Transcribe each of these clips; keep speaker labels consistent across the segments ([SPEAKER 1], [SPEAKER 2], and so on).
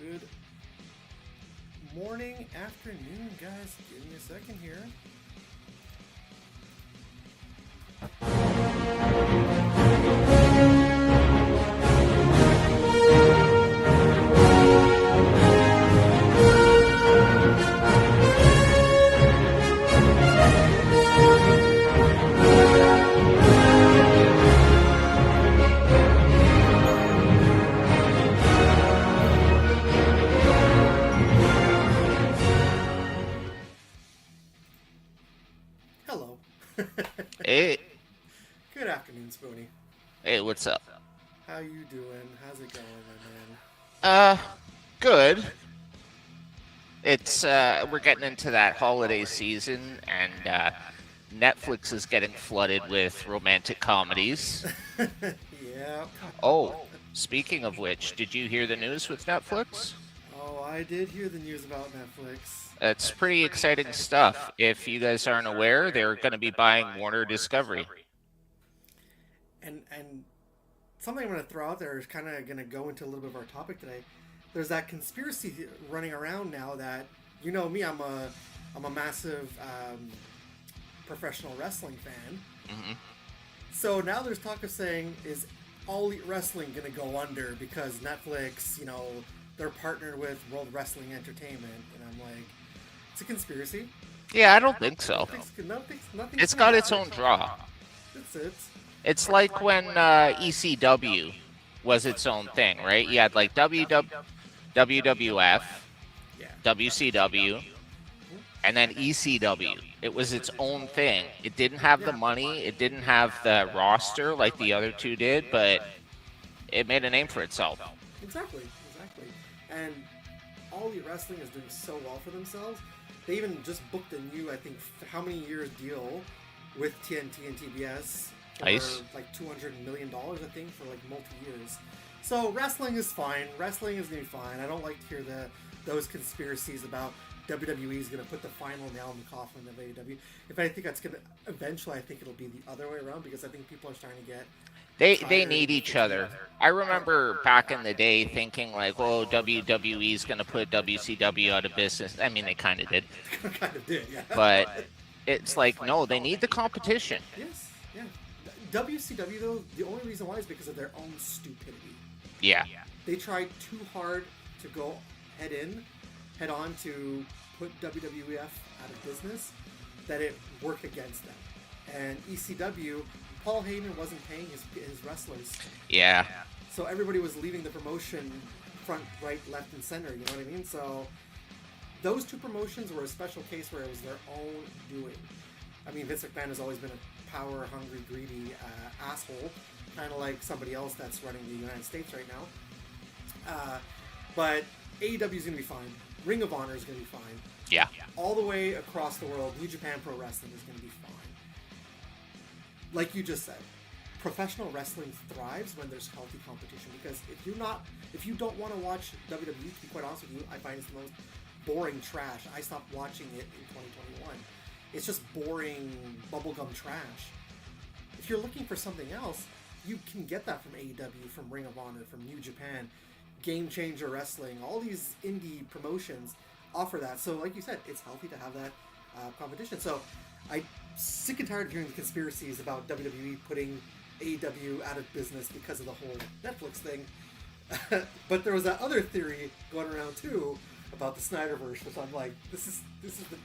[SPEAKER 1] Good morning, afternoon, guys. Give me a second here. Hello.
[SPEAKER 2] Hey,
[SPEAKER 1] Good afternoon, Spoony.
[SPEAKER 2] hey, what's up?
[SPEAKER 1] How you doing? How's it going, my man?
[SPEAKER 2] Uh, good. We're getting into that holiday season, and Netflix is getting flooded with romantic comedies.
[SPEAKER 1] Yeah.
[SPEAKER 2] Oh, speaking of which, did you hear the news with Netflix?
[SPEAKER 1] Oh, I did hear the news about Netflix.
[SPEAKER 2] It's pretty exciting stuff. If you guys aren't aware, they're going to be buying Warner Discovery.
[SPEAKER 1] And something I'm going to throw out there is kind of going to go into a little bit of our topic today. There's that conspiracy running around now that you know me. I'm a massive professional wrestling fan.
[SPEAKER 2] Hmm.
[SPEAKER 1] So now there's talk of saying, is All Elite Wrestling going to go under because Netflix, they're partnered with World Wrestling Entertainment? And I'm like, it's a conspiracy.
[SPEAKER 2] Yeah, I don't think so.
[SPEAKER 1] Nothing's
[SPEAKER 2] It's
[SPEAKER 1] gonna
[SPEAKER 2] got its
[SPEAKER 1] happen.
[SPEAKER 2] own draw.
[SPEAKER 1] That's it.
[SPEAKER 2] It's like when ECW was its own thing, right? You had like WWF,
[SPEAKER 1] Yeah.
[SPEAKER 2] WCW, and then ECW. It was its own thing. It didn't have the money, it didn't have the roster like the other two did, but it made a name for itself.
[SPEAKER 1] Exactly. And All Elite Wrestling is doing so well for themselves. They even just booked a new, I think, how many years deal with TNT and TBS for
[SPEAKER 2] Nice.
[SPEAKER 1] like $200 million, I think, for like multi-years. So wrestling is fine. Wrestling is going to be fine. I don't like to hear those conspiracies about WWE is going to put the final nail in the coffin of AEW. If I think that's going to eventually, I think it'll be the other way around because I think people are starting to get
[SPEAKER 2] They
[SPEAKER 1] tired
[SPEAKER 2] need
[SPEAKER 1] of
[SPEAKER 2] each other. I remember back in the day thinking like, "Oh, WWE is going to put WCW out of business." I mean, they kind of did,
[SPEAKER 1] kind of did, yeah.
[SPEAKER 2] but it's like, no, they need the competition.
[SPEAKER 1] Yes, yeah. WCW though, the only reason why is because of their own stupidity.
[SPEAKER 2] Yeah.
[SPEAKER 1] They tried too hard to go head on to put WWF out of business, that it worked against them. And ECW, Paul Heyman wasn't paying his wrestlers,
[SPEAKER 2] Yeah.
[SPEAKER 1] so everybody was leaving the promotion front, right, left, and center. You know what I mean? So those two promotions were a special case where it was their own doing. I mean, Vince McMahon has always been a power-hungry, greedy asshole, kind of like somebody else that's running the United States right now. But AEW is going to be fine. Ring of Honor is going to be fine.
[SPEAKER 2] Yeah.
[SPEAKER 1] All the way across the world, New Japan Pro Wrestling is going to be fine. Like you just said, professional wrestling thrives when there's healthy competition. Because if you don't want to watch WWE, to be quite honest with you, I find it's the most boring trash. I stopped watching it in 2021. It's just boring bubblegum trash. If you're looking for something else, you can get that from AEW, from Ring of Honor, from New Japan, Game Changer Wrestling. All these indie promotions offer that. So like you said, it's healthy to have that competition. So I'm sick and tired of hearing the conspiracies about WWE putting AEW out of business because of the whole Netflix thing. But there was that other theory going around too about the Snyderverse, which I'm like, this is the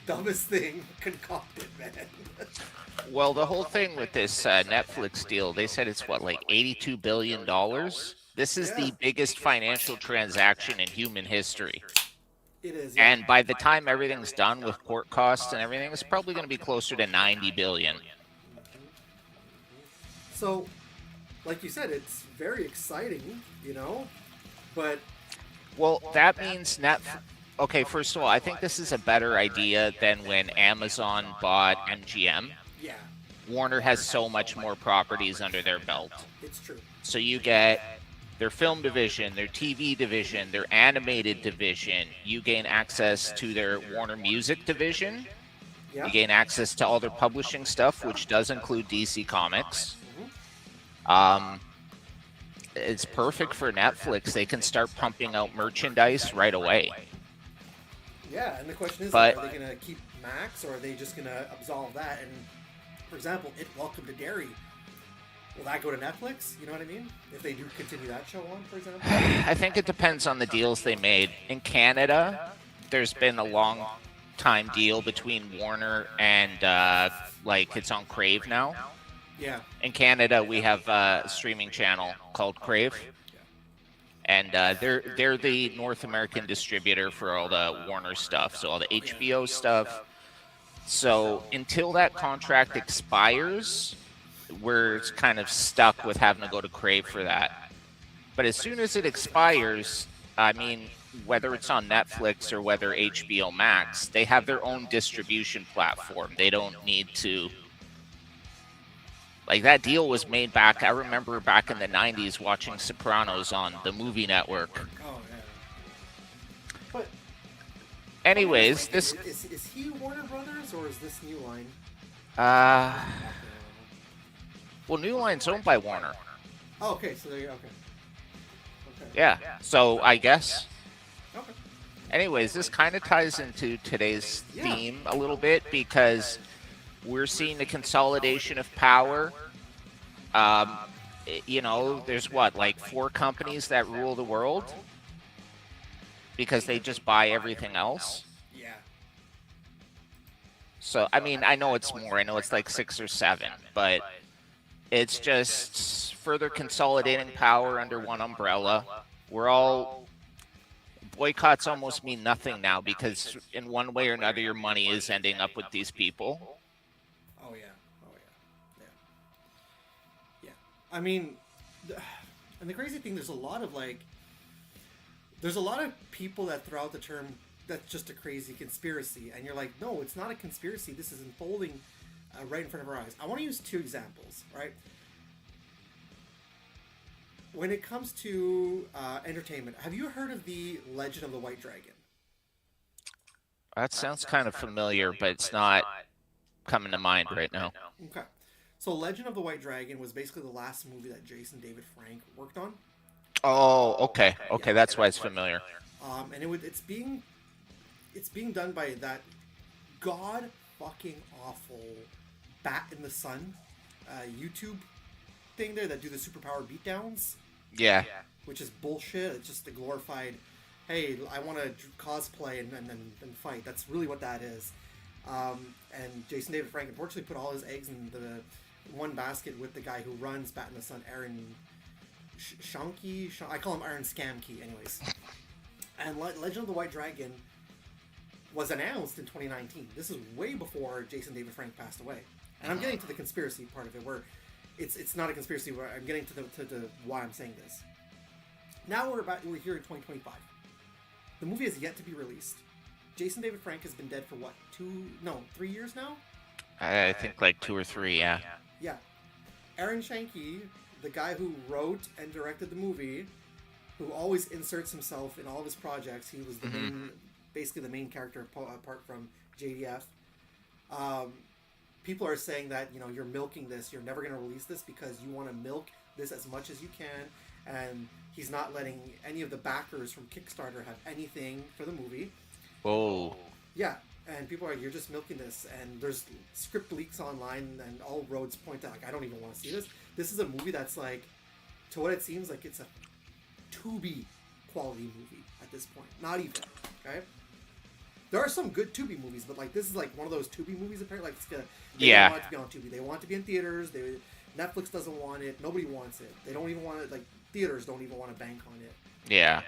[SPEAKER 1] dumbest thing concocted, man.
[SPEAKER 2] Well, the whole thing with this Netflix deal, they said it's what, like $82 billion? This is the biggest financial transaction in human history.
[SPEAKER 1] It is, yeah.
[SPEAKER 2] And by the time everything's done with court costs and everything, it's probably going to be closer to 90 billion.
[SPEAKER 1] So, like you said, it's very exciting, but
[SPEAKER 2] Well, that means Okay, first of all, I think this is a better idea than when Amazon bought MGM.
[SPEAKER 1] yeah,
[SPEAKER 2] Warner has so much more properties under their belt.
[SPEAKER 1] it's true.
[SPEAKER 2] So you get their film division, their TV division, their animated division. You gain access to their Warner Music division.
[SPEAKER 1] Yeah.
[SPEAKER 2] You gain access to all their publishing stuff, which does include DC Comics. it's perfect for Netflix. They can start pumping out merchandise right away.
[SPEAKER 1] Yeah, and the question is,
[SPEAKER 2] But
[SPEAKER 1] are they going to keep Max, or are they just going to absolve that? And, for example, Welcome to Derry, will that go to Netflix? You know what I mean? If they do continue that show on, for example?
[SPEAKER 2] I think it depends on the deals they made. In Canada, there's been a long time deal between Warner and like it's on Crave now.
[SPEAKER 1] Yeah.
[SPEAKER 2] In Canada, we have a streaming channel called Crave, and they're the North American distributor for all the Warner stuff, so all the HBO stuff. So until that contract expires, we're kind of stuck with having to go to Crave for that. But as soon as it expires, I mean, whether it's on Netflix or whether HBO Max, they have their own distribution platform. They don't need to. Like, that deal was made back, I remember back in the 90s watching Sopranos on the movie network.
[SPEAKER 1] Oh, yeah. But
[SPEAKER 2] anyways, this...
[SPEAKER 1] Is he Warner Brothers, or is this New Line?
[SPEAKER 2] Well, New Line's owned by Warner.
[SPEAKER 1] Oh, okay, so there you go, okay.
[SPEAKER 2] Yeah, so I guess.
[SPEAKER 1] Okay.
[SPEAKER 2] Anyways, this kind of ties into today's theme a little bit, because we're seeing the consolidation of power. You know, there's like 4 companies that rule the world because they just buy everything else.
[SPEAKER 1] Yeah.
[SPEAKER 2] So, I mean, I know it's more. I know it's like 6 or 7, but it's just further consolidating power under one umbrella. We're all... Boycotts almost mean nothing now, because in one way or another, your money is ending up with these people.
[SPEAKER 1] Oh, yeah. Yeah. I mean, and the crazy thing, there's a lot of people that throw out the term, that's just a crazy conspiracy. And you're like, no, it's not a conspiracy. This is unfolding right in front of our eyes. I want to use 2 examples, right? When it comes to entertainment, have you heard of the Legend of the White Dragon?
[SPEAKER 2] That sounds kind of familiar, but it's not coming to mind right now.
[SPEAKER 1] Okay. So Legend of the White Dragon was basically the last movie that Jason David Frank worked on.
[SPEAKER 2] Oh, okay. Okay, that's why it's familiar.
[SPEAKER 1] And it's being done by that god fucking awful Bat in the Sun YouTube thing there that do the superpower beatdowns.
[SPEAKER 2] Yeah.
[SPEAKER 1] Which is bullshit. It's just a glorified, hey, I want to cosplay and fight. That's really what that is. And Jason David Frank unfortunately put all his eggs in the one basket with the guy who runs Bat in the Sun, Aaron Shanky. I call him Aaron Scamkey, anyways. And Legend of the White Dragon was announced in 2019. This is way before Jason David Frank passed away. And I'm getting to the conspiracy part of it, where it's not a conspiracy. Where I'm getting to the why I'm saying this. Now we're here in 2025. The movie has yet to be released. Jason David Frank has been dead for what? 3 years now?
[SPEAKER 2] I think like 2 or 3, yeah.
[SPEAKER 1] Yeah. Aaron Shanky, the guy who wrote and directed the movie, who always inserts himself in all of his projects. He was the basically the main character apart from JDF. People are saying that, you're milking this. You're never going to release this because you want to milk this as much as you can. And he's not letting any of the backers from Kickstarter have anything for the movie.
[SPEAKER 2] Whoa.
[SPEAKER 1] Yeah. And people are like, you're just milking this. And there's script leaks online and all roads point out, I don't even want to see this. This is a movie that's like, to what it seems like, it's a Tubi quality movie at this point. Not even. Okay? There are some good Tubi movies, but this is like one of those Tubi movies apparently. They don't want it to be on Tubi. They want it to be in theaters. Netflix doesn't want it. Nobody wants it. They don't even want it. Theaters don't even want to bank on it.
[SPEAKER 2] Yeah.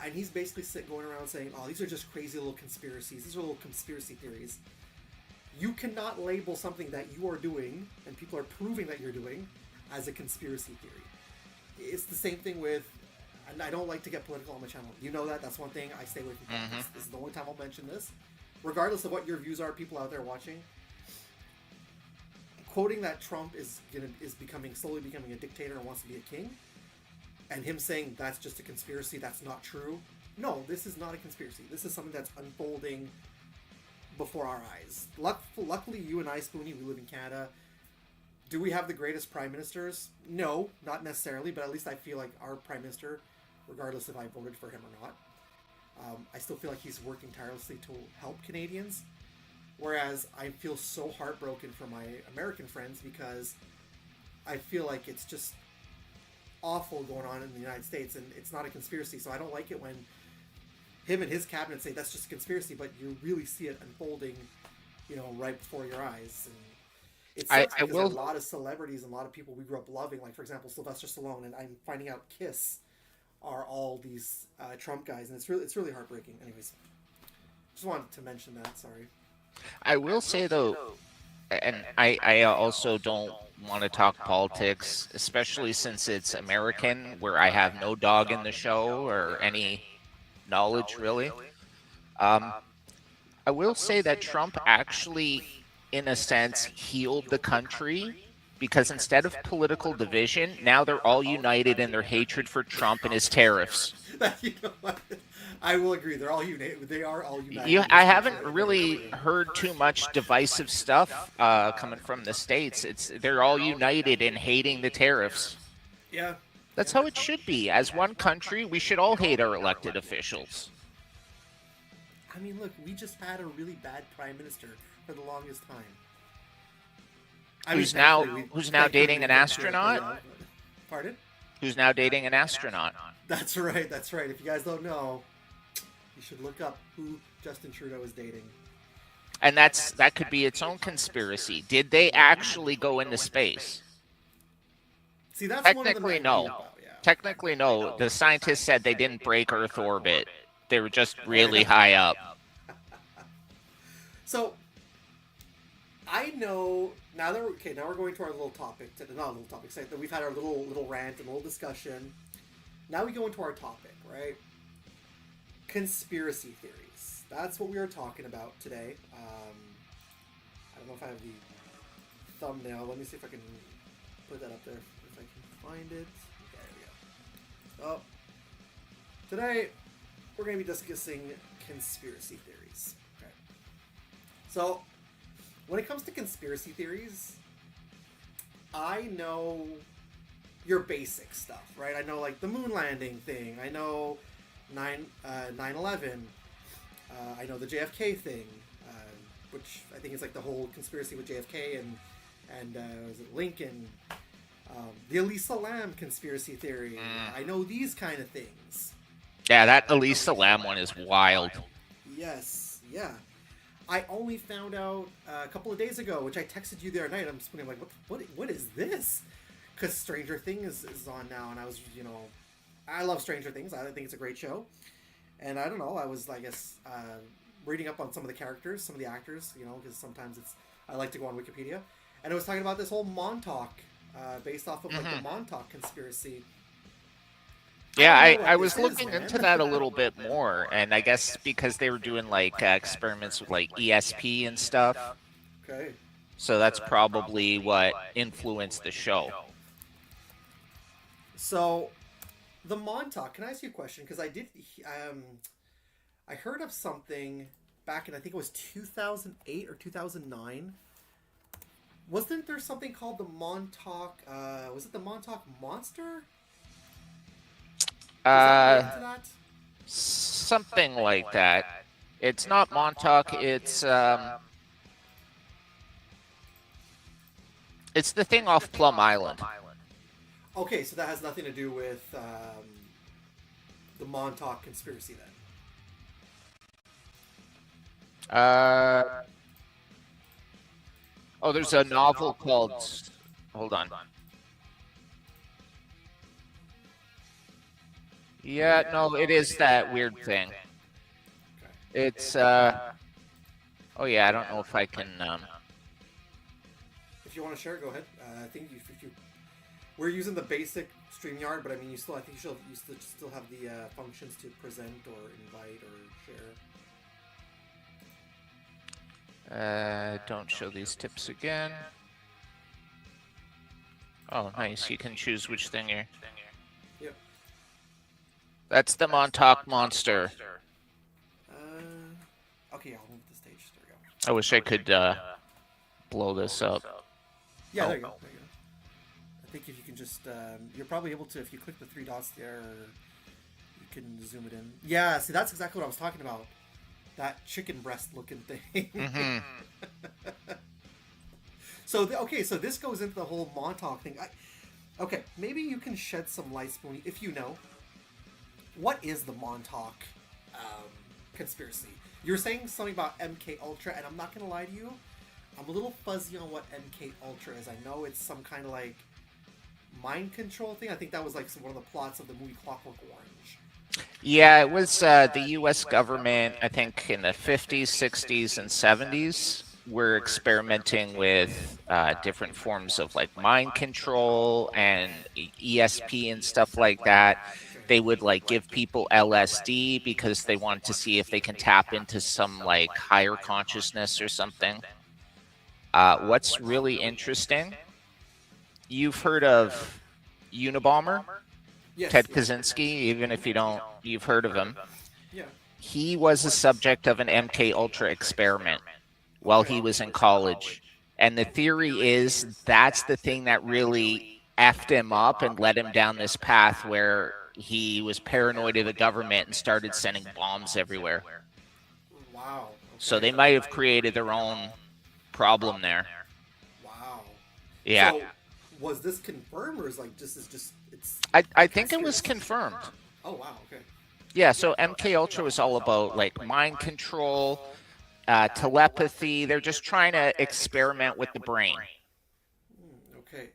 [SPEAKER 1] And he's basically going around saying, oh, these are just crazy little conspiracies. These are little conspiracy theories. You cannot label something that you are doing, and people are proving that you're doing, as a conspiracy theory. It's the same thing with, and I don't like to get political on my channel. You know that. That's one thing I stay away from politics. This is the only time I'll mention this. Regardless of what your views are, people out there watching, quoting that Trump is slowly becoming a dictator and wants to be a king, and him saying that's just a conspiracy, that's not true. No, this is not a conspiracy. This is something that's unfolding before our eyes. Luckily, you and I, Spoonie, we live in Canada. Do we have the greatest prime ministers? No, not necessarily, but at least I feel like our prime minister, regardless if I voted for him or not, I still feel like he's working tirelessly to help Canadians. Whereas I feel so heartbroken for my American friends because I feel like it's just awful going on in the United States, and it's not a conspiracy. So I don't like it when him and his cabinet say that's just a conspiracy, but you really see it unfolding, right before your eyes. And it sucks because a lot of celebrities and a lot of people we grew up loving, like for example Sylvester Stallone, and I'm finding out Kiss are all these Trump guys, and it's really heartbreaking. Anyways, just wanted to mention that. Sorry.
[SPEAKER 2] I will say though, and I also don't want to talk politics, especially since it's American, where I have no dog in the show or any knowledge really. I will say that Trump actually, in a sense, healed the country because instead of political division, now they're all united in their hatred for Trump and his tariffs.
[SPEAKER 1] You know what? I will agree. They're all united. They are all united.
[SPEAKER 2] I haven't really heard too much divisive stuff coming from the States. They're all united in hating the tariffs.
[SPEAKER 1] Yeah.
[SPEAKER 2] That's how it should be. As one country, we should all hate our elected officials.
[SPEAKER 1] I mean, look, we just had a really bad prime minister for the longest time.
[SPEAKER 2] Who's now dating an astronaut?
[SPEAKER 1] Pardon?
[SPEAKER 2] Who's now dating an astronaut?
[SPEAKER 1] That's right. That's right. If you guys don't know, you should look up who Justin Trudeau is dating.
[SPEAKER 2] And that could be its own conspiracy. Did they actually go into space?
[SPEAKER 1] See, that's
[SPEAKER 2] technically no. Technically no. The scientists said they didn't break Earth orbit. They were just really high up.
[SPEAKER 1] So, I know now that now we're going to our little topic. Not a little topic. That we've had our little rant and little discussion. Now we go into our topic, right? Conspiracy theories. That's what we are talking about today. I don't know if I have the thumbnail. Let me see if I can put that up there. If I can find it. There we go. So, today we're going to be discussing conspiracy theories. Okay. So, when it comes to conspiracy theories, I know your basic stuff, right? I know like the moon landing thing. I know 9/11. I know the JFK thing, which I think is like the whole conspiracy with JFK and was it Lincoln? The Elisa Lam conspiracy theory. I know these kind of things.
[SPEAKER 2] Yeah, that Elisa Lam one is wild.
[SPEAKER 1] Yes, yeah. I only found out a couple of days ago, which I texted you the other night. I'm just like, what is this? Because Stranger Things is on now, and I was, I love Stranger Things. I think it's a great show. And I don't know, I was, I guess, reading up on some of the characters, some of the actors, because sometimes I like to go on Wikipedia. And it was talking about this whole Montauk, based off of, like, the Montauk conspiracy.
[SPEAKER 2] Yeah, I was looking into that a little bit more, and I guess because they were doing, like, experiments with, like, ESP and stuff.
[SPEAKER 1] Okay.
[SPEAKER 2] So that's probably what influenced the show.
[SPEAKER 1] So, the Montauk, can I ask you a question? Because I heard of something back in, I think it was 2008 or 2009. Wasn't there something called the Montauk, was it the Montauk Monster?
[SPEAKER 2] Something like that. It's not Montauk, it's the thing off Plum Island.
[SPEAKER 1] Okay, so that has nothing to do with the Montauk conspiracy then?
[SPEAKER 2] There's a novel called... Hold on. Yeah, no, it is that weird thing. It's, oh yeah, I don't know if I can,
[SPEAKER 1] If you want to share, go ahead. I think we're using the basic StreamYard, but I mean, I think you still have the functions to present or invite or share.
[SPEAKER 2] Don't show these tips again. Oh, nice. You can choose which thing you're...
[SPEAKER 1] Yep.
[SPEAKER 2] That's the Montauk Monster.
[SPEAKER 1] Okay, I'll move the stage. There we go.
[SPEAKER 2] I wish I could blow this up.
[SPEAKER 1] Yeah, there you go. think if you can just, you're probably able to, if you click the three dots there, you can zoom it in. Yeah, see, that's exactly what I was talking about. That chicken breast looking thing.
[SPEAKER 2] Mm-hmm.
[SPEAKER 1] So, okay, so this goes into the whole Montauk thing. Okay, maybe you can shed some light, Spoony, if you know. What is the Montauk conspiracy? You're saying something about MK Ultra, and I'm not going to lie to you. I'm a little fuzzy on what MK Ultra is. I know it's some kind of like mind control thing. I think that was like one of the plots of the movie Clockwork Orange.
[SPEAKER 2] Yeah, it was the U.S. government, I think, in the 50s, 60s, and 70s, were experimenting with different forms of like mind control and ESP and stuff like that. They would like give people LSD because they wanted to see if they can tap into some like higher consciousness or something. What's really interesting, you've heard of Unabomber?
[SPEAKER 1] Yes,
[SPEAKER 2] Ted
[SPEAKER 1] yes.
[SPEAKER 2] Kaczynski, even if you don't, you've heard of him.
[SPEAKER 1] Yeah.
[SPEAKER 2] He was a subject of an MK Ultra experiment while he was in college. And the theory is that's the thing that really effed him up and led him down this path where he was paranoid of the government and started sending bombs everywhere.
[SPEAKER 1] Wow. Okay.
[SPEAKER 2] So they might have created their own problem there.
[SPEAKER 1] Wow.
[SPEAKER 2] Yeah.
[SPEAKER 1] So, was this confirmed, or is like just it's?
[SPEAKER 2] I think it was confirmed.
[SPEAKER 1] Oh wow. Okay.
[SPEAKER 2] Yeah, so MK Ultra was all about like mind control, telepathy. They're just trying to experiment with the brain.
[SPEAKER 1] Okay.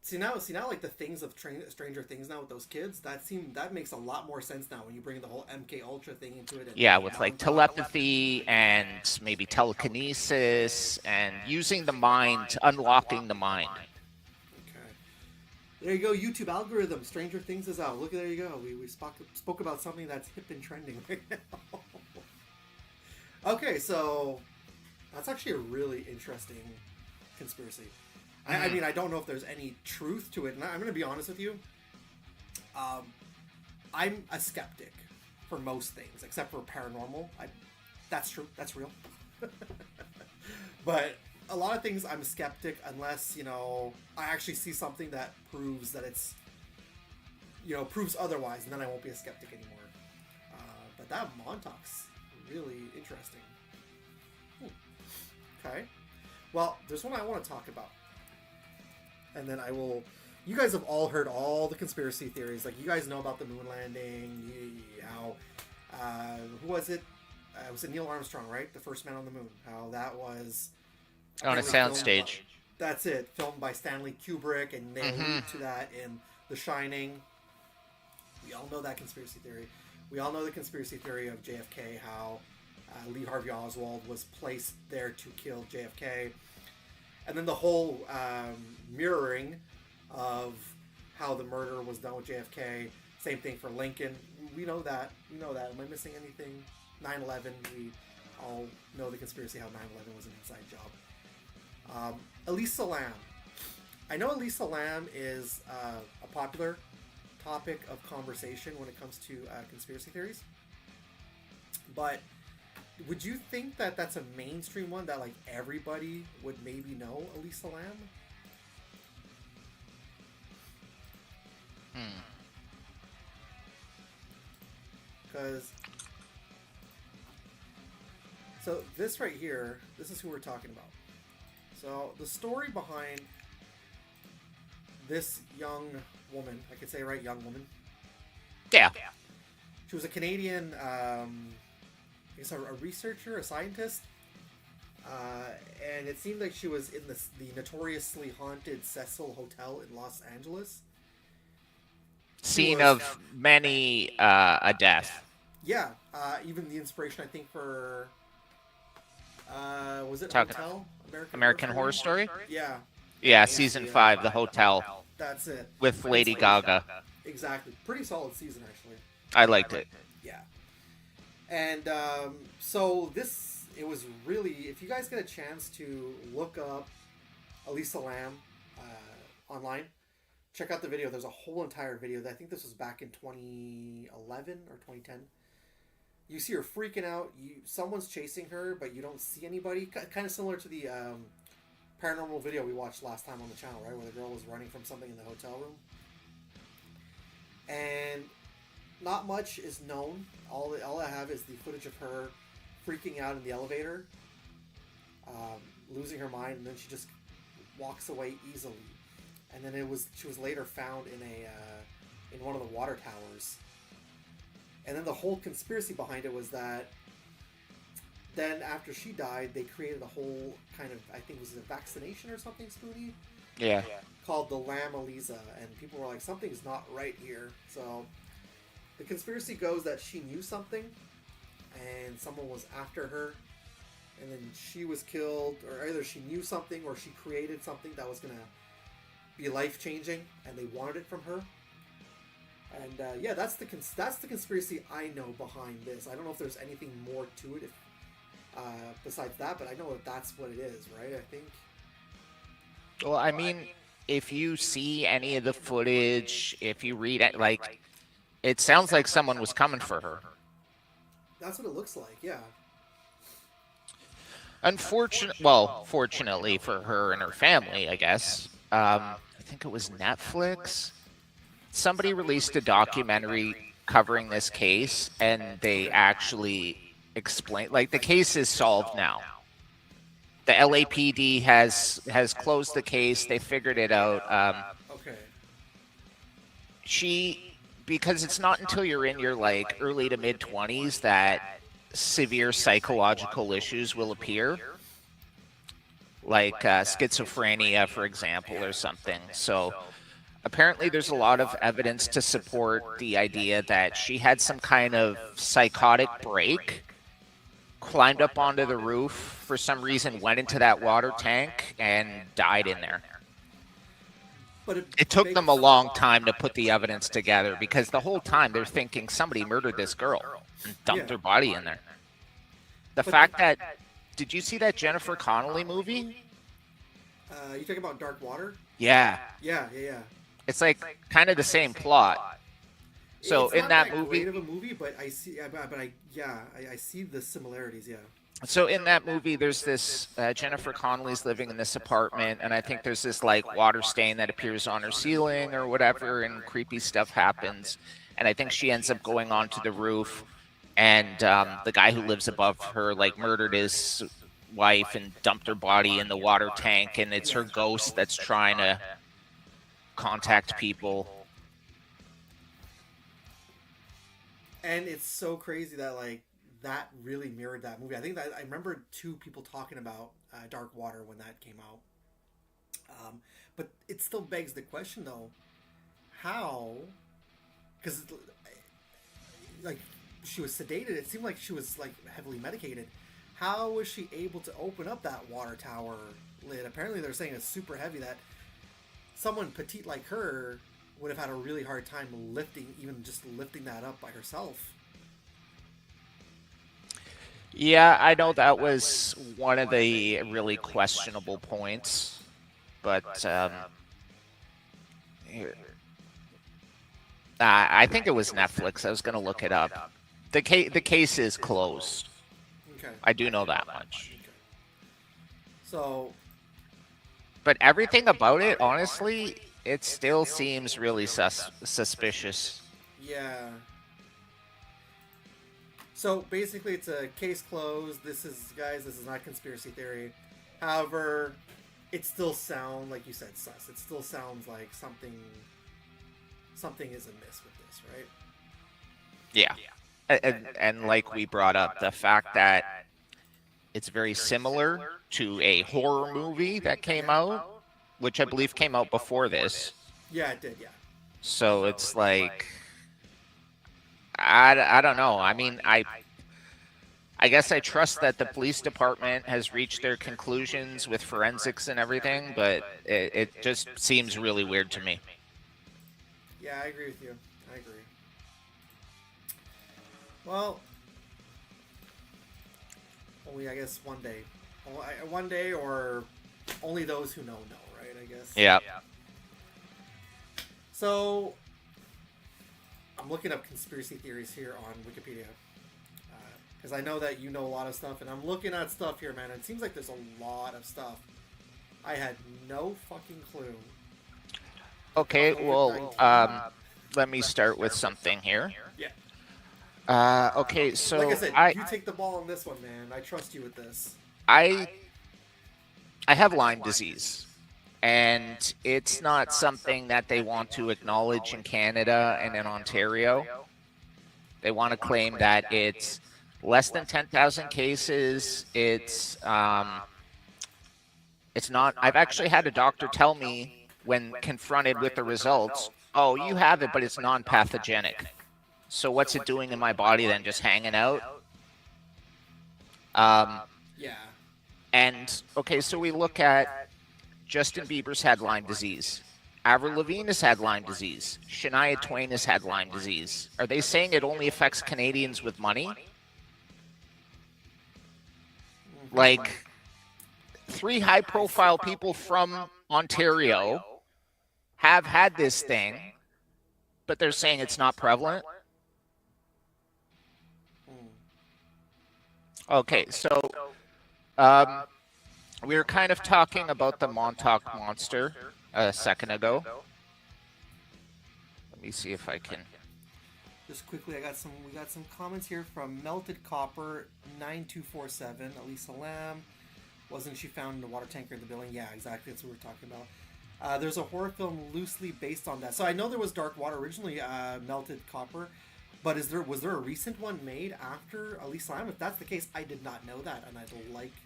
[SPEAKER 1] See now, like the things of Stranger Things now with those kids. That makes a lot more sense now when you bring the whole MK Ultra thing into it. And
[SPEAKER 2] Yeah, with like telepathy and maybe telekinesis and using the mind, unlocking the mind.
[SPEAKER 1] Okay. There you go, YouTube algorithm. Stranger Things is out. Look, there you go. We spoke about something that's hip and trending right now. Okay, so that's actually a really interesting conspiracy. I mean, I don't know if there's any truth to it, and I'm going to be honest with you. I'm a skeptic for most things, except for paranormal. That's true. That's real. But a lot of things I'm a skeptic unless, I actually see something that proves that it's, proves otherwise, and then I won't be a skeptic anymore. But that Montauk's really interesting. Okay. Well, there's one I want to talk about. And then I will... You guys have all heard all the conspiracy theories. Like, you guys know about the moon landing, who was it? Was it Neil Armstrong, right? The first man on the moon. How that was...
[SPEAKER 2] On a soundstage.
[SPEAKER 1] That's it. Filmed by Stanley Kubrick, and they allude to that in The Shining. We all know that conspiracy theory. We all know the conspiracy theory of JFK, how Lee Harvey Oswald was placed there to kill JFK. And then the whole mirroring of how the murder was done with JFK. Same thing for Lincoln. We know that. We know that. Am I missing anything? 9/11. We all know the conspiracy how 9/11 was an inside job. Elisa Lam. I know Elisa Lam is a popular topic of conversation when it comes to conspiracy theories. But would you think that that's a mainstream one that like everybody would maybe know Elisa Lam? Because so this right here, this is who we're talking about. So the story behind this young woman, I could say, right, young woman.
[SPEAKER 2] Yeah.
[SPEAKER 1] She was a Canadian, I guess a researcher, a scientist, and it seemed like she was in the notoriously haunted Cecil Hotel in Los Angeles.
[SPEAKER 2] Scene of many a death.
[SPEAKER 1] Yeah, even the inspiration, I think, for was it Hotel?
[SPEAKER 2] American Horror Story?
[SPEAKER 1] Yeah.
[SPEAKER 2] Yeah, season 5, The Hotel.
[SPEAKER 1] That's it.
[SPEAKER 2] With Lady Gaga.
[SPEAKER 1] Exactly. Pretty solid season, actually.
[SPEAKER 2] I liked it.
[SPEAKER 1] Yeah. And so it was really, if you guys get a chance to look up Elisa Lam online, check out the video. There's a whole entire video. I think this was back in 2011 or 2010. You see her freaking out. Someone's chasing her, but you don't see anybody. Kind of similar to the paranormal video we watched last time on the channel, right, where the girl was running from something in the hotel room. And not much is known. All I have is the footage of her freaking out in the elevator, losing her mind, and then she just walks away easily. And then she was later found in one of the water towers. And then the whole conspiracy behind it was that then after she died, they created a whole kind of, I think it was a vaccination or something, Spoonie?
[SPEAKER 2] Yeah.
[SPEAKER 1] Called the Lamb Eliza, and people were like, something's not right here. So the conspiracy goes that she knew something, and someone was after her, and then she was killed, or either she knew something or she created something that was gonna be life-changing, and they wanted it from her. And yeah, that's the conspiracy I know behind this. I don't know if there's anything more to it besides that, but I know that that's what it is, right? I think.
[SPEAKER 2] Well, I mean, if you see any of the footage, if you read it, like, it sounds like someone was coming for her.
[SPEAKER 1] That's what it looks like, yeah.
[SPEAKER 2] Fortunately for her and her family, I guess. I think it was Netflix. Somebody released a documentary covering this case, and they actually explained, like, the case is solved now. The LAPD has closed the case. They figured it out.
[SPEAKER 1] Okay.
[SPEAKER 2] Because it's not until you're in your like early to mid 20s that severe psychological issues will appear, like schizophrenia, for example, or something. So apparently there's a lot of evidence to support the idea that she had some kind of psychotic break, climbed up onto the roof for some reason, went into that water tank, and died in there.
[SPEAKER 1] But
[SPEAKER 2] it took them a long time to put the evidence together, because the whole time they're thinking somebody murdered this girl and dumped her body in there. The fact that, did you see that Jennifer Connelly movie?
[SPEAKER 1] You talking about Dark Water?
[SPEAKER 2] Yeah.
[SPEAKER 1] Yeah.
[SPEAKER 2] It's like kind of the same plot. So
[SPEAKER 1] it's
[SPEAKER 2] in
[SPEAKER 1] not
[SPEAKER 2] that movie,
[SPEAKER 1] great of a movie, but I see, I see the similarities. Yeah.
[SPEAKER 2] So in that movie, there's this Jennifer Connelly's living in this apartment, and I think there's this like water stain that appears on her ceiling or whatever, and creepy stuff happens. And I think she ends up going onto the roof, and the guy who lives above her like murdered his wife and dumped her body in the water tank, and it's her ghost that's trying to contact people.
[SPEAKER 1] And it's so crazy that like that really mirrored that movie. I think that I remember two people talking about Dark Water when that came out. But it still begs the question though, how? Because like she was sedated. It seemed like she was like heavily medicated. How was she able to open up that water tower lid? Apparently they're saying it's super heavy, that someone petite like her would have had a really hard time lifting that up by herself.
[SPEAKER 2] Yeah, I know that was one of the really questionable points, but I think it was Netflix. I was going to look it up. The case is closed.
[SPEAKER 1] Okay.
[SPEAKER 2] I do know that much.
[SPEAKER 1] Okay. So,
[SPEAKER 2] but everything about it, honestly, it still seems really suspicious.
[SPEAKER 1] Yeah. So basically, it's a case closed. This is not conspiracy theory. However, it still sounds, like you said, sus. It still sounds like something is amiss with this, right?
[SPEAKER 2] Yeah. And like we brought up, the fact that it's very similar to a horror movie that came out, which I believe came out before this.
[SPEAKER 1] Yeah, it did, yeah.
[SPEAKER 2] So it's like, I don't know. I mean, I guess I trust that the police department has reached their conclusions with forensics and everything, but it just seems really weird to me.
[SPEAKER 1] Yeah, I agree with you. I agree. Well, only, I guess, one day. One day, or only those who know, right, I guess?
[SPEAKER 2] Yeah.
[SPEAKER 1] So, I'm looking up conspiracy theories here on Wikipedia. Because I know that you know a lot of stuff, and I'm looking at stuff here, man. It seems like there's a lot of stuff. I had no fucking clue.
[SPEAKER 2] Okay, well,
[SPEAKER 1] COVID-19.
[SPEAKER 2] let me start with something here.
[SPEAKER 1] Yeah.
[SPEAKER 2] Okay,
[SPEAKER 1] Like
[SPEAKER 2] so
[SPEAKER 1] I said, you take the ball on this one, man. I trust you with this.
[SPEAKER 2] I have Lyme disease, and it's not something that they want to acknowledge in Canada and in Ontario. They want to claim that it's less than 10,000 cases. It's not. I've actually had a doctor tell me when confronted with the results, "Oh, you have it, but it's non-pathogenic. So what's it doing in my body then? Just hanging out?"
[SPEAKER 1] Yeah.
[SPEAKER 2] And okay, so we look at Justin Bieber's had Lyme disease. Avril Lavigne has had Lyme disease. Shania Twain has had Lyme disease. Are they saying it only affects Canadians with money? Like, 3 high-profile people from Ontario have had this thing, but they're saying it's not prevalent? Okay, so we were kind of talking about the Montauk Monster a second ago. Let me see if I can.
[SPEAKER 1] Just quickly, we got some comments here from Melted Copper 9247. Elisa Lamb, wasn't she found in the water tanker in the building? Yeah, exactly. That's what we're talking about. There's a horror film loosely based on that. So I know there was Dark Water originally, Melted Copper, but was there a recent one made after Elisa Lamb? If that's the case, I did not know that, and I'd like to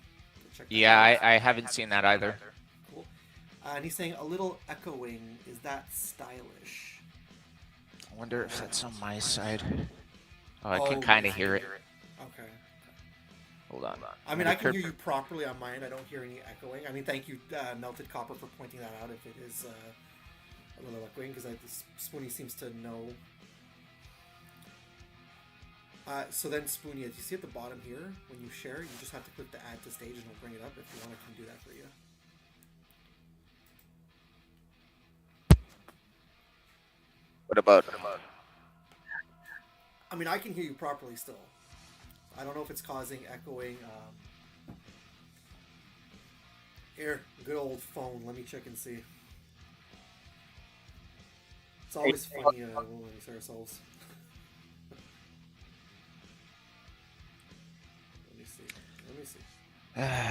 [SPEAKER 1] check that out.
[SPEAKER 2] Yeah, I haven't seen that either.
[SPEAKER 1] Cool. And he's saying a little echoing. Is that stylish?
[SPEAKER 2] I wonder if that's on my side. Oh, I can kind of hear it.
[SPEAKER 1] Okay.
[SPEAKER 2] Hold on.
[SPEAKER 1] I mean, I can hear you properly on mine. I don't hear any echoing. I mean, thank you, Melted Copper, for pointing that out if it is a little echoing, because Spoony seems to know. So then, Spoony, as you see at the bottom here, when you share, you just have to click the add to stage and it'll bring it up. If you want, I can do that for you.
[SPEAKER 2] What about?
[SPEAKER 1] I mean, I can hear you properly still. I don't know if it's causing echoing. Here, good old phone. Let me check and see. It's always funny when we see ourselves. Let me see.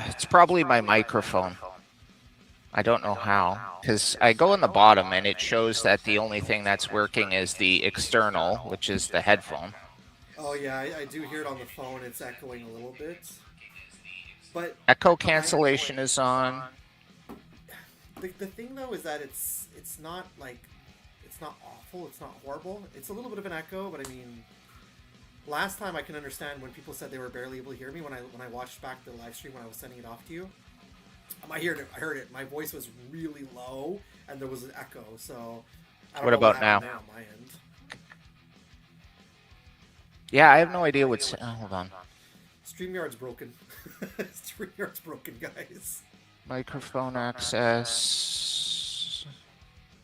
[SPEAKER 2] It's probably my microphone. I don't know how, because I go in the bottom and it shows that the only thing that's working is the external, which is the headphone.
[SPEAKER 1] Oh yeah, I do hear it on the phone. It's echoing a little bit. But
[SPEAKER 2] echo cancellation is on.
[SPEAKER 1] The thing though is that it's not like it's not awful. It's not horrible. It's a little bit of an echo, but I mean, last time I can understand when people said they were barely able to hear me when I watched back the live stream when I was sending it off to you. I heard it. My voice was really low, and there was an echo. So, I don't
[SPEAKER 2] what
[SPEAKER 1] know
[SPEAKER 2] about
[SPEAKER 1] what
[SPEAKER 2] now?
[SPEAKER 1] On my end.
[SPEAKER 2] Yeah, I have no idea what's. Hold on.
[SPEAKER 1] StreamYard's broken. StreamYard's broken, guys.
[SPEAKER 2] Microphone access.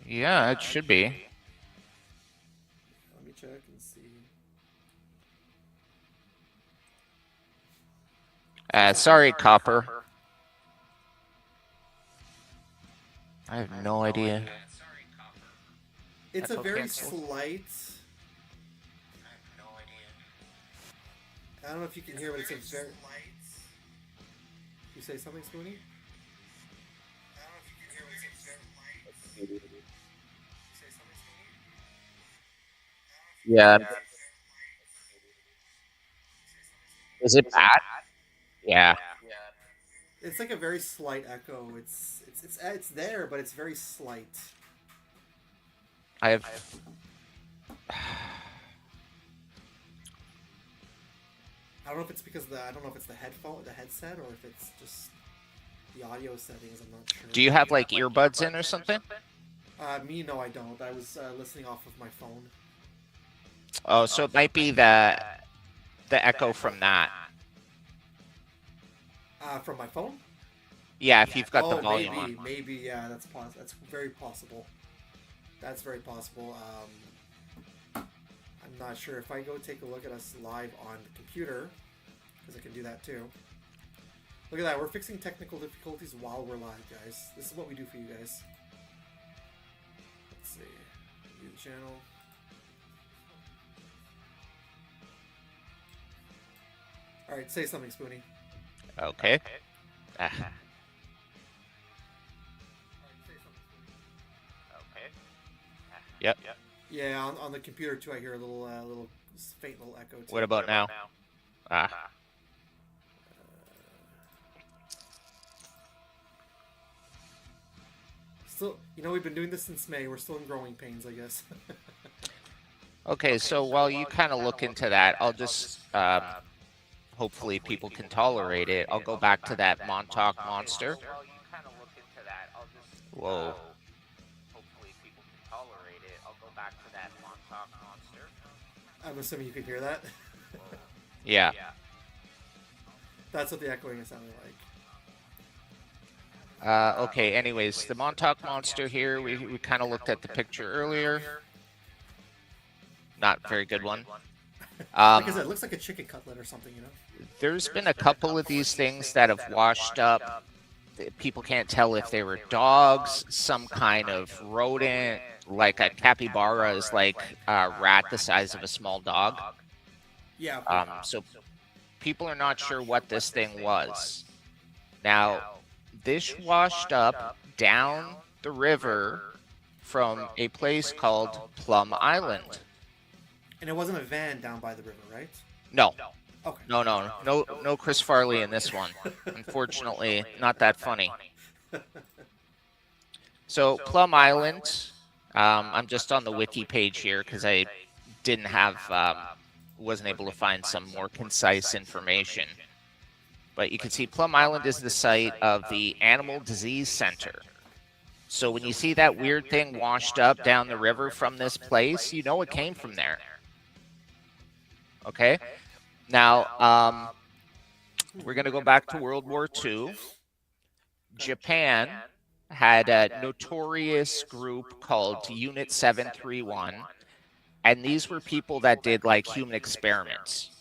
[SPEAKER 2] Yeah, it should be.
[SPEAKER 1] Let me check and see.
[SPEAKER 2] Sorry, Copper. I have no idea.
[SPEAKER 1] It's a very slight.
[SPEAKER 2] I have no idea.
[SPEAKER 1] I don't know if you can hear, but it's a very. You say something, Spoony? I don't know if you can hear, but it's a very light. You say something, Spoony?
[SPEAKER 2] Yeah. Is it bad? Yeah.
[SPEAKER 1] It's like a very slight echo. It's there, but it's very slight.
[SPEAKER 2] I have.
[SPEAKER 1] I don't know if it's because I don't know if it's the headset, or if it's just the audio settings. I'm not sure.
[SPEAKER 2] Do you have like earbuds in or something?
[SPEAKER 1] Me, no, I don't. I was listening off of my phone.
[SPEAKER 2] Oh, so it might be the echo from that.
[SPEAKER 1] From my phone?
[SPEAKER 2] Yeah, if you've got the volume on.
[SPEAKER 1] Maybe, yeah, that's very possible. That's very possible. I'm not sure. If I go take a look at us live on the computer, because I can do that too. Look at that. We're fixing technical difficulties while we're live, guys. This is what we do for you guys. Let's see. View the channel. All right, say something, Spoonie.
[SPEAKER 2] Okay. Ah. Yep.
[SPEAKER 1] Yeah, on the computer too. I hear a little faint little echo. Too.
[SPEAKER 2] What about now? Ah.
[SPEAKER 1] Still, we've been doing this since May. We're still in growing pains, I guess.
[SPEAKER 2] Okay, so while you kind of look into that, I'll just hopefully people can tolerate it. I'll go back to that Montauk monster. Whoa.
[SPEAKER 1] I'm assuming you could hear that.
[SPEAKER 2] Yeah.
[SPEAKER 1] That's what the echoing is sounding like.
[SPEAKER 2] Okay, anyways, the Montauk monster here, we kind of looked at the picture earlier. Not a very good one.
[SPEAKER 1] Like I said, it looks like a chicken cutlet or something,
[SPEAKER 2] There's been a couple of these things that have washed up. People can't tell if they were dogs, some kind of rodent, like a capybara is like a rat the size of a small dog.
[SPEAKER 1] Yeah.
[SPEAKER 2] So people are not sure what this thing was. Now, this washed up down the river from a place called Plum Island.
[SPEAKER 1] And it wasn't a van down by the river, right?
[SPEAKER 2] No.
[SPEAKER 1] Okay.
[SPEAKER 2] No Chris Farley in this one. Unfortunately, not that funny. So Plum Island, I'm just on the wiki page here because I didn't have, wasn't able to find some more concise information. But you can see Plum Island is the site of the Animal Disease Center. So when you see that weird thing washed up down the river from this place, you know it came from there. Okay? Now, we're going to go back to World War II. Japan had a notorious group called Unit 731, and these were people that did like human experiments.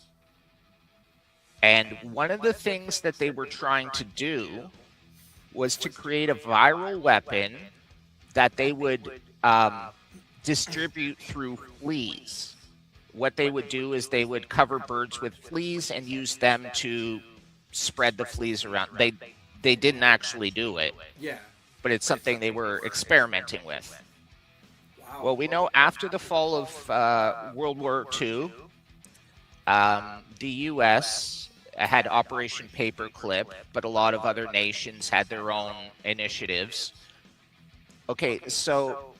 [SPEAKER 2] And one of the things that they were trying to do was to create a viral weapon that they would distribute through fleas. What they would do is they would cover birds with fleas and use them to spread the fleas around. They didn't actually do it.
[SPEAKER 1] Yeah.
[SPEAKER 2] But it's something they were experimenting with.
[SPEAKER 1] Wow.
[SPEAKER 2] Well, we know after the fall of World War II, the U.S. had Operation Paperclip, but a lot of other nations had their own initiatives. Okay, so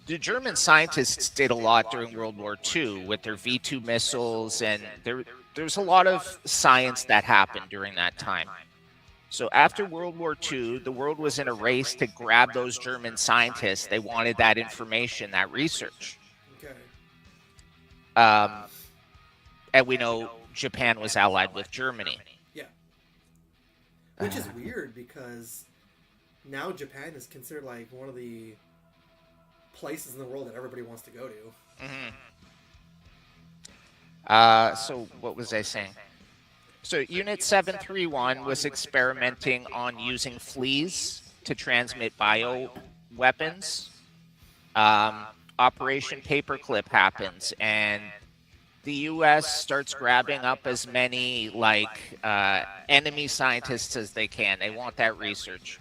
[SPEAKER 2] the German scientists did a lot during World War II with their V-2 missiles, and there's a lot of science that happened during that time. So after World War II, the world was in a race to grab those German scientists. They wanted that information, that research.
[SPEAKER 1] Okay.
[SPEAKER 2] And we know Japan was allied with Germany.
[SPEAKER 1] Yeah. Which is weird because now Japan is considered like one of the places in the world that everybody wants to go to.
[SPEAKER 2] So what was I saying? So Unit 731 was experimenting on using fleas to transmit bioweapons. Operation Paperclip happens, and the U.S. starts grabbing up as many enemy scientists as they can. They want that research.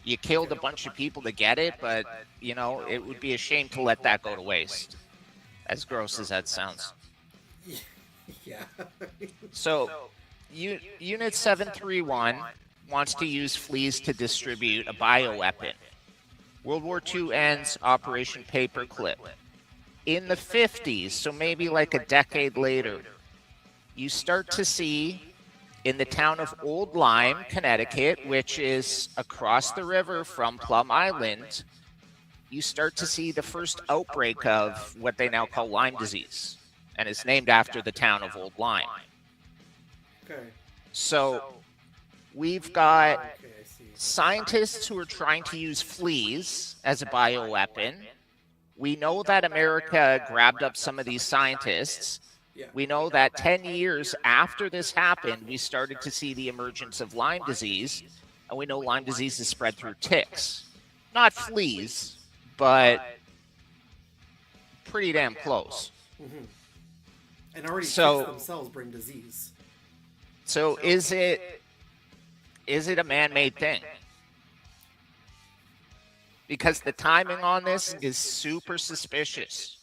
[SPEAKER 2] You killed a bunch of people to get it, but it would be a shame to let that go to waste. As gross as that sounds.
[SPEAKER 1] Yeah.
[SPEAKER 2] So, Unit 731 wants to use fleas to distribute a bioweapon. World War II ends, Operation Paperclip. In the 50s, so maybe like a decade later, you start to see in the town of Old Lyme, Connecticut, which is across the river from Plum Island, you start to see the first outbreak of what they now call Lyme disease. And it's named after the town of Old Lyme.
[SPEAKER 1] Okay.
[SPEAKER 2] So we've got scientists who are trying to use fleas as a bioweapon. We know that America grabbed up some of these scientists.
[SPEAKER 1] Yeah.
[SPEAKER 2] We know that 10 years after this happened, we started to see the emergence of Lyme disease, and we know Lyme disease is spread through ticks. Not fleas, but pretty damn close.
[SPEAKER 1] Mm-hmm. And already
[SPEAKER 2] So-
[SPEAKER 1] ticks themselves bring disease.
[SPEAKER 2] So is it a man-made thing? Because the timing on this is super suspicious.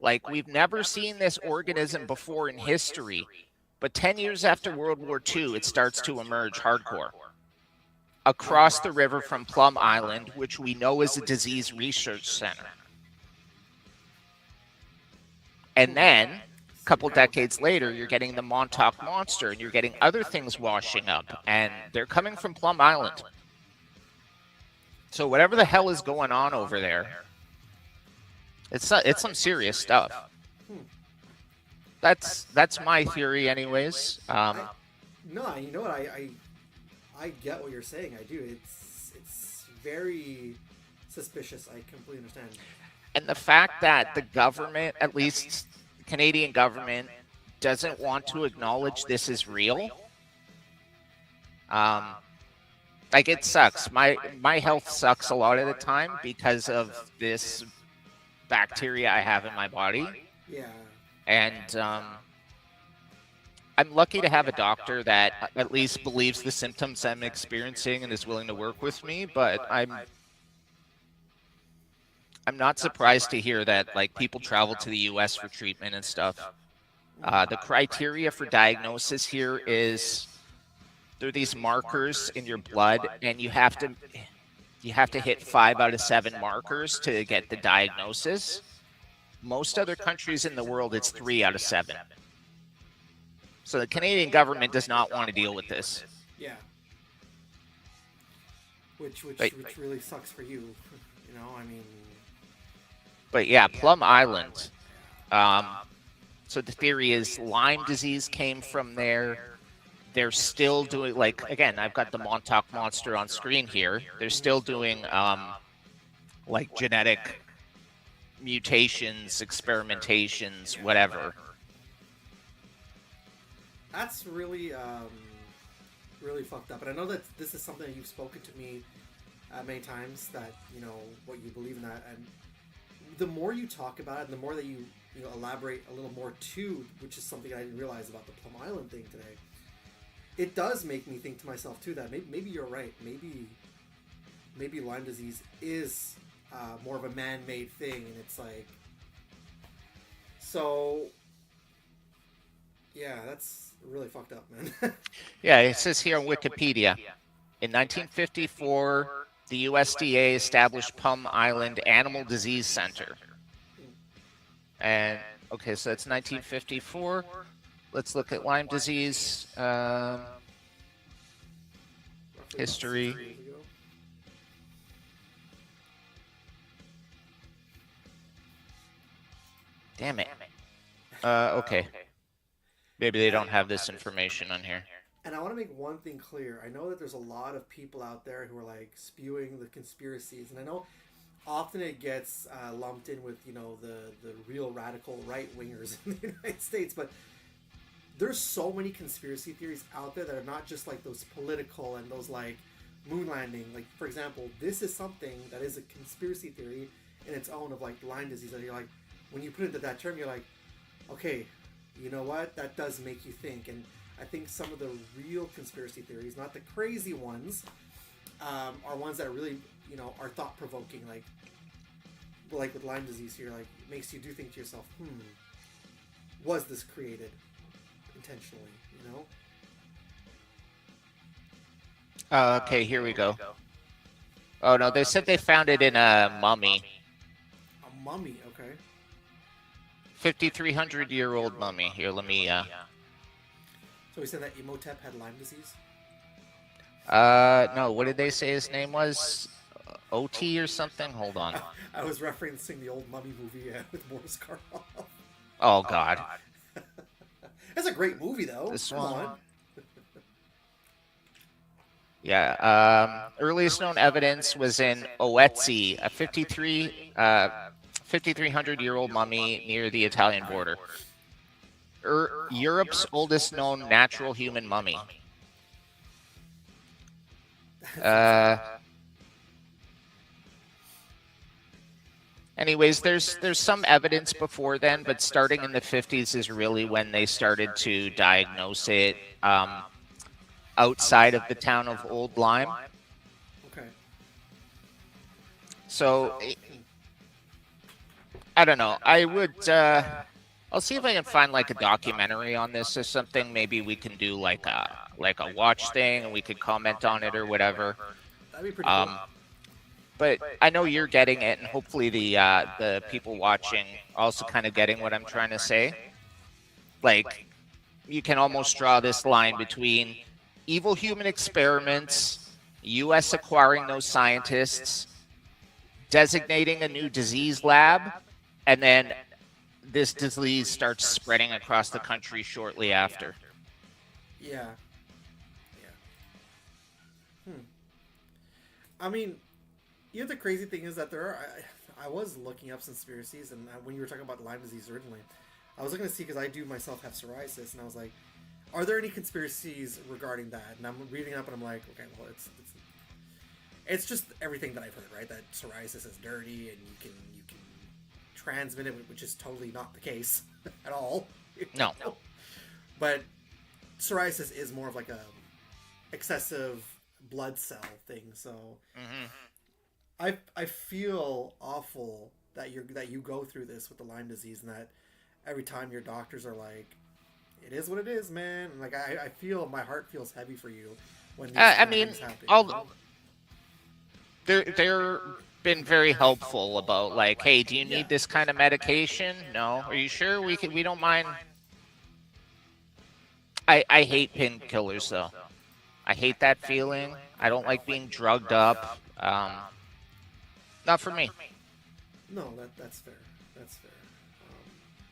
[SPEAKER 2] Like, we've never seen this organism before in history, but 10 years after World War II, it starts to emerge hardcore. Across the river from Plum Island, which we know is a disease research center. And then, a couple decades later, you're getting the Montauk Monster, and you're getting other things washing up, and they're coming from Plum Island. So whatever the hell is going on over there, it's some serious stuff. That's my theory, anyways.
[SPEAKER 1] No, you know what? I get what you're saying. I do. It's very suspicious. I completely understand.
[SPEAKER 2] And the fact that the government, at least the Canadian government, doesn't want to acknowledge this is real. Like, it sucks. My health sucks a lot of the time because of this bacteria I have in my body.
[SPEAKER 1] Yeah.
[SPEAKER 2] And I'm lucky to have a doctor that at least believes the symptoms I'm experiencing and is willing to work with me, but I'm not surprised to hear that, like, people travel to the US for treatment and stuff. The criteria for diagnosis here is there are these markers in your blood, and you have to hit 5 out of 7 markers to get the diagnosis. Most other countries in the world, it's 3 out of 7. So the Canadian government does not want to deal with this.
[SPEAKER 1] Yeah. Which really sucks for you. You know, I mean.
[SPEAKER 2] But yeah, Plum Island. So the theory is Lyme disease came from there. They're still doing, like, again, I've got the Montauk Monster on screen here. They're still doing, like, genetic mutations, experimentations, whatever.
[SPEAKER 1] That's really, really fucked up. And I know that this is something that you've spoken to me many times, that, you know, what you believe in that. And the more you talk about it, and the more that you elaborate a little more too, which is something I didn't realize about the Plum Island thing today, it does make me think to myself too that maybe you're right. Maybe Lyme disease is more of a man-made thing, and it's like, so yeah, that's really fucked up, man.
[SPEAKER 2] Yeah, it says here on Wikipedia, in 1954, the USDA established Plum Island Animal Disease Center. And, okay, so that's 1954. Let's look at Lyme disease history. Damn it. Okay. Maybe they don't have this information on here.
[SPEAKER 1] And I want to make one thing clear. I know that there's a lot of people out there who are like spewing the conspiracies, and I know often it gets lumped in with, you know, the real radical right wingers in the United States, but there's so many conspiracy theories out there that are not just like those political and those like moon landing. Like, for example, this is something that is a conspiracy theory in its own, of like Lyme disease, that you're like, when you put it into that term, you're like, okay, you know what, that does make you think. And I think some of the real conspiracy theories, not the crazy ones, are ones that really, you know, are thought-provoking. Like with Lyme disease here, like, it makes you do think to yourself, was this created intentionally, you know?
[SPEAKER 2] Okay, here we go. Oh, no, they said they found it in a mummy.
[SPEAKER 1] A mummy, okay.
[SPEAKER 2] 5,300-year-old mummy. Here, let me...
[SPEAKER 1] So we said that Imhotep had Lyme disease?
[SPEAKER 2] No, what did they say his name was? OT or something? Hold on.
[SPEAKER 1] I was referencing the old mummy movie with Boris Karloff.
[SPEAKER 2] Oh, God.
[SPEAKER 1] That's a great movie, though.
[SPEAKER 2] This
[SPEAKER 1] Come
[SPEAKER 2] one.
[SPEAKER 1] on.
[SPEAKER 2] Yeah, earliest known evidence was in Oetzi, a 5,300-year-old mummy near the Italian border. Europe's oldest known natural human mummy. Anyways, there's some evidence before then, but starting in the 50s is really when they started to diagnose it outside of the town of Old Lyme.
[SPEAKER 1] Okay.
[SPEAKER 2] So, I don't know. I would, I'll see if I can find like a documentary on this or something. Maybe we can do like a watch thing and we could comment on it or whatever.
[SPEAKER 1] That'd be pretty cool.
[SPEAKER 2] But I know you're getting it, and hopefully the people watching also kind of getting what I'm trying to say. Like, you can almost draw this line between evil human experiments, U.S. acquiring those scientists, designating a new disease lab, and then this disease starts spreading across the country shortly after.
[SPEAKER 1] Yeah. I mean, you know, the crazy thing is that there are. I was looking up conspiracies, and when you were talking about Lyme disease originally, I was looking to see because I do myself have psoriasis, and I was like, are there any conspiracies regarding that? And I'm reading up, and I'm like, okay, well, it's just everything that I've heard, right? That psoriasis is dirty, and you can transmit it, which is totally not the case at all.
[SPEAKER 2] No.
[SPEAKER 1] But psoriasis is more of like a excessive blood cell thing, so I feel awful that you go through this with the Lyme disease, and that every time your doctors are like, it is what it is, man. And like I feel my heart feels heavy for you when these things happen.
[SPEAKER 2] They're been very helpful about like, hey, do you need this kind of medication? No. Are you sure? We don't mind. I hate painkillers though. I hate that feeling. I don't like being drugged up. Not for me.
[SPEAKER 1] No, that's fair. That's fair.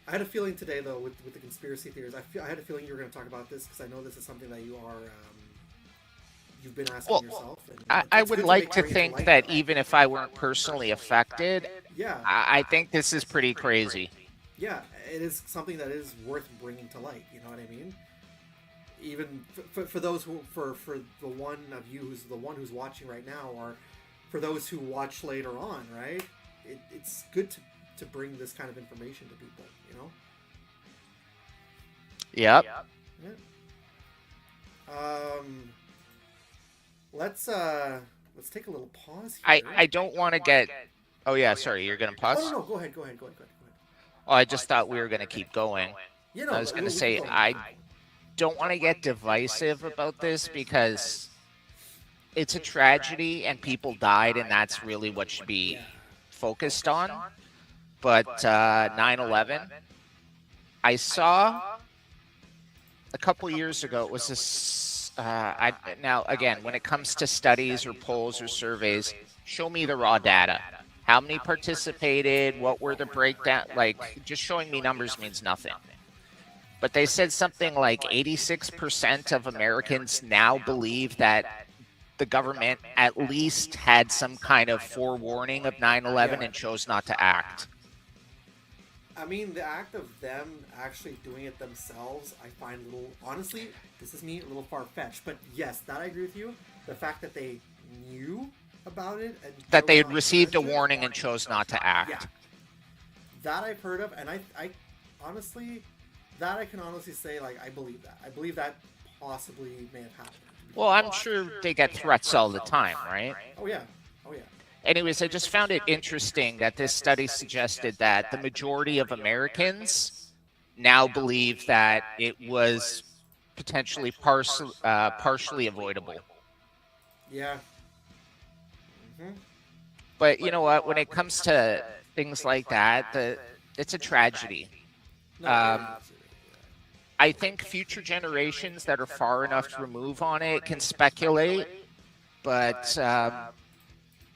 [SPEAKER 1] I had a feeling today, though, with the conspiracy theories. I had a feeling you were going to talk about this because I know this is something that you've been asking yourself. And
[SPEAKER 2] I would like to think that even if I weren't personally affected,
[SPEAKER 1] yeah,
[SPEAKER 2] I think this is pretty crazy.
[SPEAKER 1] Yeah, it is something that is worth bringing to light. You know what I mean? Even for those for the one of you who's watching right now, or for those who watch later on, right? It's good to bring this kind of information to people, you know?
[SPEAKER 2] Yep.
[SPEAKER 1] Yeah. Let's take a little pause here.
[SPEAKER 2] I don't want to get. Oh yeah, sorry. You're gonna pause.
[SPEAKER 1] Oh no, go ahead.
[SPEAKER 2] Oh, I just thought we were gonna keep going.
[SPEAKER 1] You know,
[SPEAKER 2] I was gonna say I don't want to get divisive about this because it's a tragedy and people died, and that's really what should be focused on. But 9/11, I saw a couple years ago. It was this. Now again, when it comes to studies or polls or surveys, show me the raw data. How many participated? What were the breakdown? Like, just showing me numbers means nothing. But they said something like 86% of Americans now believe that the government at least had some kind of forewarning of 9/11 and chose not to act.
[SPEAKER 1] I mean, the act of them actually doing it themselves, I find a little, honestly, this is me, a little far-fetched. But yes, that I agree with you. The fact that they knew about it, and
[SPEAKER 2] that they had received a warning and chose not to act.
[SPEAKER 1] Yeah. That I've heard of, and I honestly, that I can honestly say, like, I believe that. I believe that possibly may have happened.
[SPEAKER 2] Well, I'm sure they get threats all the time, right?
[SPEAKER 1] Oh yeah.
[SPEAKER 2] Anyways, I just found it interesting that this study suggested that the majority of Americans now believe that it was potentially partially avoidable.
[SPEAKER 1] Yeah.
[SPEAKER 2] But you know what? When it comes to things like that, it's a tragedy. I think future generations that are far enough removed on it can speculate, but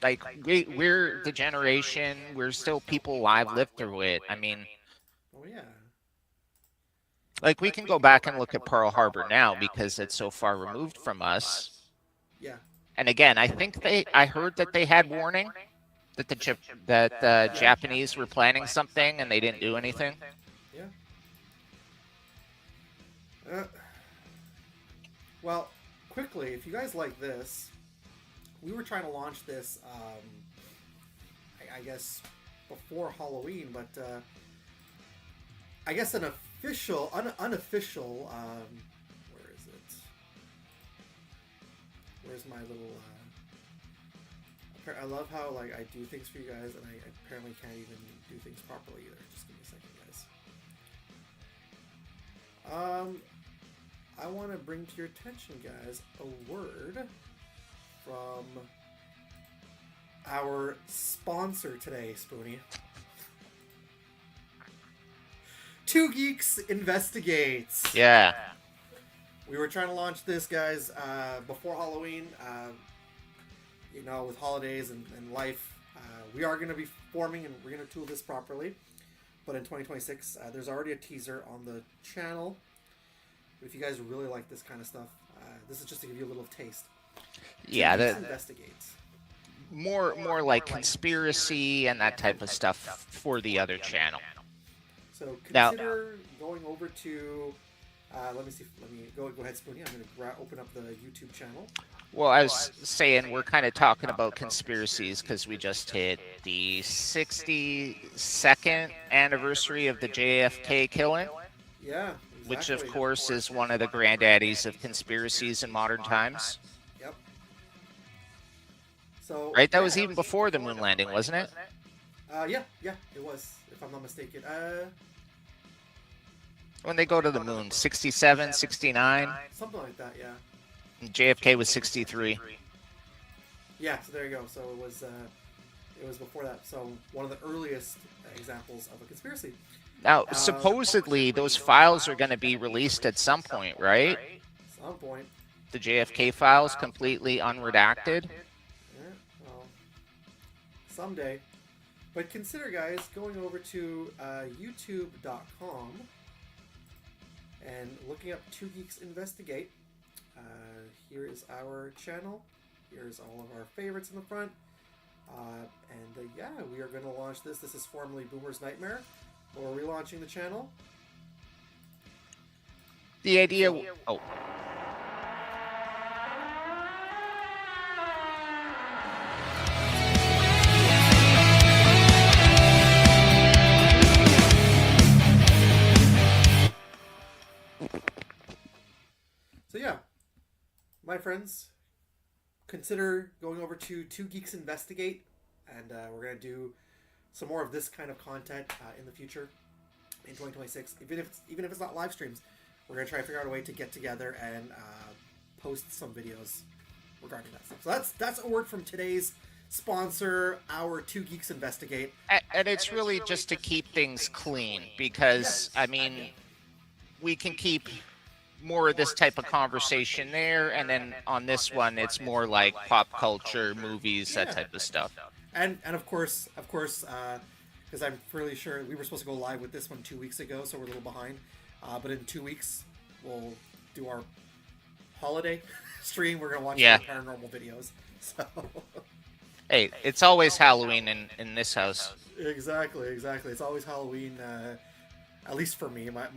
[SPEAKER 2] like we're the generation, we're still people alive, lived through it. I mean,
[SPEAKER 1] oh yeah.
[SPEAKER 2] Like we can go back and look at Pearl Harbor now because it's so far removed from us.
[SPEAKER 1] Yeah.
[SPEAKER 2] And again, I heard that they had warning that the Japanese were planning something and they didn't do anything.
[SPEAKER 1] Yeah. Well, quickly, if you guys like this, we were trying to launch this, I guess, before Halloween, but I guess an official, unofficial, where is it? Where's my little, I love how, like, I do things for you guys, and I apparently can't even do things properly either. Just give me a second, guys. I want to bring to your attention, guys, a word from our sponsor today, Spoonie. Two Geeks Investigates.
[SPEAKER 2] Yeah.
[SPEAKER 1] We were trying to launch this, guys, before Halloween. You know, with holidays and life, we are going to be forming and we're going to tool this properly. But in 2026, there's already a teaser on the channel. If you guys really like this kind of stuff, this is just to give you a little taste.
[SPEAKER 2] Yeah,
[SPEAKER 1] that investigates.
[SPEAKER 2] More like conspiracy and that type of stuff for the other channel.
[SPEAKER 1] So consider going over to. Let me go ahead, Spoonie. I'm going to open up the YouTube channel.
[SPEAKER 2] Well, I was saying we're kind of talking about conspiracies because we just hit the 62nd anniversary of the JFK killing.
[SPEAKER 1] Yeah. Exactly.
[SPEAKER 2] Which, of course, is one of the granddaddies of conspiracies in modern times.
[SPEAKER 1] Yep. So.
[SPEAKER 2] Right? That was even before the moon landing, wasn't it?
[SPEAKER 1] Yeah, it was, if I'm not mistaken.
[SPEAKER 2] When they go to the moon, 67, 69?
[SPEAKER 1] Something like that, yeah.
[SPEAKER 2] And JFK was 63.
[SPEAKER 1] Yeah, so there you go. So it was before that. So one of the earliest examples of a conspiracy.
[SPEAKER 2] Now, supposedly, those files are going to be released at some point, right?
[SPEAKER 1] Some point.
[SPEAKER 2] The JFK files, completely unredacted?
[SPEAKER 1] Yeah, well, someday. But consider, guys, going over to youtube.com and looking up Two Geeks Investigate. Here is our channel. Here's all of our favorites in the front. Yeah, we are going to launch this. This is formerly Boomer's Nightmare. We're relaunching the channel.
[SPEAKER 2] The idea... Oh.
[SPEAKER 1] So yeah, my friends, consider going over to Two Geeks Investigate, and we're going to do some more of this kind of content in the future in 2026. Even if it's not live streams, we're going to try to figure out a way to get together and post some videos regarding that stuff. So that's a word from today's sponsor, our Two Geeks Investigate.
[SPEAKER 2] And it's really just to keep things clean because, I mean, we can keep more of this type of conversation there, and then on this one, it's more like pop culture, movies, that type of stuff.
[SPEAKER 1] And of course, because I'm fairly sure we were supposed to go live with this one 2 weeks ago, so we're a little behind. But in 2 weeks, we'll do our holiday stream. We're gonna watch some paranormal videos. So.
[SPEAKER 2] Hey, it's always Halloween in this house.
[SPEAKER 1] Exactly. It's always Halloween. At least for me, my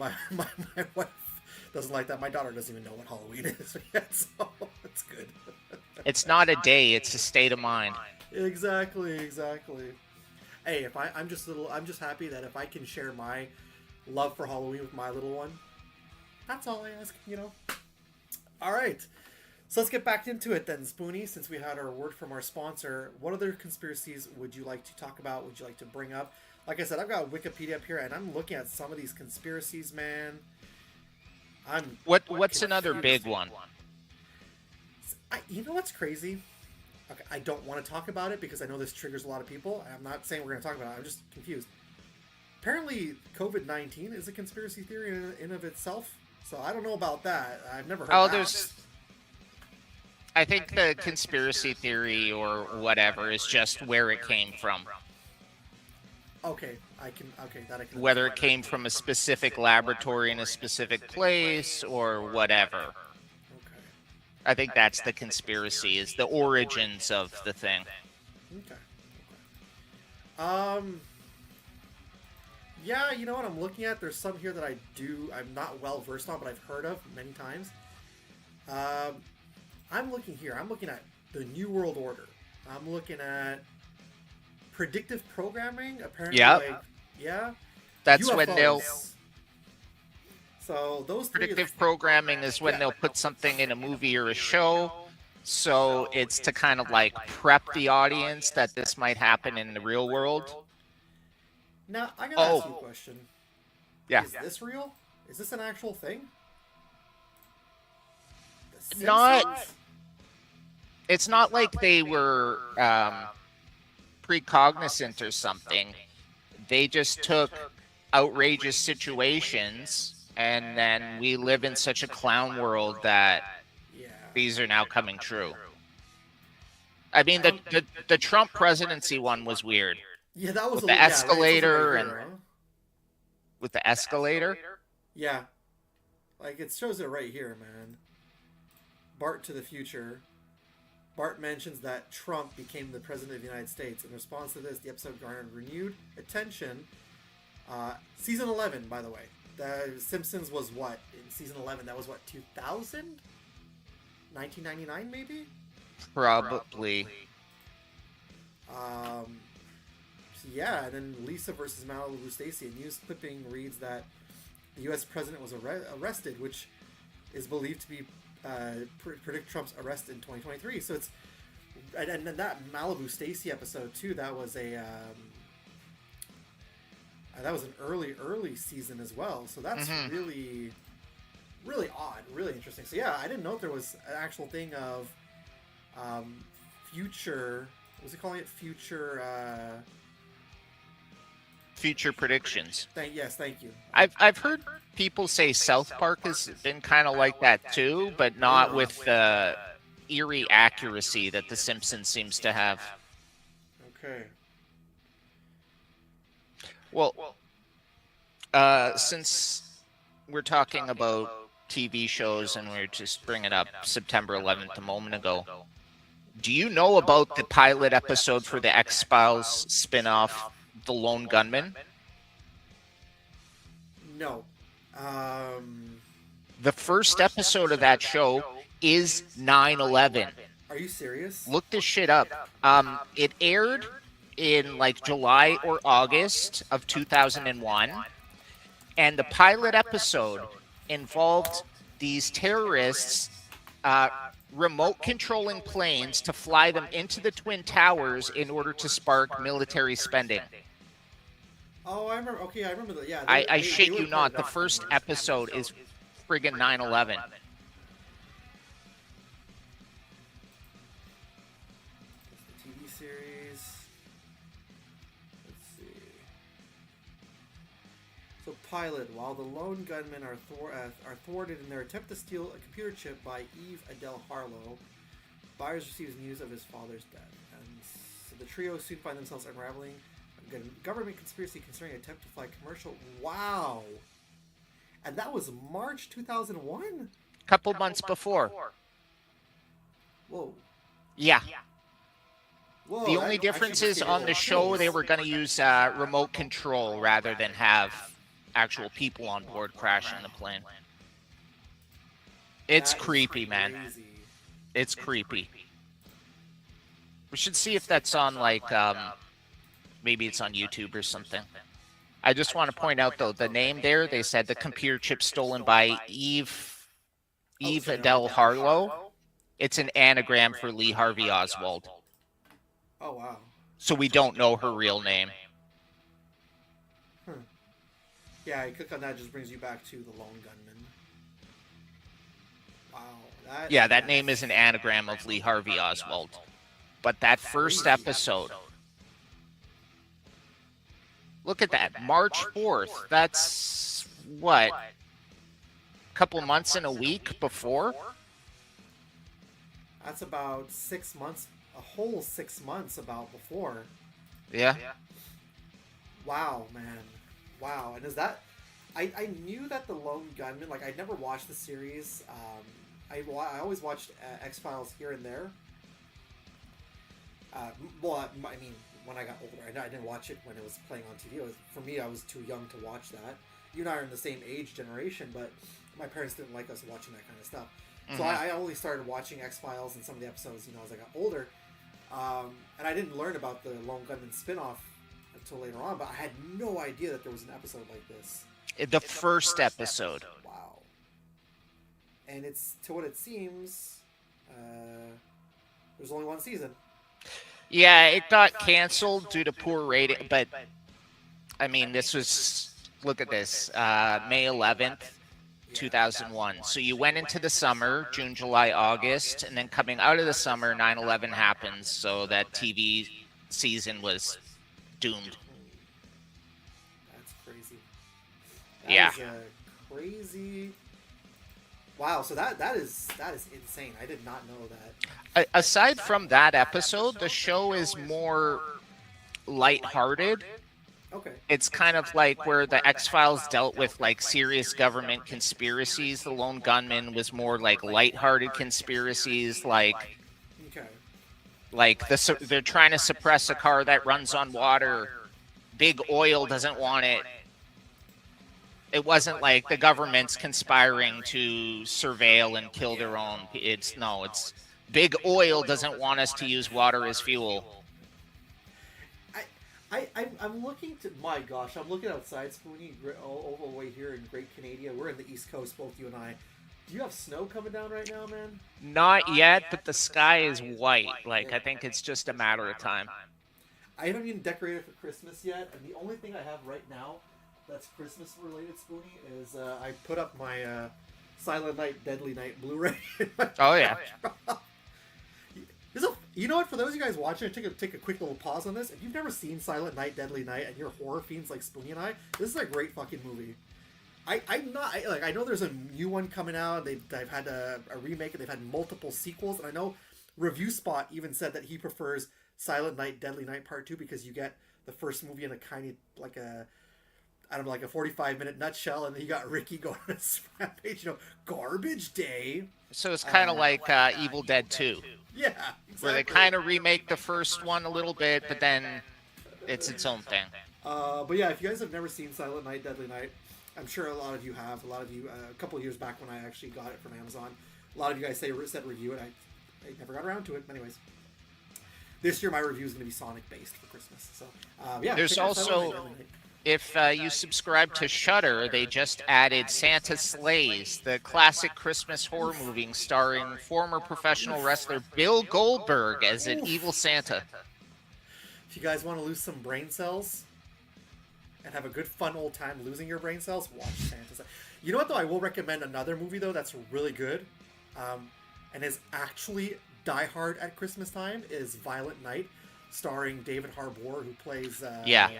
[SPEAKER 1] wife doesn't like that. My daughter doesn't even know what Halloween is yet, so it's good.
[SPEAKER 2] It's not a day; it's a state of mind.
[SPEAKER 1] Exactly. Hey, I'm just happy that if I can share my love for Halloween with my little one, that's all I ask, you know. All right, so let's get back into it then, Spoonie. Since we had our word from our sponsor, what other conspiracies would you like to talk about? Would you like to bring up? Like I said, I've got Wikipedia up here, and I'm looking at some of these conspiracies, man.
[SPEAKER 2] What's another big one?
[SPEAKER 1] You know what's crazy? Okay, I don't want to talk about it because I know this triggers a lot of people. I'm not saying we're going to talk about it. I'm just confused. Apparently, COVID-19 is a conspiracy theory in and of itself. So I don't know about that. I've never heard that.
[SPEAKER 2] I think the conspiracy theory or whatever is just where it came from.
[SPEAKER 1] Okay, that I can.
[SPEAKER 2] Whether it came from a specific laboratory in a specific place or whatever. I think that's the conspiracy, is the origins of the thing.
[SPEAKER 1] Okay. Yeah, you know what I'm looking at? There's some here that I'm not well versed on, but I've heard of many times. I'm looking here. I'm looking at the New World Order. I'm looking at predictive programming. Apparently,
[SPEAKER 2] Yep.
[SPEAKER 1] yeah.
[SPEAKER 2] That's
[SPEAKER 1] UFOs.
[SPEAKER 2] when they'll
[SPEAKER 1] So those three.
[SPEAKER 2] predictive programming is when they'll put something in a movie or a show. So it's to kind of like prep the audience that this might happen in the real world.
[SPEAKER 1] Now I gotta ask you a question.
[SPEAKER 2] Yeah.
[SPEAKER 1] Is this real? Is this an actual thing?
[SPEAKER 2] Not. It's not like they were precognizant or something. They just took outrageous situations, and then we live in such a clown world that these are now coming true. I mean, the Trump presidency one was weird.
[SPEAKER 1] Yeah, that was
[SPEAKER 2] with the escalator and with the escalator.
[SPEAKER 1] Yeah, like it shows it right here, man. Bart to the future. Bart mentions that Trump became the president of the United States. In response to this, the episode garnered renewed attention. Season 11, by the way. The Simpsons was what? In season 11, that was what, 2000? 1999, maybe?
[SPEAKER 2] Probably.
[SPEAKER 1] So yeah, and then Lisa versus Malibu Stacy. A news clipping reads that the U.S. president was arrested, which is believed to be predict Trump's arrest in 2023. So it's and that Malibu Stacy episode too. That was an early season as well. So that's really odd, really interesting. So yeah, I didn't know if there was an actual thing of future. What was he calling it?
[SPEAKER 2] Future predictions.
[SPEAKER 1] Thank you.
[SPEAKER 2] I've heard people say South Park has been kind of like that too, but not with the eerie accuracy that The Simpsons seems to have.
[SPEAKER 1] Okay.
[SPEAKER 2] Well, since we're talking about TV shows and we're just bringing up September 11th a moment ago, do you know about the pilot episode for the X-Files spin-off, The Lone Gunman?
[SPEAKER 1] No.
[SPEAKER 2] The first episode of that show is 9/11.
[SPEAKER 1] Are you serious?
[SPEAKER 2] Look this shit up. It aired in like July or August of 2001, and the pilot episode involved these terrorists remote controlling planes to fly them into the Twin Towers in order to spark military spending.
[SPEAKER 1] Oh, I remember. Okay, I remember that. Yeah.
[SPEAKER 2] I shit you not. The first episode is friggin' 9/11.
[SPEAKER 1] The TV series. Let's see. So, pilot. While the lone gunmen are thwarted in their attempt to steal a computer chip by Eve Adele Harlow, Byers receives news of his father's death, and so the trio soon find themselves unraveling a government conspiracy concerning an attempt to fly commercial. Wow. And that was March 2001?
[SPEAKER 2] Couple months before.
[SPEAKER 1] Whoa.
[SPEAKER 2] Yeah.
[SPEAKER 1] Whoa,
[SPEAKER 2] The only difference is on the show they were going to use remote control rather than have actual people on board crashing the plane. It's creepy, man. It's creepy. We should see if that's on like maybe it's on YouTube or something. I just want to point out though, the name there, they said the computer chip stolen by Eve Adele Harlow. It's an anagram for Lee Harvey Oswald.
[SPEAKER 1] Oh wow.
[SPEAKER 2] So we don't know her real name.
[SPEAKER 1] Yeah, you click on that, just brings you back to the lone gunman. Wow.
[SPEAKER 2] That name is an anagram of Lee Harvey Oswald. But that first episode, look at that, March 4th. That's what? A couple months and a week before?
[SPEAKER 1] That's about 6 months, a whole 6 months about before.
[SPEAKER 2] Yeah.
[SPEAKER 1] Wow, man. Wow. And is that... I knew that the Lone Gunman, like, I'd never watched the series. I always watched X-Files here and there. Well, I mean, when I got older. I didn't watch it when it was playing on TV. For me, I was too young to watch that. You and I are in the same age generation, but my parents didn't like us watching that kind of stuff. So I only started watching X-Files and some of the episodes, as I got older. And I didn't learn about the Lone Gunman spinoff until later on, but I had no idea that there was an episode like this.
[SPEAKER 2] The first episode.
[SPEAKER 1] Wow. And it's, to what it seems, there's only one season.
[SPEAKER 2] Yeah, it got canceled due to poor rating, but I mean, this was, look at this, May 11th, 2001. So you went into the summer, June, July, August, and then coming out of the summer, 9/11 happens, so that TV season was doomed.
[SPEAKER 1] That's crazy.
[SPEAKER 2] Yeah.
[SPEAKER 1] That is crazy. Wow, so that is insane. I did not know that.
[SPEAKER 2] Aside from that episode, the show is more lighthearted.
[SPEAKER 1] Okay.
[SPEAKER 2] It's kind of like where the X-Files dealt with like serious government conspiracies. The Lone Gunman was more like lighthearted conspiracies, like they're trying to suppress a car that runs on water. Big oil doesn't want it. It wasn't like the government's conspiring to surveil and kill their own. It's big oil doesn't want us to use water as fuel.
[SPEAKER 1] I'm looking to, my gosh, I'm looking outside, Spoonie, all the way here in Great Canada. We're in the East Coast, both you and I. Do you have snow coming down right now, man?
[SPEAKER 2] Not yet, but the sky is white. Like, I think it's just a matter of time.
[SPEAKER 1] I haven't even decorated for Christmas yet, and the only thing I have right now that's Christmas related, Spoonie, is I put up my Silent Night, Deadly Night Blu-ray.
[SPEAKER 2] Oh yeah.
[SPEAKER 1] You know what? For those of you guys watching, take a quick little pause on this. If you've never seen Silent Night, Deadly Night, and you're horror fiends like Spoonie and I, this is a great fucking movie. I know there's a new one coming out. They've had a remake, and they've had multiple sequels. And I know Review Spot even said that he prefers Silent Night, Deadly Night Part 2 because you get the first movie in a kind of like a 45-minute nutshell, and then you got Ricky going on his rampage, garbage day.
[SPEAKER 2] So it's kind of like Evil Dead 2.
[SPEAKER 1] Yeah, exactly.
[SPEAKER 2] Where they kind of remake the first one a little bit, but then it's its own thing.
[SPEAKER 1] But yeah, if you guys have never seen Silent Night, Deadly Night, I'm sure a lot of you have. A lot of you, a couple of years back when I actually got it from Amazon, a lot of you guys said review it. I never got around to it. Anyways, this year my review is going to be Sonic based for Christmas. So yeah.
[SPEAKER 2] There's also, if you subscribe to Shudder, they just added Santa Slays, the classic Christmas horror movie starring former professional wrestler Bill Goldberg as an evil Santa.
[SPEAKER 1] If you guys want to lose some brain cells and have a good fun old time losing your brain cells, watch Santa Slays. You know what, though? I will recommend another movie, though, that's really good and is actually Die Hard at Christmas time, is Violent Night, starring David Harbour, who plays...
[SPEAKER 2] Yeah.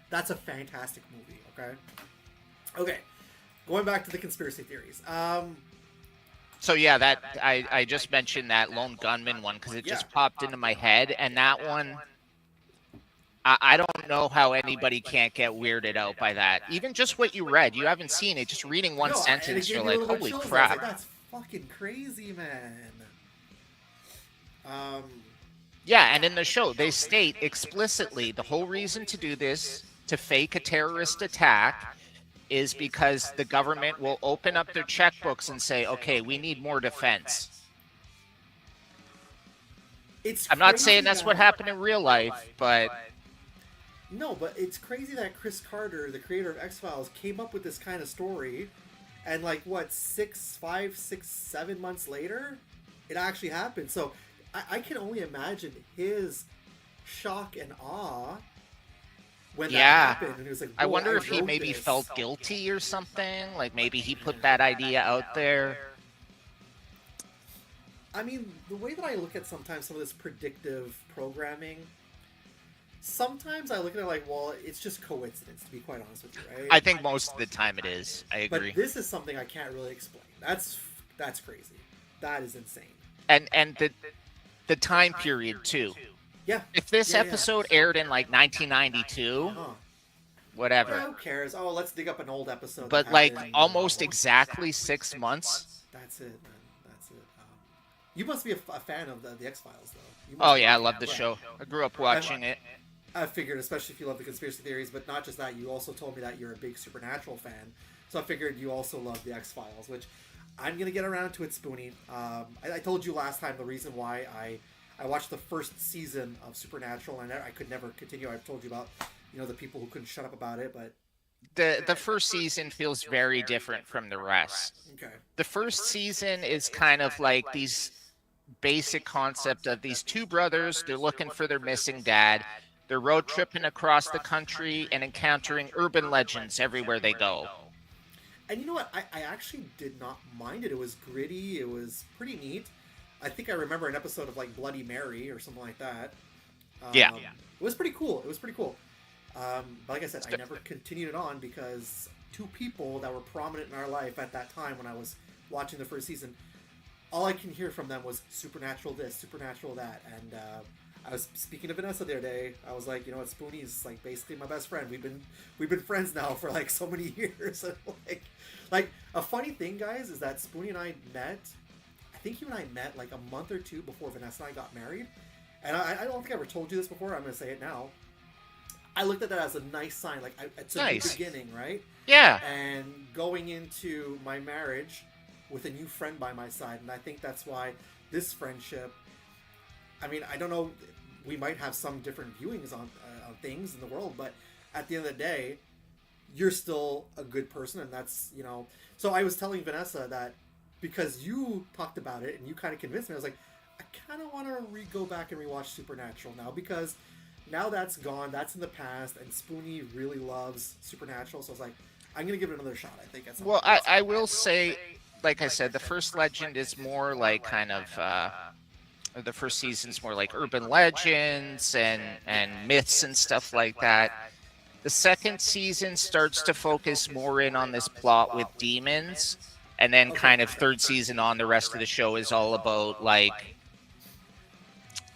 [SPEAKER 1] That's a fantastic movie, okay? Going back to the conspiracy theories.
[SPEAKER 2] So yeah, that I just mentioned that Lone Gunman one because it just popped into my head, and that one, I don't know how anybody can't get weirded out by that. Even just what you read, you haven't seen it, just reading one sentence, you're like, holy crap.
[SPEAKER 1] Like, that's fucking crazy, man.
[SPEAKER 2] Yeah, and in the show, they state explicitly the whole reason to do this, to fake a terrorist attack, is because the government will open up their checkbooks and say, okay, we need more defense. I'm not saying that's what happened in real life, but...
[SPEAKER 1] No, but it's crazy that Chris Carter, the creator of X-Files, came up with this kind of story, and 5, 6, 7 months later, it actually happened. So I can only imagine his shock and awe when that happened. And he was like,
[SPEAKER 2] I wonder if he maybe felt guilty or something. Like maybe he put that idea out there.
[SPEAKER 1] I mean, the way that I look at sometimes some of this predictive programming, sometimes I look at it like, well, it's just coincidence, to be quite honest with you, right?
[SPEAKER 2] I think most of the time it is. I agree.
[SPEAKER 1] But this is something I can't really explain. That's crazy. That is insane.
[SPEAKER 2] And the time period too.
[SPEAKER 1] Yeah.
[SPEAKER 2] If this episode aired in 1992, whatever.
[SPEAKER 1] Well, who cares? Oh, let's dig up an old episode.
[SPEAKER 2] But almost exactly 6 months.
[SPEAKER 1] That's it, man. That's it. You must be a fan of the X-Files, though.
[SPEAKER 2] Oh yeah, I love the show. I grew up watching it.
[SPEAKER 1] I figured, especially if you love the conspiracy theories, but not just that, you also told me that you're a big Supernatural fan. So I figured you also love the X-Files, which I'm going to get around to it, Spoonie. I told you last time the reason why I watched the first season of Supernatural and I could never continue. I've told you about, the people who couldn't shut up about it, but...
[SPEAKER 2] The first season feels very different from the rest.
[SPEAKER 1] Okay.
[SPEAKER 2] The first season is kind of like these basic concept of these two brothers. They're looking for their missing dad. They're road tripping across the country and encountering urban legends everywhere they go.
[SPEAKER 1] And you know what? I actually did not mind it. It was gritty. It was pretty neat. I think I remember an episode of like Bloody Mary or something like that.
[SPEAKER 2] Yeah.
[SPEAKER 1] It was pretty cool. But like I said, I never continued it on because two people that were prominent in our life at that time when I was watching the first season, all I can hear from them was Supernatural this, Supernatural that. And I was speaking to Vanessa the other day. I was like, you know what, Spoonie's like basically my best friend. We've been friends now for like so many years. And like a funny thing, guys, is that Spoonie and I met. I think you and I met like a month or two before Vanessa and I got married. And I don't think I ever told you this before. I'm going to say it now. I looked at that as a nice sign. Like, it's a new beginning, right?
[SPEAKER 2] Yeah.
[SPEAKER 1] And going into my marriage with a new friend by my side. And I think that's why this friendship, I mean, I don't know, we might have some different viewings on things in the world, but at the end of the day, you're still a good person. And that's, so I was telling Vanessa that because you talked about it and you kind of convinced me, I was like, I kind of want to go back and rewatch Supernatural now because now that's gone, that's in the past, and Spoonie really loves Supernatural, so I was like, I'm going to give it another shot, I think.
[SPEAKER 2] Well, I will say, like I said, the first legend is more like kind of, the first season's more like urban legends and myths and stuff like that. The second season starts to focus more in on this plot with demons, and then kind of third season on, the rest of the show is all about, like,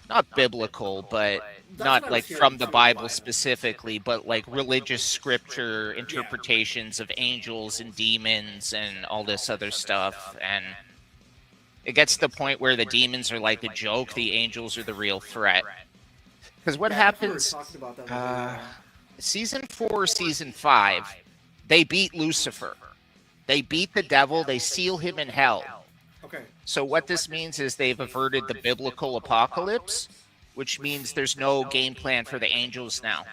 [SPEAKER 2] not biblical, but not like from the Bible specifically, but like religious scripture interpretations of angels and demons and all this other stuff. And it gets to the point where the demons are like a joke, the angels are the real threat. Because what happens, season 4, season 5, they beat Lucifer. They beat the devil, they seal him in hell.
[SPEAKER 1] Okay.
[SPEAKER 2] So what this means is they've averted the biblical apocalypse, which means there's no game plan for the angels now.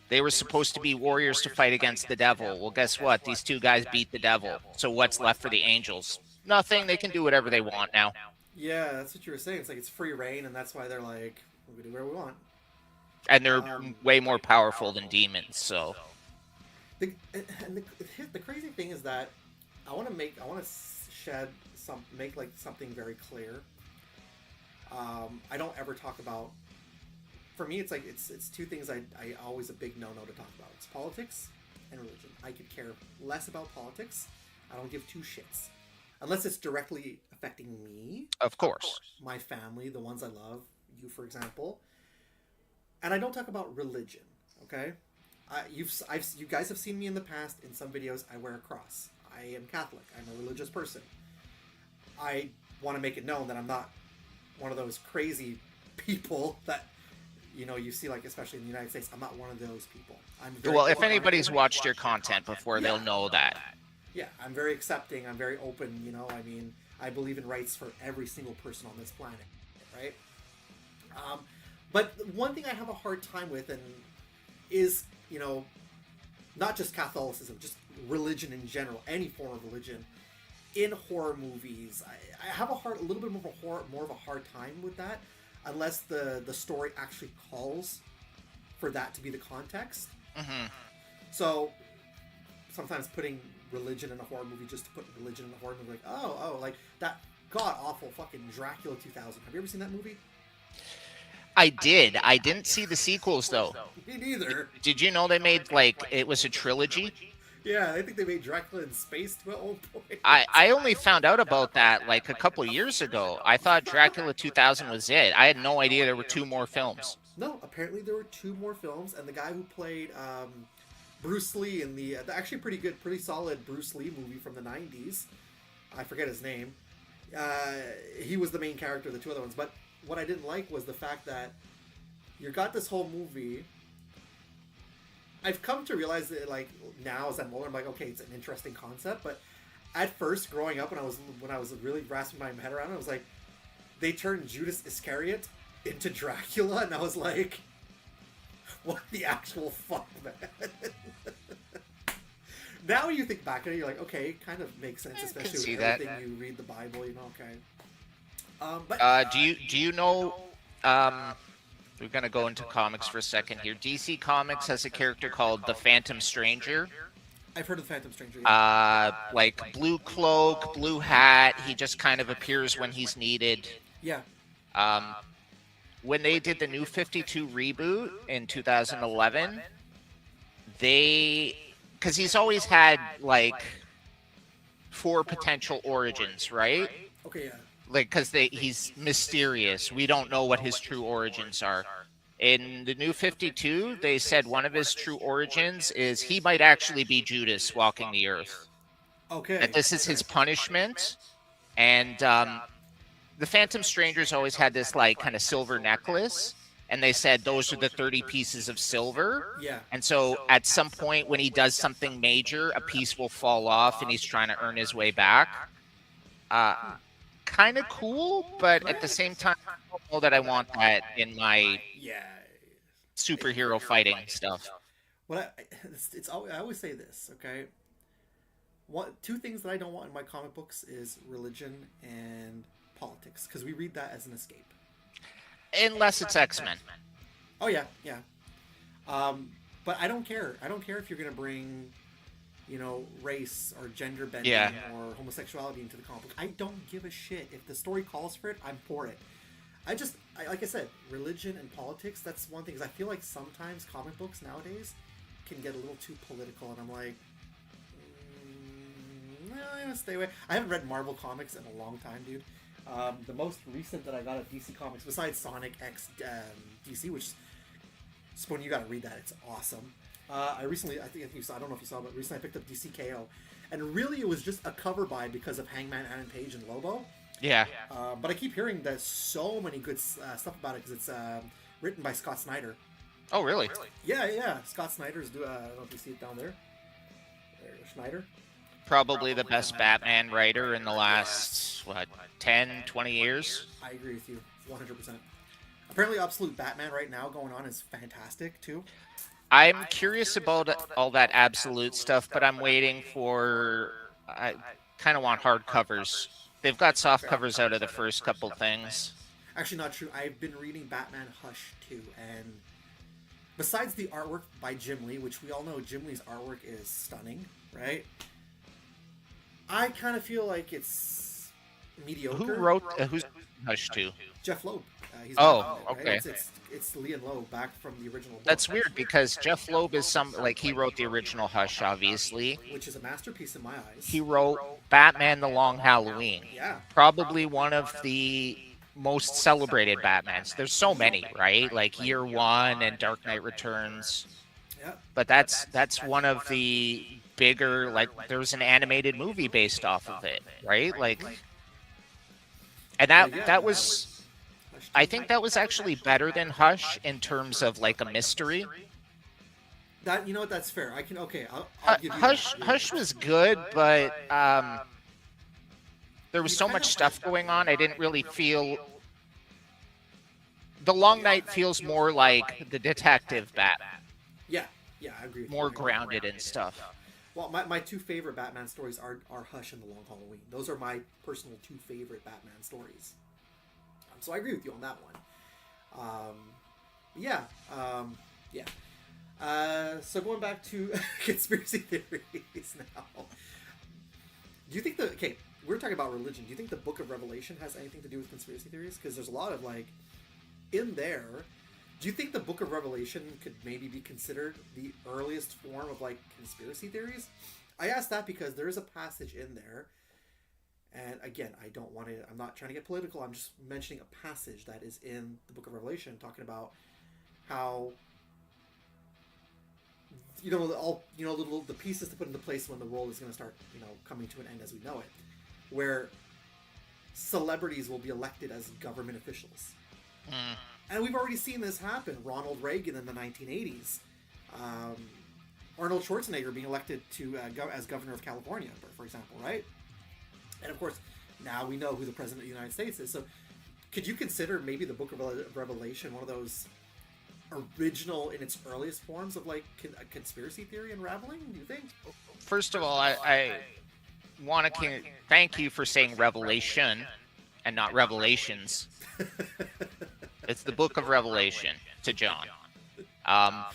[SPEAKER 2] They were supposed to be warriors to fight against the devil. Well, guess what? These two guys beat the devil. So what's left for the angels? Nothing. They can do whatever they want now.
[SPEAKER 1] Yeah, that's what you were saying. It's like it's free reign, and that's why they're like, we can do whatever we want.
[SPEAKER 2] And they're way more powerful than demons, so...
[SPEAKER 1] The crazy thing is that I want to make something very clear. I don't ever talk about. For me, it's like it's two things I always a big no to talk about. It's politics and religion. I could care less about politics. I don't give two shits unless it's directly affecting me.
[SPEAKER 2] Of course.
[SPEAKER 1] My family, the ones I love, you for example. And I don't talk about religion. Okay. You guys have seen me in the past in some videos. I wear a cross. I am Catholic. I'm a religious person. I want to make it known that I'm not one of those crazy people that you see, like especially in the United States. I'm not one of those people.
[SPEAKER 2] Well, if anybody's watched your content before, they'll know that.
[SPEAKER 1] Yeah, I'm very accepting. I'm very open. I mean, I believe in rights for every single person on this planet, right? But one thing I have a hard time with is not just Catholicism, just religion in general, any form of religion in horror movies. I have a little bit more of a hard time with that, unless the story actually calls for that to be the context.
[SPEAKER 2] Mm-hmm.
[SPEAKER 1] So sometimes putting religion in a horror movie just to put religion in a horror movie, like oh, like that god awful fucking Dracula 2000. Have you ever seen that movie?
[SPEAKER 2] I did. I didn't see the sequels, though.
[SPEAKER 1] Me neither.
[SPEAKER 2] Did you know they made, it was a trilogy?
[SPEAKER 1] Yeah, I think they made Dracula in space to at one point.
[SPEAKER 2] I only found out about that, a couple of years ago. I thought Dracula 2000 was it. I had no idea there were 2 more films.
[SPEAKER 1] No, apparently there were 2 more films, and the guy who played Bruce Lee in the actually pretty solid Bruce Lee movie from the 90s, I forget his name, he was the main character of the 2 other ones, but what I didn't like was the fact that you got this whole movie. I've come to realize that, like, now as I'm older, I'm like, okay, it's an interesting concept, but at first, growing up, when I was really grasping my head around it, I was like, they turned Judas Iscariot into Dracula, and I was like, what the actual fuck, man? Now you think back on it, you're like, okay, it kind of makes sense, especially with everything you read the Bible, you know, okay. But
[SPEAKER 2] do you know? We're gonna go into comics for a second here. DC Comics has a character called the Phantom Stranger.
[SPEAKER 1] I've heard of the Phantom Stranger. Yeah.
[SPEAKER 2] Like blue cloak, blue hat. He just kind of appears when he's needed.
[SPEAKER 1] Yeah.
[SPEAKER 2] When they did the New 52 reboot in 2011, because he's always had like 4 potential origins, right?
[SPEAKER 1] Okay, yeah.
[SPEAKER 2] Like, because he's mysterious. We don't know what his true origins are. In the New 52, they said one of his true origins is he might actually be Judas walking the earth.
[SPEAKER 1] Okay.
[SPEAKER 2] That this is his punishment. And the Phantom Strangers always had this, like, kind of silver necklace. And they said those are the 30 pieces of silver.
[SPEAKER 1] Yeah.
[SPEAKER 2] And so at some point when he does something major, a piece will fall off and he's trying to earn his way back. Kind of cool, but at the same time, I don't know that I want that in my superhero fighting stuff.
[SPEAKER 1] Well, I always say this, okay? 2 things that I don't want in my comic books is religion and politics, because we read that as an escape.
[SPEAKER 2] Unless it's X-Men.
[SPEAKER 1] Oh yeah, yeah. But I don't care. I don't care if you're gonna bring, you know, race or gender bending or homosexuality into the comic book. I don't give a shit. If the story calls for it, I'm for it. Like I said, religion and politics, that's one thing. Because I feel like sometimes comic books nowadays can get a little too political, and I'm like, no, I'm gonna stay away. I haven't read Marvel comics in a long time, dude. The most recent that I got of DC Comics, besides Sonic X DC, which, Spoon, you gotta read that. It's awesome. I think you saw, I don't know if you saw, but recently I picked up DCKO, and really it was just a cover by because of Hangman Adam Page and Lobo.
[SPEAKER 2] Yeah.
[SPEAKER 1] But I keep hearing there's so many good stuff about it because it's written by Scott Snyder.
[SPEAKER 2] Oh, really?
[SPEAKER 1] Yeah. Scott Snyder's I don't know if you see it down there. Snyder.
[SPEAKER 2] Probably the best Batman writer in the last, 10, 20 years?
[SPEAKER 1] I agree with you, 100%. Apparently Absolute Batman right now going on is fantastic, too.
[SPEAKER 2] I'm curious about all that Absolute stuff, but I'm waiting for... I kind of want hard covers. They've got soft covers out of the first couple things.
[SPEAKER 1] Actually, not true. I've been reading Batman Hush, too, and besides the artwork by Jim Lee, which we all know Jim Lee's artwork is stunning, right? I kind of feel like it's mediocre.
[SPEAKER 2] Who wrote... who's Hush to?
[SPEAKER 1] Jeff Loeb. He's
[SPEAKER 2] okay.
[SPEAKER 1] Right? It's Lee and Loeb back from the original book.
[SPEAKER 2] That's weird because Jeff Loeb is he wrote the original Hush, obviously.
[SPEAKER 1] Which is a masterpiece in my eyes.
[SPEAKER 2] He wrote Batman the Long Halloween.
[SPEAKER 1] Yeah.
[SPEAKER 2] Probably one of the most celebrated Batmans. There's so many, right? Like Year One and Dark Knight Returns.
[SPEAKER 1] Yeah.
[SPEAKER 2] But that's one of the bigger, like, there was an animated movie based off of it, right? Like, and that was... I think that was actually better than Hush in terms of like a mystery.
[SPEAKER 1] That, you know what, that's fair. I'll give you
[SPEAKER 2] Hush was good, but there was so much stuff going on. I didn't really feel. The Long Night feels more like the detective Batman.
[SPEAKER 1] Yeah, I agree with you.
[SPEAKER 2] More grounded and stuff.
[SPEAKER 1] Well, my 2 favorite Batman stories are Hush and The Long Halloween. Those are my personal 2 favorite Batman stories. So I agree with you on that one. So going back to conspiracy theories now. Do you think we're talking about religion. Do you think the Book of Revelation has anything to do with conspiracy theories? Because there's a lot of, like, in there. Do you think the Book of Revelation could maybe be considered the earliest form of, like, conspiracy theories? I ask that because there is a passage in there. And again, I'm not trying to get political. I'm just mentioning a passage that is in the Book of Revelation talking about how, the pieces to put into place when the world is going to start, coming to an end as we know it, where celebrities will be elected as government officials. And we've already seen this happen. Ronald Reagan in the 1980s. Um, Arnold Schwarzenegger being elected to as governor of California, for example, right? And of course, now we know who the president of the United States is. So could you consider maybe the Book of Revelation one of those original in its earliest forms of like a conspiracy theory unraveling? Do you think?
[SPEAKER 2] First of all, I want to thank you for saying revelation and not revelations. It's the Book of Revelation to John. I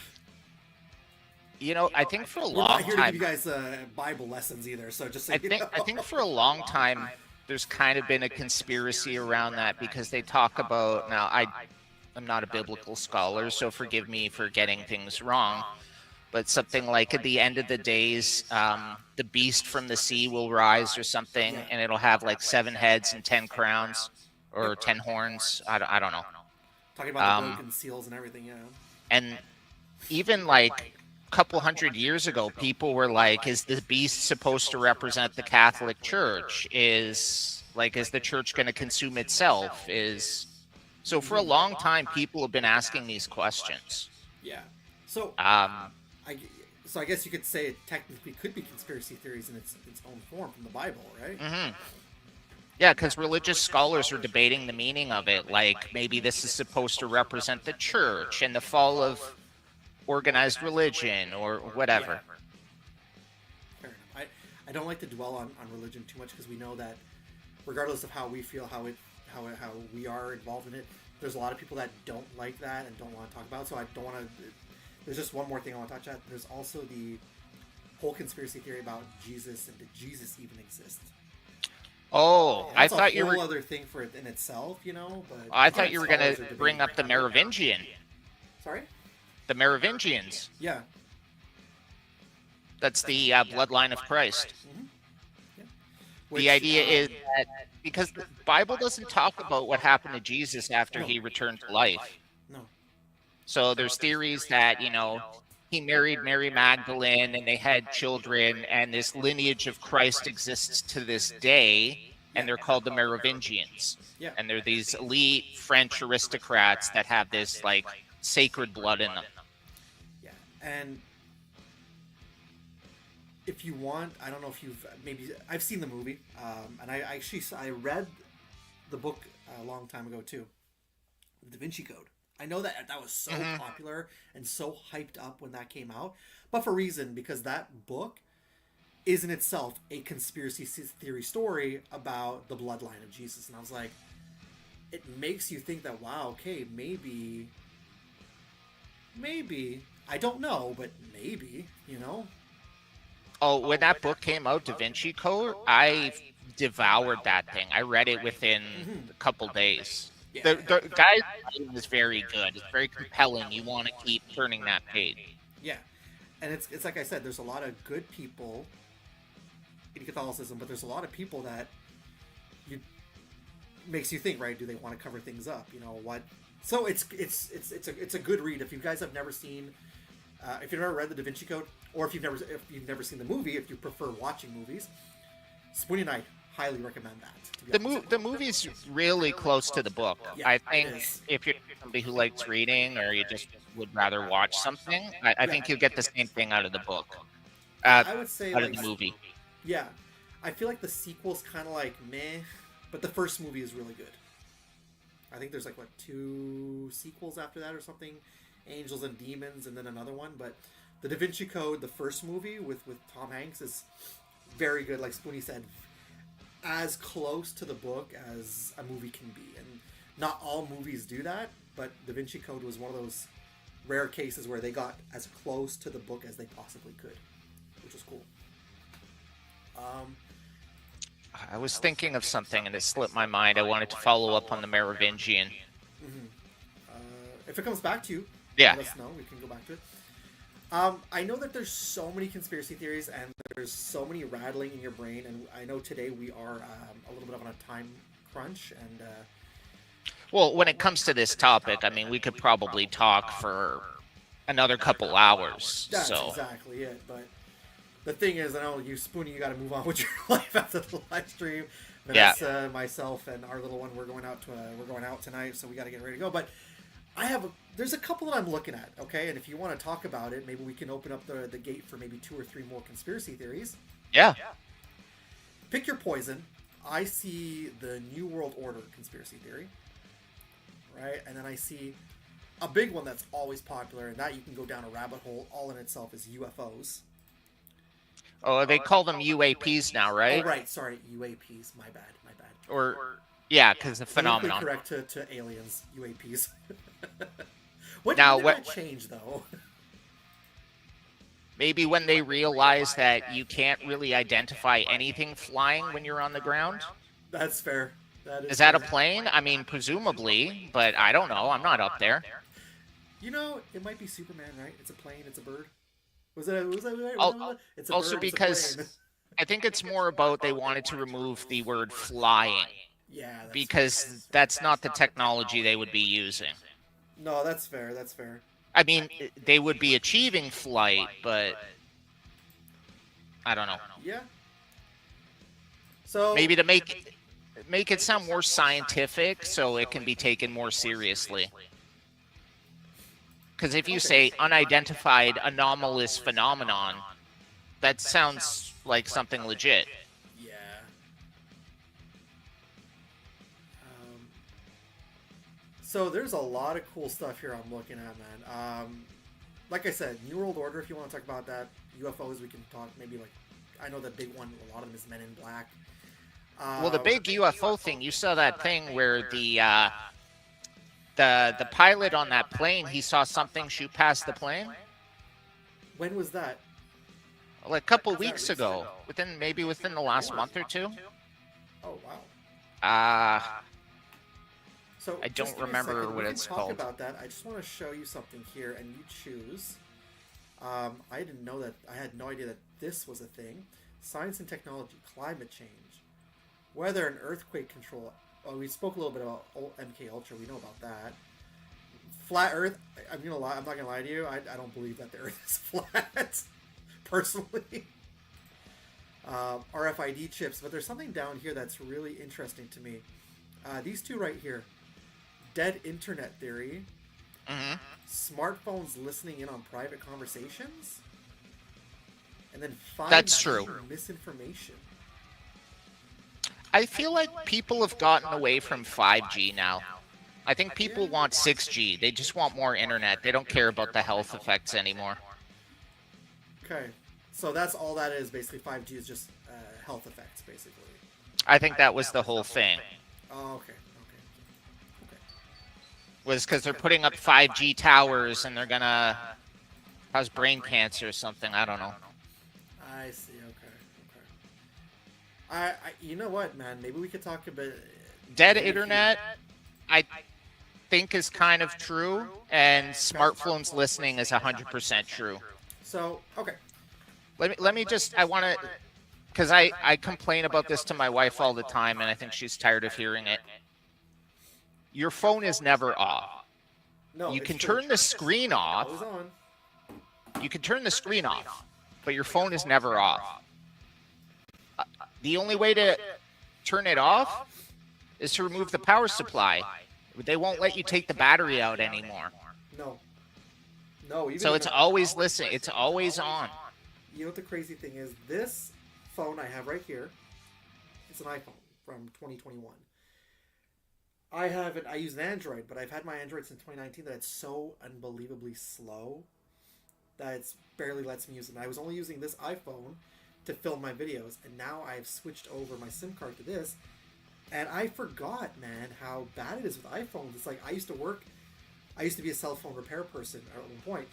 [SPEAKER 2] think for a long time...
[SPEAKER 1] We're not here to give you guys Bible lessons either, so just so you know.
[SPEAKER 2] I think for a long time, there's kind of been a conspiracy around that because they talk about... Now, I'm not a biblical scholar, so forgive me for getting things wrong, but something like at the end of the days, the beast from the sea will rise or something, and it'll have like 7 heads and 10 crowns, or 10 horns. I don't know.
[SPEAKER 1] Talking about the broken seals and everything, yeah.
[SPEAKER 2] And even like a couple hundred years ago, people were like, is the beast supposed to represent the Catholic Church? Is the church going to consume itself? So for a long time, people have been asking these questions.
[SPEAKER 1] Yeah. So, so I guess you could say it technically could be conspiracy theories in its own form from the Bible, right?
[SPEAKER 2] Mm-hmm. Yeah, because religious scholars are debating the meaning of it. Like, maybe this is supposed to represent the church and the fall of organized religion or whatever.
[SPEAKER 1] Fair enough. I don't like to dwell on religion too much because we know that regardless of how we feel, how we are involved in it, there's a lot of people that don't like that and don't want to talk about it. So I don't want to... There's just one more thing I want to touch on. There's also the whole conspiracy theory about Jesus and did Jesus even exist?
[SPEAKER 2] Oh, I thought you were...
[SPEAKER 1] That's a whole other thing for it in itself, But
[SPEAKER 2] I thought you were going to bring up the Merovingian.
[SPEAKER 1] Sorry?
[SPEAKER 2] The Merovingians.
[SPEAKER 1] Yeah.
[SPEAKER 2] That's the bloodline of Christ.
[SPEAKER 1] Mm-hmm. Yeah.
[SPEAKER 2] The idea is that because the Bible doesn't talk about what happened to Jesus after he returned to life.
[SPEAKER 1] No.
[SPEAKER 2] So there's theories that, he married Mary Magdalene and they had children and this lineage of Christ exists to this day, and they're called the Merovingians.
[SPEAKER 1] Yeah.
[SPEAKER 2] And they're these elite French aristocrats that have this like sacred blood in them.
[SPEAKER 1] Yeah. And if you want, I don't know if I've seen the movie, and I read the book a long time ago too, The Da Vinci Code. I know that was so popular and so hyped up when that came out, but for a reason, because that book is in itself a conspiracy theory story about the bloodline of Jesus. And I was like, it makes you think that, wow, okay, maybe, I don't know, but maybe,
[SPEAKER 2] Oh, when that book came out, Da Vinci Code, I devoured that thing. I read it within a couple days.
[SPEAKER 1] Yeah.
[SPEAKER 2] The guy's writing is very good. It's very compelling. You want to keep turning that page.
[SPEAKER 1] Yeah. And it's like I said, there's a lot of good people in Catholicism, but there's a lot of people that makes you think, right? Do they want to cover things up? What? So it's a good read. If you guys have never seen, if you've never read the Da Vinci Code, or if you've never seen the movie, if you prefer watching movies, Spoony and I highly recommend that.
[SPEAKER 2] The movie's really close to the book.
[SPEAKER 1] Yeah,
[SPEAKER 2] I think if you're somebody who likes reading or you just would rather watch something, I think you'll get the same thing out of the book.
[SPEAKER 1] I would say
[SPEAKER 2] out of the movie.
[SPEAKER 1] Yeah. I feel like the sequel's kind of like meh, but the first movie is really good. I think there's 2 sequels after that or something, Angels and Demons, and then another one. But the Da Vinci Code, the first movie with Tom Hanks, is very good. Like Spoonie said, as close to the book as a movie can be. And not all movies do that, but Da Vinci Code was one of those rare cases where they got as close to the book as they possibly could, which was cool.
[SPEAKER 2] I was thinking of something and it slipped my mind. I wanted to follow up on the Merovingian.
[SPEAKER 1] If it comes back to you,
[SPEAKER 2] let
[SPEAKER 1] us know. We can go back to it. I know that there's so many conspiracy theories and there's so many rattling in your brain, and I know today we are a little bit on a time crunch. And
[SPEAKER 2] well, when it comes to this topic, I mean, we could probably talk for another couple hours.
[SPEAKER 1] That's exactly it. But the thing is, I know you, Spoonie, you got to move on with your life after the live stream. Vanessa, myself, and our little one, we're going out tonight, so we got to get ready to go. But There's a couple that I'm looking at, okay? And if you want to talk about it, maybe we can open up the gate for maybe 2 or 3 more conspiracy theories.
[SPEAKER 2] Yeah.
[SPEAKER 1] Pick your poison. I see the New World Order conspiracy theory, right? And then I see a big one that's always popular, and that you can go down a rabbit hole all in itself, is UFOs.
[SPEAKER 2] Oh, they call them UAPs now, right?
[SPEAKER 1] Oh, right. Sorry, UAPs. My bad.
[SPEAKER 2] Or yeah, because the phenomenon.
[SPEAKER 1] Correct to aliens, UAPs. When
[SPEAKER 2] Now,
[SPEAKER 1] did that change, though?
[SPEAKER 2] Maybe when they realize that you can't really identify anything flying when you're on the ground.
[SPEAKER 1] That's fair.
[SPEAKER 2] Is that a plane? I mean, presumably, but I don't know. I'm not up there.
[SPEAKER 1] You know, it might be Superman, right? It's a plane. It's a bird. Was that right? It's a
[SPEAKER 2] also
[SPEAKER 1] bird,
[SPEAKER 2] because
[SPEAKER 1] it's a plane.
[SPEAKER 2] I think it's more about they wanted to remove the word flying.
[SPEAKER 1] Yeah.
[SPEAKER 2] Because that's not the technology they would be using.
[SPEAKER 1] No, that's fair. That's fair.
[SPEAKER 2] I mean, they would be achieving flight, but I don't know.
[SPEAKER 1] Yeah. So
[SPEAKER 2] maybe to make it sound more scientific so it can be taken more seriously. Because if you say unidentified anomalous phenomenon, that sounds like something legit.
[SPEAKER 1] Yeah. So there's a lot of cool stuff here I'm looking at, man. Like I said, New World Order, if you want to talk about that. UFOs, we can talk maybe like, I know the big one, a lot of them is Men in Black.
[SPEAKER 2] Well, the big UFO thing, you saw that thing where the pilot on that plane, he saw something shoot past the plane?
[SPEAKER 1] When was that?
[SPEAKER 2] Like a couple weeks ago. Within the last month or two.
[SPEAKER 1] Oh, wow. So
[SPEAKER 2] I don't remember what it's called.
[SPEAKER 1] About that. I just want to show you something here, and you choose. I didn't know that. I had no idea that this was a thing. Science and technology, climate change, weather and earthquake control. Oh, we spoke a little bit about MK Ultra. We know about that. Flat Earth. I'm gonna lie. I'm not gonna lie to you. I don't believe that the Earth is flat, personally. RFID chips, but there's something down here that's really interesting to me. These two right here. Dead internet theory.
[SPEAKER 2] Mm-hmm.
[SPEAKER 1] Smartphones listening in on private conversations. And then 5G
[SPEAKER 2] That's true.
[SPEAKER 1] Misinformation.
[SPEAKER 2] I feel like people have gotten away from 5G now. I think people want 6G. They just want more internet. They don't care about the health effects anymore.
[SPEAKER 1] Okay. So that's all that is, basically. 5G is just health effects, basically.
[SPEAKER 2] I think that was the whole thing.
[SPEAKER 1] Oh, okay.
[SPEAKER 2] Was because they're putting up 5G towers and they're going to cause brain cancer or something. I don't know.
[SPEAKER 1] I see. Okay. You know what, man? Maybe we could talk a bit.
[SPEAKER 2] Dead internet, I think, is kind of true, and smartphones listening is 100% true.
[SPEAKER 1] So, okay.
[SPEAKER 2] Let me just, I want to, because I complain about this to my wife all the time, and I think she's tired of hearing it. Your phone is never off.
[SPEAKER 1] No,
[SPEAKER 2] you can turn the screen off. You can turn the screen off, but your phone is never off. The only way to turn it off is to remove the power supply. They won't let you take the battery out anymore.
[SPEAKER 1] No.
[SPEAKER 2] So it's always listening. It's always on.
[SPEAKER 1] You know what the crazy thing is? This phone I have right here, it's an iPhone from 2021. I use an Android, but I've had my Android since 2019 that it's so unbelievably slow that it barely lets me use it. And I was only using this iPhone to film my videos, and now I've switched over my SIM card to this, and I forgot, man, how bad it is with iPhones. It's like I used to be a cell phone repair person at one point.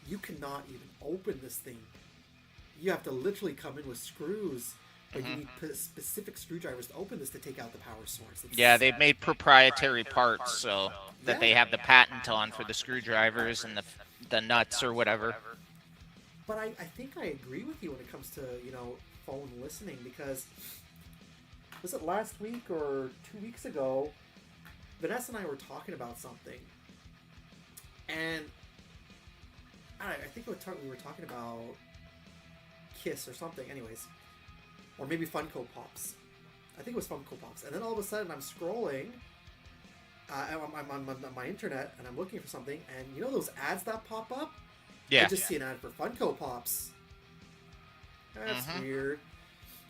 [SPEAKER 1] You cannot even open this thing. You have to literally come in with screws. But you need specific screwdrivers to open this to take out the power source.
[SPEAKER 2] They've made proprietary parts so that they have the patent on for the screwdrivers and the nuts or whatever.
[SPEAKER 1] But I think I agree with you when it comes to, phone listening, because was it last week or 2 weeks ago, Vanessa and I were talking about something, and I think we were talking about Kiss or something, anyways. Or maybe Funko Pops. I think it was Funko Pops. And then all of a sudden I'm scrolling I'm on my internet and I'm looking for something, and you know those ads that pop up?
[SPEAKER 2] Yeah.
[SPEAKER 1] I just see an ad for Funko Pops. That's weird.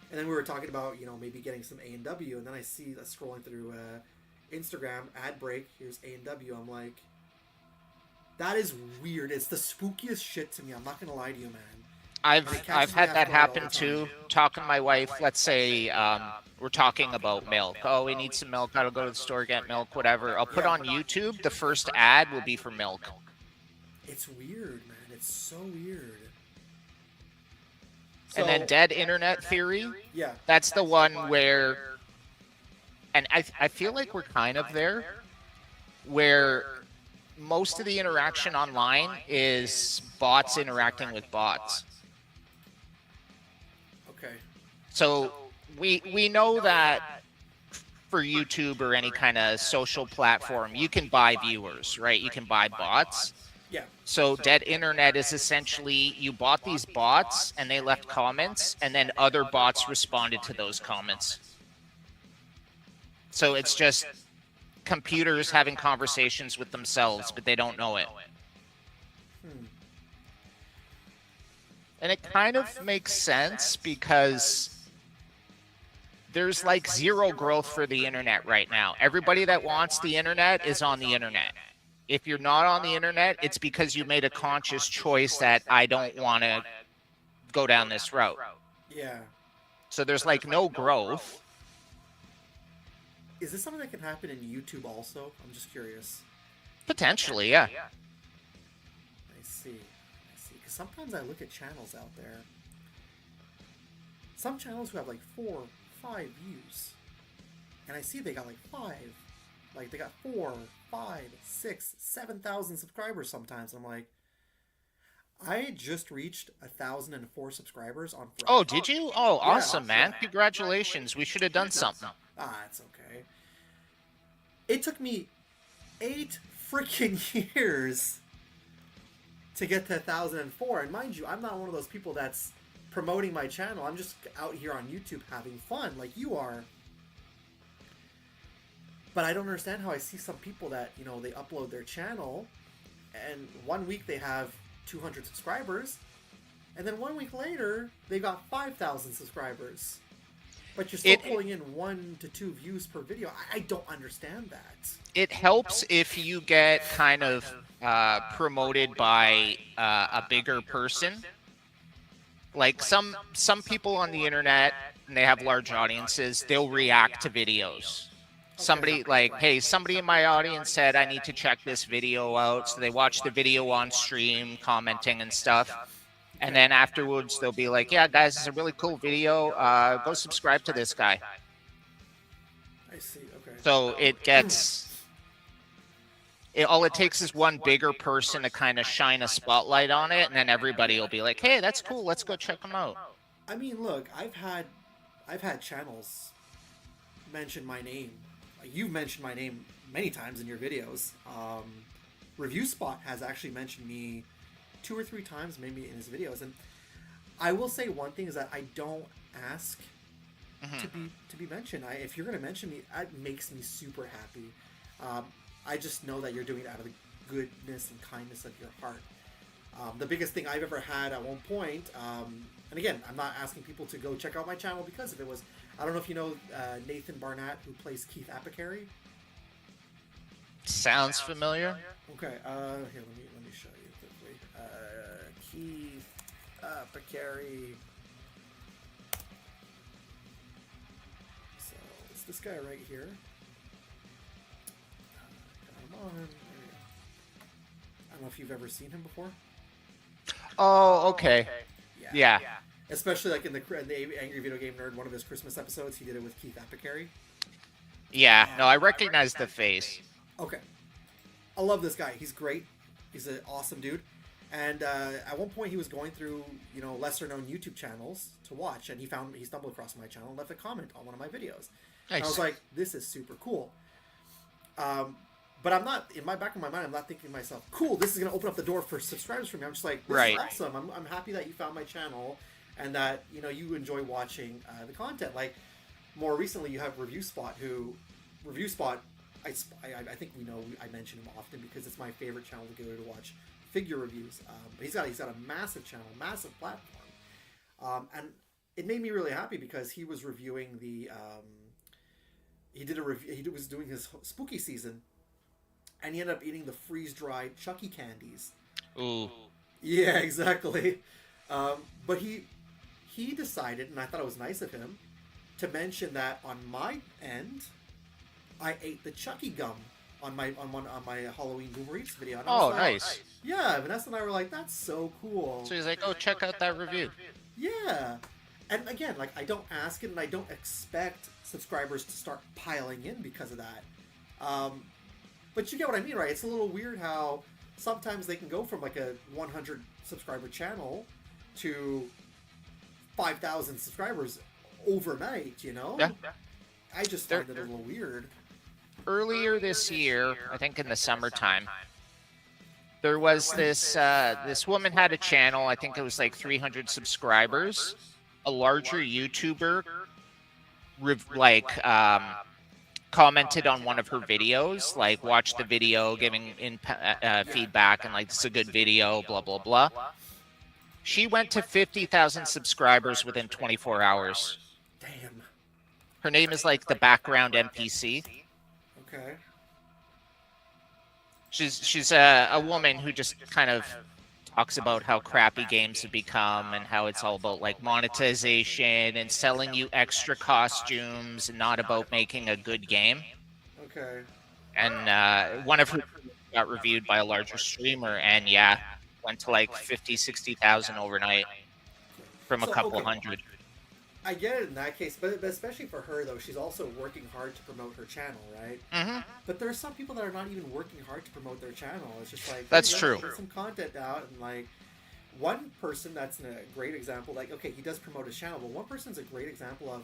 [SPEAKER 1] And then we were talking about, maybe getting some A&W, and then I see scrolling through Instagram ad break. Here's A&W. I'm like, that is weird. It's the spookiest shit to me. I'm not gonna lie to you, man.
[SPEAKER 2] I've had that happen too. Talking to my wife, let's say we're talking about milk. Oh, we need some milk. Gotta go to the store, get milk, whatever. I'll put on YouTube. The first ad will be for milk.
[SPEAKER 1] It's weird, man. It's so weird.
[SPEAKER 2] And then dead internet theory.
[SPEAKER 1] Yeah.
[SPEAKER 2] That's the one where, and I feel like we're kind of there, where most of the interaction online is bots interacting with bots.
[SPEAKER 1] Okay.
[SPEAKER 2] So we know that for YouTube or any kind of social platform, you can buy viewers, right? You can buy bots.
[SPEAKER 1] Yeah.
[SPEAKER 2] So dead internet is essentially you bought these bots and they left comments, and then other bots responded to those comments. So it's just computers having conversations with themselves, but they don't know it. And it kind of makes sense because there's like zero growth for the internet right now. Everybody that wants the internet is on the internet. If you're not on the internet, it's because you made a conscious choice that I don't want to go down this route.
[SPEAKER 1] Yeah.
[SPEAKER 2] So there's like no growth.
[SPEAKER 1] Is this something that can happen in YouTube also? I'm just curious.
[SPEAKER 2] Potentially, yeah.
[SPEAKER 1] I see. Because sometimes I look at channels out there. Some channels who have like 4, 5 views. And I see they got like 5. Like they got 4, 5, 6, 7,000 subscribers sometimes. I'm like, I just reached 1,004 subscribers on Friday.
[SPEAKER 2] Oh, did you? Oh, awesome, man. Congratulations. We should have done something.
[SPEAKER 1] It's okay. It took me 8 freaking years to get to 1,004. And mind you, I'm not one of those people that's promoting my channel. I'm just out here on YouTube having fun like you are. But I don't understand how I see some people that, they upload their channel and 1 week they have 200 subscribers, and then 1 week later they got 5,000 subscribers. But you're still pulling in 1 to 2 views per video. I don't understand that.
[SPEAKER 2] It helps if you get kind of promoted by a bigger person. Like some people on the internet, and they have large audiences, they'll react to videos. Somebody like, hey, somebody in my audience said I need to check this video out. So they watch the video on stream, commenting and stuff. And then afterwards, they'll be like, yeah, guys, it's a really cool video. Go subscribe to this guy.
[SPEAKER 1] I see. Okay.
[SPEAKER 2] So it gets... all it takes is one bigger person to kind of shine a spotlight on it, and then everybody will be like, hey, that's cool. Let's go check them out.
[SPEAKER 1] I mean, look, I've had channels mention my name. You've mentioned my name many times in your videos. Review Spot has actually mentioned me 2 or 3 times, maybe in his videos. And I will say one thing is that I don't ask to be mentioned. If you're going to mention me, it makes me super happy. I just know that you're doing it out of the goodness and kindness of your heart. The biggest thing I've ever had at one point, and again, I'm not asking people to go check out my channel because if it was, I don't know if you know Nathan Barnett, who plays Keith Apicary.
[SPEAKER 2] Sounds familiar.
[SPEAKER 1] Okay, here, let me show you quickly. Keith Apicary. So it's this guy right here. Come on, there we go. I don't know if you've ever seen him before.
[SPEAKER 2] Oh, okay. Yeah.
[SPEAKER 1] Especially like in the Angry Video Game Nerd, one of his Christmas episodes, he did it with Keith Apicary.
[SPEAKER 2] Yeah, no, I recognize the face.
[SPEAKER 1] Okay. I love this guy. He's great. He's an awesome dude. And at one point he was going through, lesser known YouTube channels to watch, and he stumbled across my channel and left a comment on one of my videos. Nice. And I was like, this is super cool. But I'm not, in my back of my mind, I'm not thinking to myself, cool, this is going to open up the door for subscribers for me. I'm just like, this is awesome. I'm happy that you found my channel and that, you enjoy watching the content. Like, more recently, you have Review Spot I think we know I mention him often because it's my favorite channel to go to watch figure reviews. But he's got a massive channel, massive platform, and it made me really happy because he was reviewing the he did a review. He was doing his spooky season, and he ended up eating the freeze dried Chucky candies.
[SPEAKER 2] Ooh.
[SPEAKER 1] Yeah, exactly. But he decided, and I thought it was nice of him, to mention that on my end, I ate the Chucky gum on my Halloween Boomer Eats video. And I was
[SPEAKER 2] Oh,
[SPEAKER 1] like,
[SPEAKER 2] nice.
[SPEAKER 1] yeah, Vanessa and I were like, that's so cool.
[SPEAKER 2] So he's like, oh, check out that review.
[SPEAKER 1] Yeah. And again, like, I don't ask it and I don't expect subscribers to start piling in because of that. But you get what I mean, right? It's a little weird how sometimes they can go from like a 100 subscriber channel to 5,000 subscribers overnight, you know?
[SPEAKER 2] Yeah.
[SPEAKER 1] I just find it a little weird.
[SPEAKER 2] Earlier this year, I think in the summertime, there was this woman had a channel. I think it was like 300 subscribers. A larger YouTuber, commented on one of her videos, like watched the video, giving feedback, and like, it's a good video, blah blah blah. She went to 50,000 subscribers within 24 hours.
[SPEAKER 1] Damn.
[SPEAKER 2] Her name is like the background NPC.
[SPEAKER 1] Okay.
[SPEAKER 2] She's a woman who just kind of talks about how crappy games have become and how it's all about like monetization and selling you extra costumes and not about making a good game.
[SPEAKER 1] Okay.
[SPEAKER 2] And one of her got reviewed by a larger streamer, and yeah, went to like 50,000-60,000 overnight from a couple hundred.
[SPEAKER 1] I get it in that case, but especially for her though, she's also working hard to promote her channel, right?
[SPEAKER 2] Mm-hmm.
[SPEAKER 1] But there are some people that are not even working hard to promote their channel. It's just like,
[SPEAKER 2] that's
[SPEAKER 1] hey,
[SPEAKER 2] true.
[SPEAKER 1] Get some content out, and like one person that's a great example. Like, okay, he does promote his channel, but one person's a great example of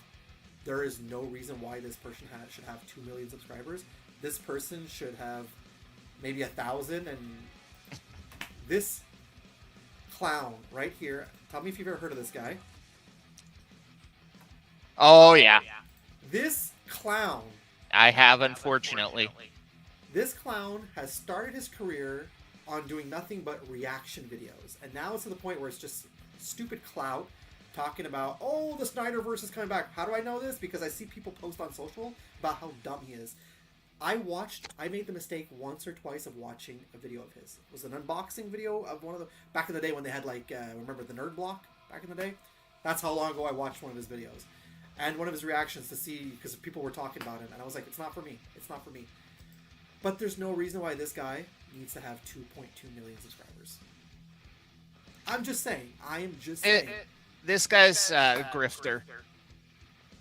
[SPEAKER 1] there is no reason why this person should have 2 million subscribers. This person should have maybe 1,000, and this clown right here. Tell me if you've ever heard of this guy.
[SPEAKER 2] Oh, yeah.
[SPEAKER 1] This clown.
[SPEAKER 2] I have, unfortunately.
[SPEAKER 1] This clown has started his career on doing nothing but reaction videos. And now it's to the point where it's just stupid clout talking about, oh, the Snyderverse is coming back. How do I know this? Because I see people post on social about how dumb he is. I made the mistake once or twice of watching a video of his. It was an unboxing video of one of the, back in the day when they had like, remember the Nerd Block back in the day? That's how long ago I watched one of his videos. And one of his reactions to see, because people were talking about him, and I was like, it's not for me. It's not for me. But there's no reason why this guy needs to have 2.2 million subscribers. I'm just saying. I am just saying.
[SPEAKER 2] This guy's a grifter.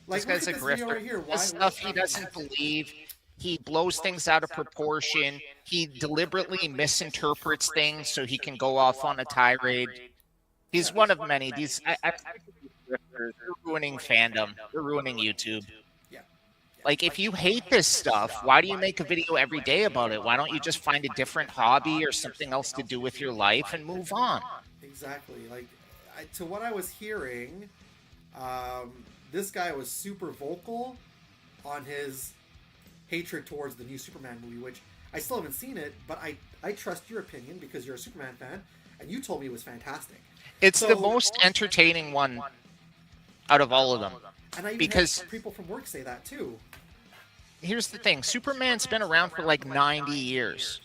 [SPEAKER 1] Like,
[SPEAKER 2] this guy's a grifter. Right here. Why, stuff he doesn't believe. He blows things out of proportion. He deliberately misinterprets things so he can go off on a tirade. He's one of many. These they're ruining fandom. They're ruining YouTube.
[SPEAKER 1] Yeah.
[SPEAKER 2] Like, if you hate this stuff, why do you make a video every day about it? Why don't you just find a different hobby or something else to do with your life and move on?
[SPEAKER 1] Exactly. Like, to what I was hearing, this guy was super vocal on his hatred towards the new Superman movie, which I still haven't seen it, but I trust your opinion because you're a Superman fan, and you told me it was fantastic.
[SPEAKER 2] It's the most entertaining one out of all of them.
[SPEAKER 1] And I even
[SPEAKER 2] because
[SPEAKER 1] had people from work say that too.
[SPEAKER 2] Here's the thing. Superman's been around for like 90 years.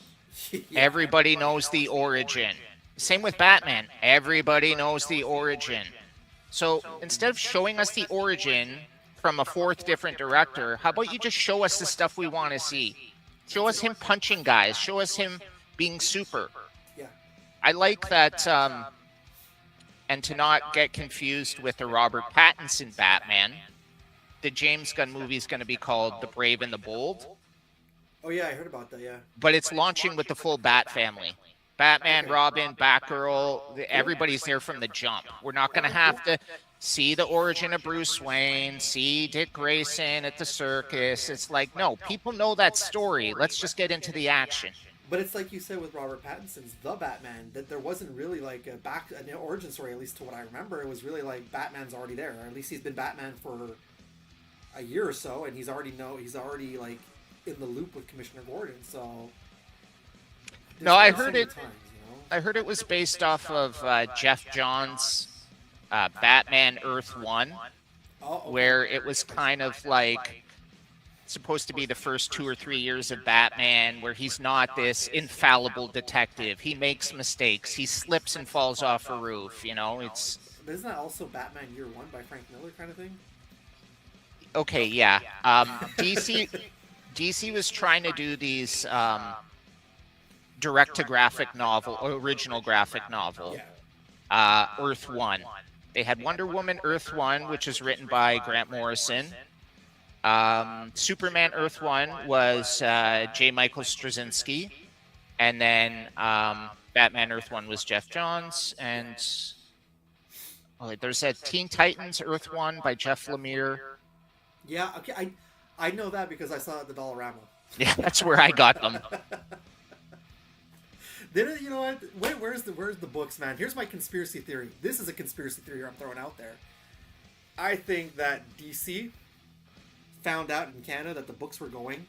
[SPEAKER 1] Yeah.
[SPEAKER 2] Everybody knows the origin. Same with Batman. Everybody knows the origin. So instead of showing us the origin from a fourth different director, how about you just show us the stuff we want to see? Show us him punching guys. Show us him being super.
[SPEAKER 1] Yeah.
[SPEAKER 2] I like that... and to not get confused with the Robert Pattinson Batman, the James Gunn movie is going to be called The Brave and the Bold.
[SPEAKER 1] Oh, yeah, I heard about that, yeah.
[SPEAKER 2] But it's launching with the full Bat family. Batman, Robin, Batgirl, everybody's there from the jump. We're not going to have to see the origin of Bruce Wayne, see Dick Grayson at the circus. It's like, no, people know that story. Let's just get into the action.
[SPEAKER 1] But it's like you said with Robert Pattinson's The Batman, that there wasn't really like an origin story, at least to what I remember. It was really like Batman's already there. Or at least he's been Batman for a year or so, and he's already like in the loop with Commissioner Gordon. So
[SPEAKER 2] No, I
[SPEAKER 1] so
[SPEAKER 2] heard
[SPEAKER 1] many
[SPEAKER 2] it.
[SPEAKER 1] times,
[SPEAKER 2] I heard it was based off of Jeff Johns' Batman Earth One,
[SPEAKER 1] Oh, okay.
[SPEAKER 2] where it was kind of like supposed to be the first 2 or 3 years of Batman, where he's not this infallible detective. He makes mistakes. He slips and falls off a roof. It's
[SPEAKER 1] But isn't that also Batman Year One by Frank Miller kind of thing?
[SPEAKER 2] okay. Yeah. DC was trying to do these direct to graphic novel, original graphic novel, Earth One. They had Wonder Woman Earth One, which is written by Grant Morrison. Superman Earth One was J. Michael Straczynski, and then Batman Earth One was Jeff Johns, and there's a Teen Titans Earth One by Jeff Lemire.
[SPEAKER 1] Yeah, okay. I know that because I saw it at the Dollarama.
[SPEAKER 2] Yeah, that's where I got them.
[SPEAKER 1] Then you know what? Where's the books, man? Here's my conspiracy theory. This is a conspiracy theory I'm throwing out there. I think that DC found out in Canada that the books were going,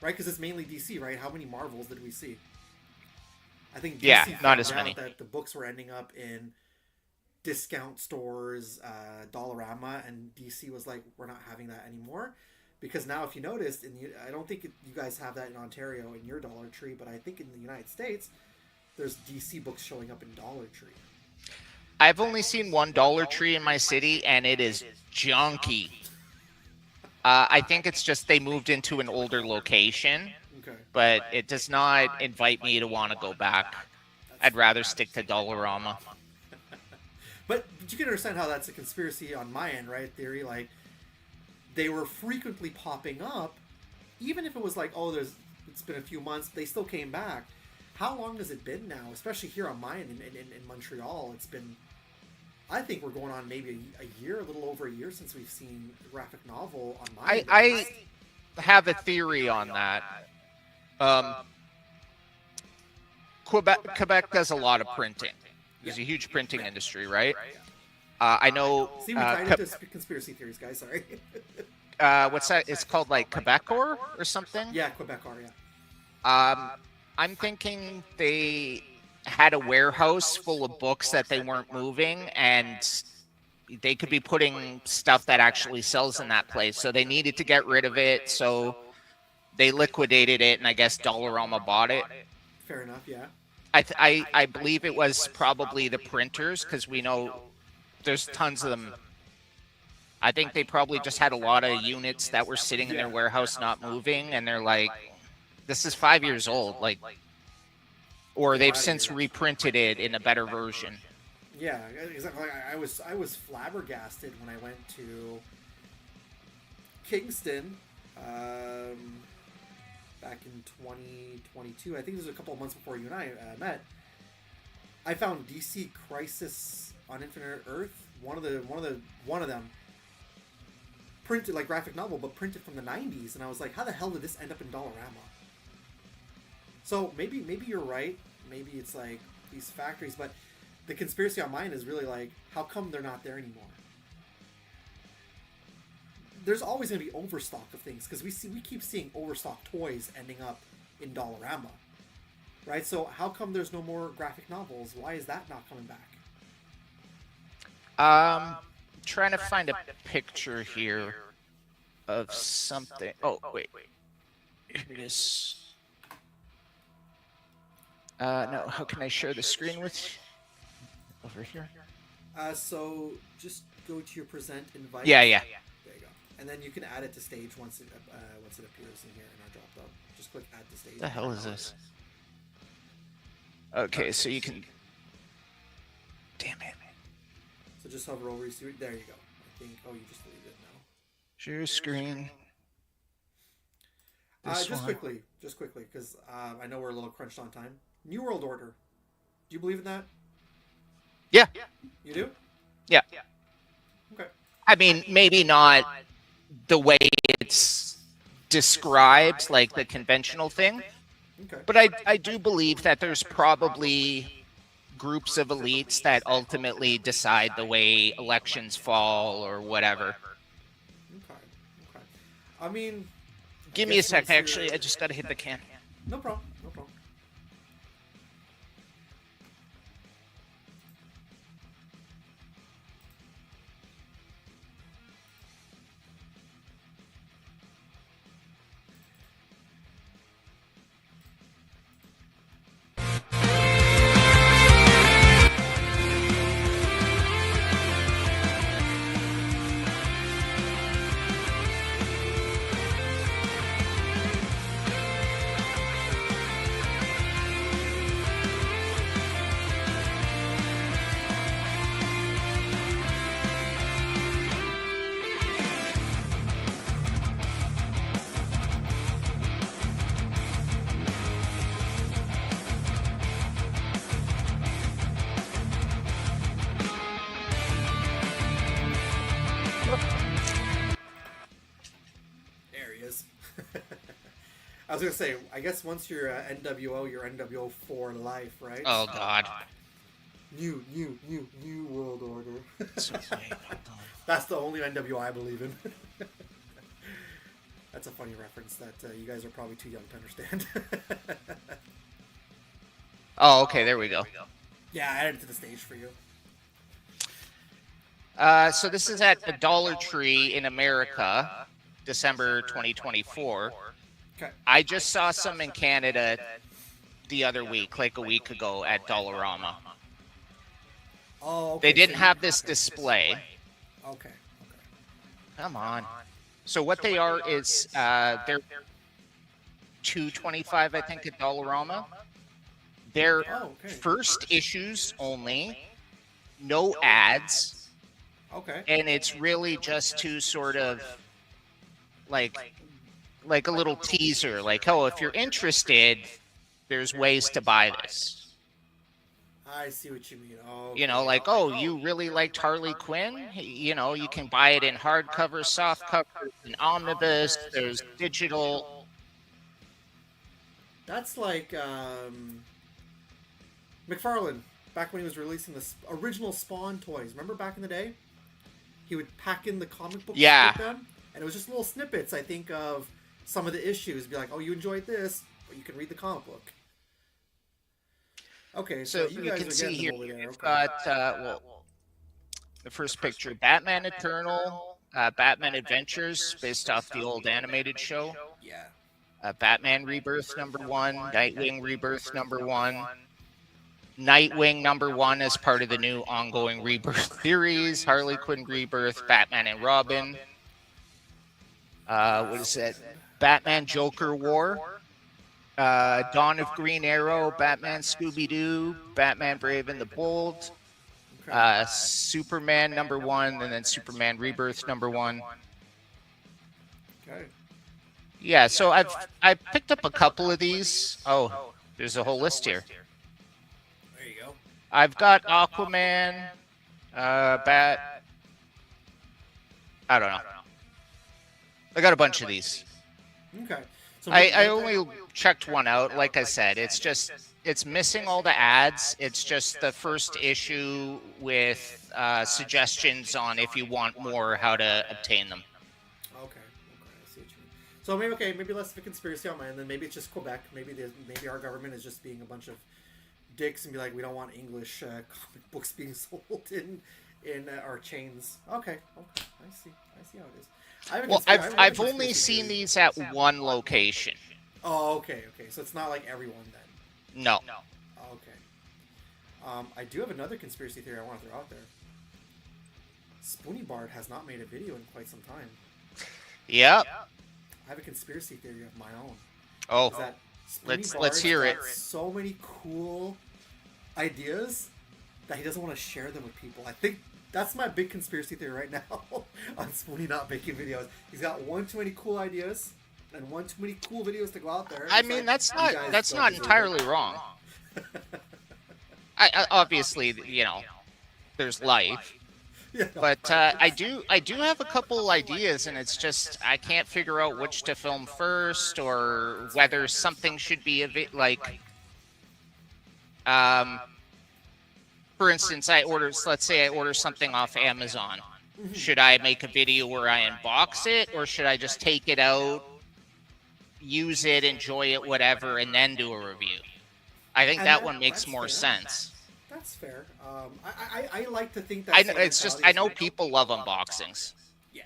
[SPEAKER 1] right? Because it's mainly DC, right? How many Marvels did we see? I think DC
[SPEAKER 2] not as many.
[SPEAKER 1] that the books were ending up in discount stores, Dollarama, and DC was like, we're not having that anymore. Because now, if you noticed, I don't think you guys have that in Ontario in your Dollar Tree, but I think in the United States, there's DC books showing up in Dollar Tree.
[SPEAKER 2] I've only seen one Dollar Tree in my city, and it is junky. I think it's just they moved into an older location, but it does not invite me to want to go back. I'd rather stick to Dollarama.
[SPEAKER 1] But you can understand how that's a conspiracy on my end, right? Theory, like, they were frequently popping up, even if it was like, it's been a few months, they still came back. How long has it been now? Especially here on my end in Montreal, it's been, I think we're going on maybe a year, a little over a year since we've seen a graphic novel on my end.
[SPEAKER 2] I have a theory on that. Quebec does a lot of printing. There's a huge printing industry, right? I know.
[SPEAKER 1] See, we tied into conspiracy theories, guys. Sorry.
[SPEAKER 2] What's that? It's called like Quebecor or something.
[SPEAKER 1] Yeah, Quebecor. Yeah.
[SPEAKER 2] I'm thinking they had a warehouse full of books that they weren't moving, and they could be putting stuff that actually sells in that place. So they needed to get rid of it, so they liquidated it, and I guess Dollarama bought it.
[SPEAKER 1] Fair enough. Yeah.
[SPEAKER 2] I believe it was probably the printers, because we know there's tons of them. I think they probably just had a lot of units that were sitting in their warehouse not moving, and they're like, this is 5 years old, like, or they've since reprinted it in a better version.
[SPEAKER 1] Yeah, exactly. I was flabbergasted when I went to Kingston back in 2022. I think this was a couple of months before you and I met. I found DC Crisis on Infinite Earth, one of them, printed like graphic novel, but printed from the 90s, and I was like, how the hell did this end up in Dollarama? So maybe you're right. Maybe it's like these factories, but the conspiracy on mine is really like, how come they're not there anymore? There's always going to be overstock of things, because we keep seeing overstocked toys ending up in Dollarama, right? So how come there's no more graphic novels? Why is that not coming back?
[SPEAKER 2] Trying to find a picture here of something. Oh, wait. Here it is. No, how can I share the screen with you? Over here?
[SPEAKER 1] So just go to your present invite.
[SPEAKER 2] Yeah.
[SPEAKER 1] There you go. And then you can add it to stage once it appears in here in our drop down. Just click add to stage.
[SPEAKER 2] What the hell is this? Okay, so you can... Damn it.
[SPEAKER 1] So just hover over, there you go. I think, you just deleted it now.
[SPEAKER 2] Share screen.
[SPEAKER 1] Just quickly, because I know we're a little crunched on time. New World Order. Do you believe in that?
[SPEAKER 2] Yeah.
[SPEAKER 1] You do?
[SPEAKER 2] Yeah.
[SPEAKER 1] Okay.
[SPEAKER 2] I mean, maybe not the way it's described, like the conventional thing.
[SPEAKER 1] Okay.
[SPEAKER 2] But I do believe that there's probably groups of elites that ultimately decide the way elections fall or whatever.
[SPEAKER 1] Okay. I mean,
[SPEAKER 2] Give me a sec. Actually, I just got to hit the can.
[SPEAKER 1] No problem. No problem. There he is. I was gonna say, I guess once you're NWO, you're NWO for life, right?
[SPEAKER 2] Oh God.
[SPEAKER 1] New world order.
[SPEAKER 2] So wait, hold on.
[SPEAKER 1] That's the only NWO I believe in. That's a funny reference that you guys are probably too young to understand.
[SPEAKER 2] Oh, okay. There we go.
[SPEAKER 1] Yeah, I added it to the stage for you.
[SPEAKER 2] So this is at the Dollar Tree in America, December 2024.
[SPEAKER 1] Okay.
[SPEAKER 2] I just saw some in Canada the other week, like a week ago at Dollarama.
[SPEAKER 1] Oh, okay.
[SPEAKER 2] They didn't have this display.
[SPEAKER 1] Okay.
[SPEAKER 2] Come on. So what they are is they're $2.25, I think, at Dollarama. They're first issues only, no ads.
[SPEAKER 1] Okay.
[SPEAKER 2] And it's really just to sort of like a little teaser, like, oh, if you're interested, there's ways to buy this.
[SPEAKER 1] I see what you mean. Oh,
[SPEAKER 2] You know, like, oh, you really liked Harley Quinn? You know, you can buy it in hardcover, softcover, in omnibus. There's digital.
[SPEAKER 1] That's like McFarlane back when he was releasing the original Spawn toys. Remember back in the day? He would pack in the comic books with them, and it was just little snippets, I think, of some of the issues. Be like, oh, you enjoyed this, but you can read the comic book. Okay, so you guys
[SPEAKER 2] can
[SPEAKER 1] are
[SPEAKER 2] see
[SPEAKER 1] getting
[SPEAKER 2] here,
[SPEAKER 1] over there.
[SPEAKER 2] you've
[SPEAKER 1] Okay.
[SPEAKER 2] got, the first picture, Batman Eternal, Batman Adventures, based off the old animated show.
[SPEAKER 1] Yeah.
[SPEAKER 2] Batman Rebirth #1, Nightwing Rebirth #1, Nightwing #1 as part of the new ongoing Rebirth series, Harley Quinn Rebirth, Batman and Robin. What is it? Batman Joker War, Dawn of Green Arrow, Batman Scooby-Doo, Batman Brave and the Bold, Superman #1, and then Superman Rebirth #1.
[SPEAKER 1] Okay.
[SPEAKER 2] Yeah, so I picked up a couple of these. Oh, there's a whole list here.
[SPEAKER 1] There you go.
[SPEAKER 2] I've got Aquaman, I don't know. I got a bunch of these.
[SPEAKER 1] Okay. So
[SPEAKER 2] I only checked one out. Like I said, it's missing all the ads. It's just the first issue with suggestions on if you want more, how to obtain them.
[SPEAKER 1] Okay. I see what you mean. So maybe less of a conspiracy on mine, and then maybe it's just Quebec. Maybe our government is just being a bunch of dicks and be like, we don't want English comic books being sold in our chains. Okay. I see how it is.
[SPEAKER 2] I've only seen these at one location.
[SPEAKER 1] Oh, okay. So it's not like everyone then.
[SPEAKER 2] No.
[SPEAKER 1] Okay. I do have another conspiracy theory I want to throw out there. Spoony Bard has not made a video in quite some time.
[SPEAKER 2] Yep.
[SPEAKER 1] I have a conspiracy theory of my own.
[SPEAKER 2] Oh,
[SPEAKER 1] Is that Spoony
[SPEAKER 2] let's hear it.
[SPEAKER 1] So many cool ideas that he doesn't want to share them with people. I think that's my big conspiracy theory right now on Spoony not making videos. He's got one too many cool ideas and one too many cool videos to go out there.
[SPEAKER 2] I mean, that's not entirely wrong. I obviously, there's life.
[SPEAKER 1] Yeah,
[SPEAKER 2] But I do have a couple ideas, and it's just I can't figure out which to film first, or whether something should be like. For instance, let's say I order something off Amazon. Should I make a video where I unbox it, or should I just take it out use it, enjoy it, whatever, and then do a review. I think
[SPEAKER 1] And
[SPEAKER 2] that one makes
[SPEAKER 1] that's
[SPEAKER 2] more
[SPEAKER 1] fair.
[SPEAKER 2] sense.
[SPEAKER 1] That's fair. I like to think that
[SPEAKER 2] I know it's just I know people love unboxings.
[SPEAKER 1] Yeah.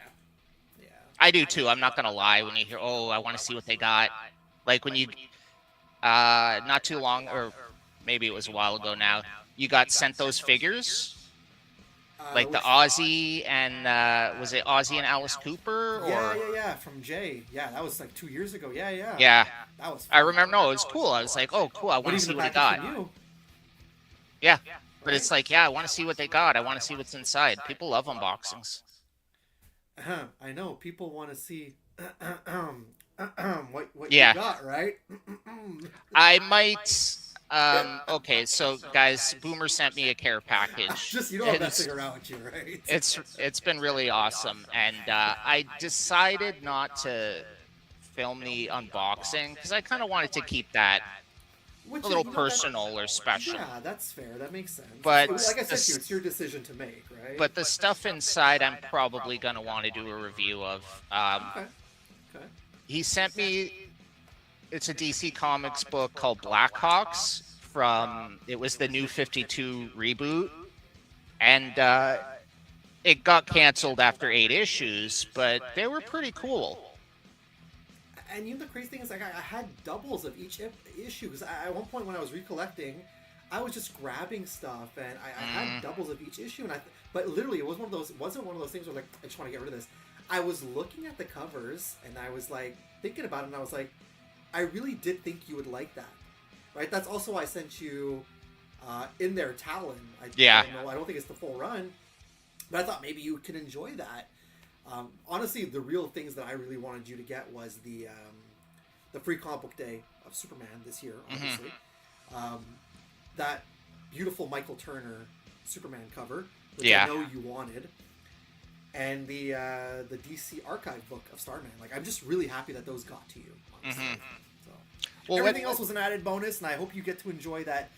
[SPEAKER 1] Yeah.
[SPEAKER 2] I do too. I'm not gonna lie. When you hear, oh, I want to see what they got, like when you, not too long, or maybe it was a while ago now, you got sent those figures, like the
[SPEAKER 1] Which,
[SPEAKER 2] Aussie and was it Aussie and Alice Cooper or?
[SPEAKER 1] yeah, from Jay. Yeah, that was like 2 years ago. Yeah.
[SPEAKER 2] Yeah,
[SPEAKER 1] That was
[SPEAKER 2] I
[SPEAKER 1] fun.
[SPEAKER 2] remember. No, it was cool. I was like, oh, cool. I
[SPEAKER 1] But
[SPEAKER 2] want to
[SPEAKER 1] even
[SPEAKER 2] see
[SPEAKER 1] the
[SPEAKER 2] what he
[SPEAKER 1] package
[SPEAKER 2] got.
[SPEAKER 1] from you.
[SPEAKER 2] Yeah, but
[SPEAKER 1] Right?
[SPEAKER 2] it's like, yeah, I want to see what they got. I want to see what's inside. People love unboxings.
[SPEAKER 1] I know people want to see what
[SPEAKER 2] Yeah.
[SPEAKER 1] you got, right?
[SPEAKER 2] I might. Okay, so guys, Boomer sent me a care package.
[SPEAKER 1] Just I'm messing around with you, right?
[SPEAKER 2] It's been really awesome, and I decided not to film the unboxing because I kind of wanted to keep that
[SPEAKER 1] Which
[SPEAKER 2] a little personal or special.
[SPEAKER 1] Yeah, that's fair. That makes sense.
[SPEAKER 2] But
[SPEAKER 1] like I said to you, it's your decision to make, right?
[SPEAKER 2] But the stuff inside, I'm probably gonna want to do a review of.
[SPEAKER 1] Okay.
[SPEAKER 2] He sent me. It's a DC Comics book called Blackhawks from. It was the New 52 reboot, and it got canceled after 8 issues, but they were pretty cool.
[SPEAKER 1] And the crazy thing is, like, I had doubles of each issue because at one point when I was recollecting, I was just grabbing stuff and I had doubles of each issue, but literally it wasn't one of those things where like I just want to get rid of this. I was looking at the covers and I was like thinking about it, and I was like, I really did think you would like that, right? That's also why I sent you in there Talon. I don't think it's the full run, but I thought maybe you could enjoy that. Honestly, the real things that I really wanted you to get was the free comic book day of Superman this year, obviously. That beautiful Michael Turner Superman cover, which I know you wanted, and the DC Archive book of Starman. Like, I'm just really happy that those got to you, honestly. So, everything else was an added bonus, and I hope you get to enjoy that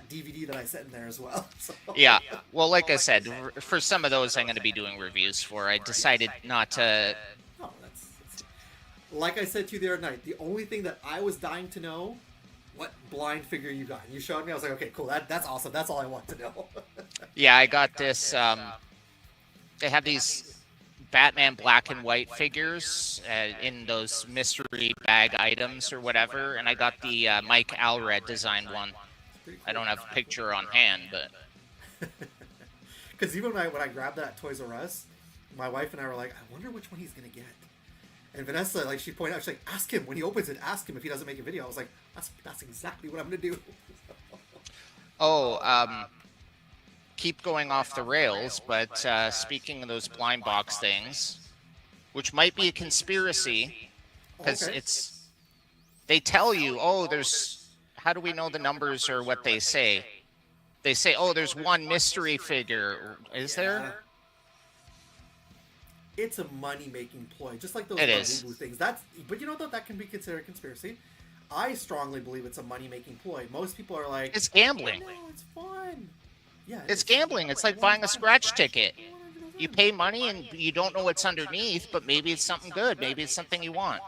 [SPEAKER 1] DVD that I sent in there as well. So.
[SPEAKER 2] Yeah. Well, like I said, for some of those I'm going to be doing reviews for. I decided not to.
[SPEAKER 1] Oh, that's like I said to you the other night. The only thing that I was dying to know, what blind figure you got. And you showed me. I was like, okay, cool. That's awesome. That's all I want to know.
[SPEAKER 2] Yeah, I got this. They have these Batman black and white figures in those mystery bag items or whatever, and I got the Mike Allred designed one. Cool. I don't have a picture on hand, but
[SPEAKER 1] because even when I grabbed that at Toys R Us, my wife and I were like, I wonder which one he's gonna get. And Vanessa, like, she pointed out, she's like, ask him when he opens it. Ask him if he doesn't make a video. I was like, that's exactly what I'm gonna do.
[SPEAKER 2] Keep going off the rails, but speaking of those blind box things, which might be a conspiracy, because they tell you, how do we know the numbers or what they say? They say, there's one mystery figure. Is there?
[SPEAKER 1] It's a money-making ploy, just like those Boo things. But you know what, that can be considered a conspiracy. I strongly believe it's a money-making ploy. Most people are like,
[SPEAKER 2] it's gambling.
[SPEAKER 1] No, it's fun. Yeah,
[SPEAKER 2] it's gambling. It's like buying a scratch ticket. You pay money and you don't know what's underneath, but maybe it's something good. Maybe it's something you want.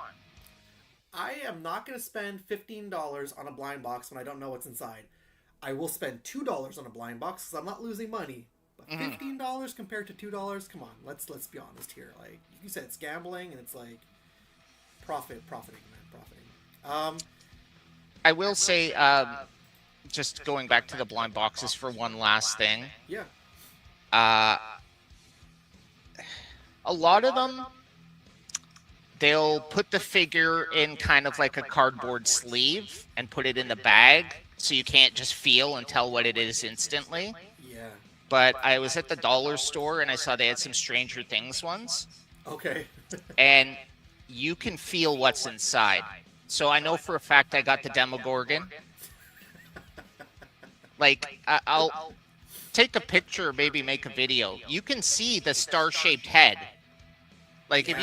[SPEAKER 1] I am not going to spend $15 on a blind box when I don't know what's inside. I will spend $2 on a blind box because I'm not losing money. But $15 compared to $2, come on, let's be honest here. Like you said, it's gambling, and it's like profiting.
[SPEAKER 2] I will say, just going back to the blind boxes for one last thing.
[SPEAKER 1] Yeah.
[SPEAKER 2] A lot of them, they'll put the figure in kind of like a cardboard sleeve and put it in the bag, so you can't just feel and tell what it is instantly.
[SPEAKER 1] Yeah.
[SPEAKER 2] But I was at the dollar store and I saw they had some Stranger Things ones.
[SPEAKER 1] Okay.
[SPEAKER 2] And you can feel what's inside. So I know for a fact I got the Demogorgon. Like, I'll take a picture, maybe make a video. You can see the star-shaped head. Like, if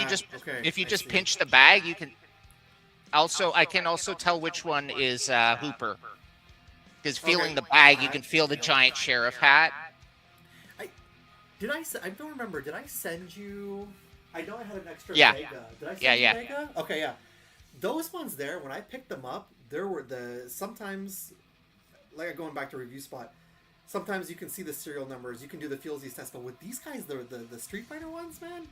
[SPEAKER 2] you just pinch the bag, you can. I can also tell which one is Hooper. Because feeling the bag, you can feel the giant sheriff hat.
[SPEAKER 1] I don't remember. Did I send you? I know I had an extra
[SPEAKER 2] Yeah.
[SPEAKER 1] Vega. Did I send you Vega? Okay, yeah. Those ones there, when I picked them up, there were sometimes, like going back to Review Spot, sometimes you can see the serial numbers, you can do the feelsies test, but with these guys, the Street Fighter ones, man,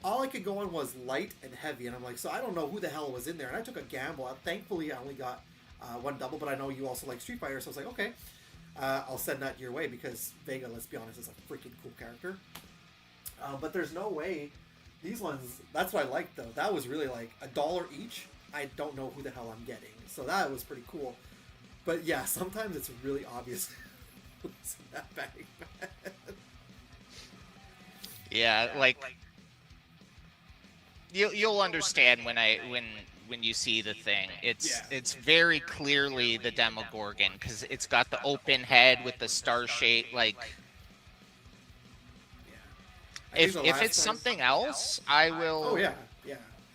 [SPEAKER 1] all I could go on was light and heavy, and I'm like, so I don't know who the hell was in there, and I took a gamble. Thankfully, I only got one double, but I know you also like Street Fighter, so I was like, okay, I'll send that your way, because Vega, let's be honest, is a freaking cool character. But there's no way, these ones, that's what I liked, though. That was really like $1 each. I don't know who the hell I'm getting, so that was pretty cool. But yeah, sometimes it's really obvious what's in that bag, man.
[SPEAKER 2] Yeah, like you'll understand when you see the thing. It's very clearly the Demogorgon, because it's got the open head with the star shape. Like, if it's something else, I will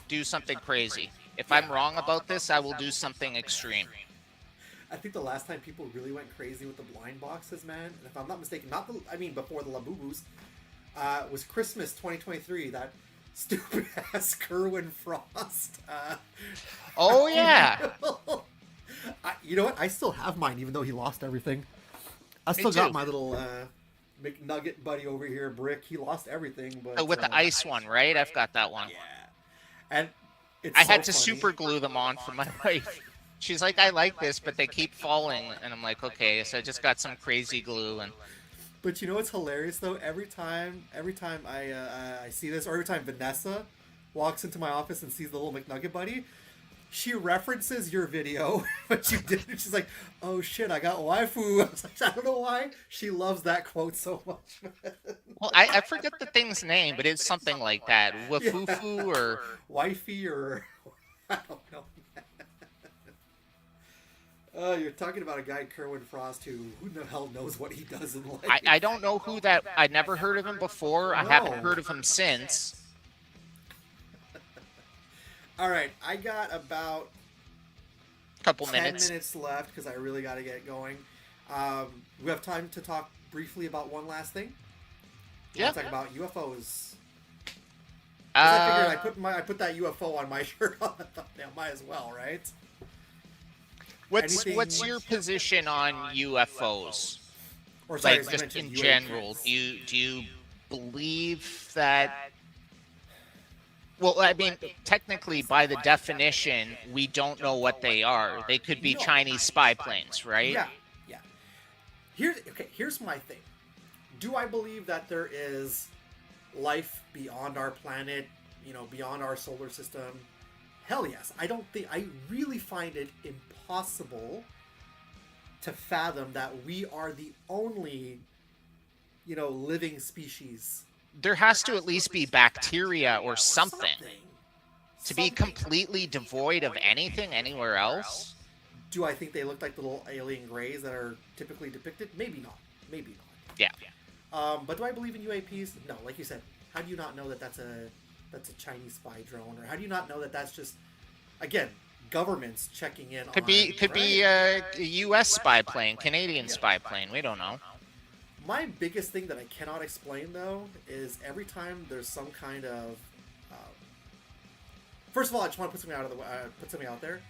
[SPEAKER 2] do something crazy. If I'm wrong about this, I will do something extreme.
[SPEAKER 1] I think the last time people really went crazy with the blind boxes, man, and if I'm not mistaken, before the Labubus, was Christmas 2023, that stupid ass Kerwin Frost.
[SPEAKER 2] Oh yeah.
[SPEAKER 1] You know what? I still have mine, even though he lost everything. I still got my little McNugget buddy over here, Brick. He lost everything, but
[SPEAKER 2] with the ice one, right? I've got that one.
[SPEAKER 1] Yeah, and
[SPEAKER 2] I had to super glue them on for my wife. She's like, I like this, but they keep falling, and I'm like, okay. So I just got some crazy glue and.
[SPEAKER 1] But you know what's hilarious though? Every time I see this, or every time Vanessa walks into my office and sees the little McNugget buddy, she references your video, but you did. She's like, "Oh shit, I got waifu." I was like, I don't know why she loves that quote so much.
[SPEAKER 2] Well, I forget the thing's name, but it's something like that, wafufu or
[SPEAKER 1] wifey or I don't know. You're talking about a guy, Kerwin Frost, who the hell knows what he does in life.
[SPEAKER 2] I don't know who that. I'd never heard of him before. I haven't heard of him since.
[SPEAKER 1] All right, I got about
[SPEAKER 2] a couple
[SPEAKER 1] 10
[SPEAKER 2] minutes
[SPEAKER 1] left because I really got to get going. We have time to talk briefly about one last thing.
[SPEAKER 2] Yeah.
[SPEAKER 1] Let's talk about UFOs. I figured I put that UFO on my shirt on the thumbnail. Might as well, right?
[SPEAKER 2] What's your position on UFOs?
[SPEAKER 1] Or sorry,
[SPEAKER 2] like just in general, do you believe that? Well, I mean, technically, by the definition, we don't know what they are. They could be Chinese spy planes, right?
[SPEAKER 1] Yeah. Here's my thing. Do I believe that there is life beyond our planet, beyond our solar system? Hell yes. I really find it impossible to fathom that we are the only, living species.
[SPEAKER 2] There has to at least be bacteria or something. To be completely devoid of anything anywhere else?
[SPEAKER 1] Do I think they look like the little alien greys that are typically depicted? Maybe not.
[SPEAKER 2] Yeah.
[SPEAKER 1] But do I believe in UAPs? No. Like you said, how do you not know that that's a Chinese spy drone? Or how do you not know that that's just, again, governments checking in
[SPEAKER 2] Could be a U.S. spy plane, Canadian spy plane. We don't know.
[SPEAKER 1] My biggest thing that I cannot explain, though, is every time there's some kind of... First of all, I just want to put something out there.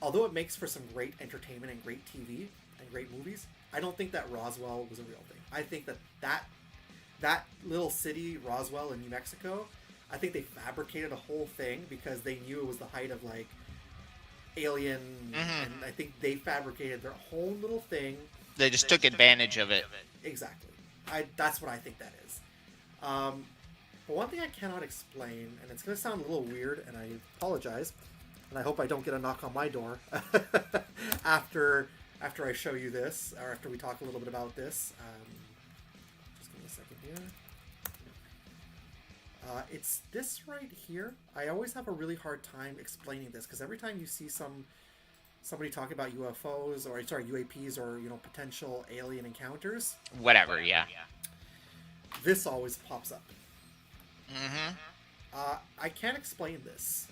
[SPEAKER 1] Although it makes for some great entertainment and great TV and great movies, I don't think that Roswell was a real thing. I think that little city, Roswell in New Mexico, I think they fabricated a whole thing because they knew it was the height of, like, alien... Mm-hmm. And I think they fabricated their whole little thing.
[SPEAKER 2] They just took advantage of it.
[SPEAKER 1] Exactly. That's what I think that is. But one thing I cannot explain, and it's going to sound a little weird, and I apologize, and I hope I don't get a knock on my door after I show you this, or after we talk a little bit about this. Just give me a second here. It's this right here. I always have a really hard time explaining this, because every time you see somebody talking about UFOs, or UAPs, or potential alien encounters,
[SPEAKER 2] whatever, yeah,
[SPEAKER 1] this always pops up.
[SPEAKER 2] Mm-hmm.
[SPEAKER 1] I can't explain this.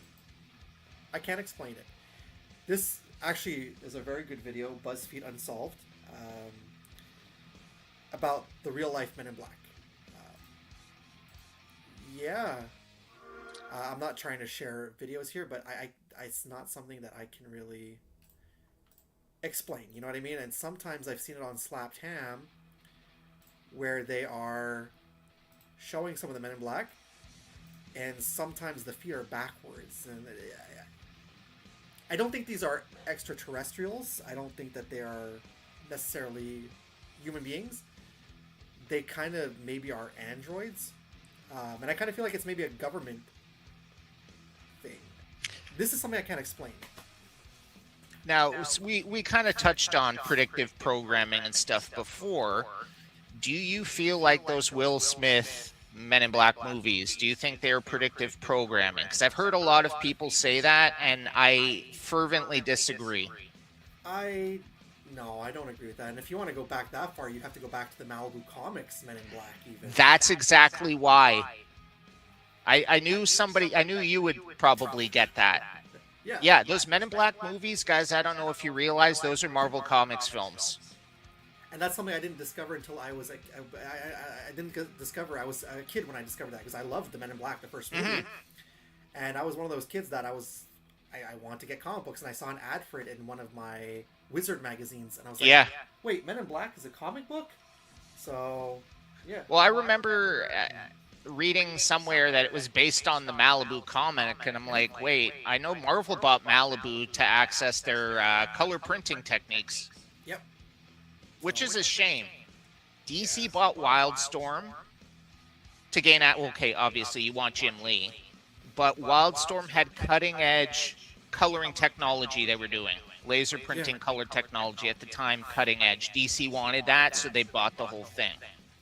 [SPEAKER 1] I can't explain it. This actually is a very good video, BuzzFeed Unsolved, about the real life Men in Black. I'm not trying to share videos here, but it's not something that I can really explain. You know what I mean? And sometimes I've seen it on Slapped Ham, where they are showing some of the Men in Black, and sometimes the feet are backwards, and I don't think these are extraterrestrials. I don't think that they are necessarily human beings. They kind of maybe are androids, and I kind of feel like it's maybe a government thing. This is something I can't explain.
[SPEAKER 2] Now, we kind of touched on predictive programming and stuff before. Do you feel like those Will Smith Men in Black movies, do you think they're predictive programming? Because I've heard a lot of people say that, and I fervently disagree.
[SPEAKER 1] No, I don't agree with that. And if you want to go back that far, you'd have to go back to the Malibu Comics Men in Black even.
[SPEAKER 2] That's exactly why. I knew you would probably get that. Yeah, those Men in Black movies, guys, I don't know if you realize those are Marvel Comics films.
[SPEAKER 1] And that's something I didn't discover until I was I didn't discover. I was a kid when I discovered that, because I loved the Men in Black, the first movie. Mm-hmm. And I was one of those kids that I wanted to get comic books, and I saw an ad for it in one of my Wizard magazines, and I was like, wait, Men in Black is a comic book? So, yeah.
[SPEAKER 2] Well, I remember reading somewhere that it was based on the Malibu comic, and I'm like, wait, I know Marvel bought Malibu to access their color printing techniques.
[SPEAKER 1] Yep.
[SPEAKER 2] Which is a shame. DC bought Wildstorm to gain okay, obviously you want Jim Lee, but Wildstorm had cutting-edge coloring technology they were doing. Laser printing color technology at the time, cutting edge. DC wanted that, so they bought the whole thing.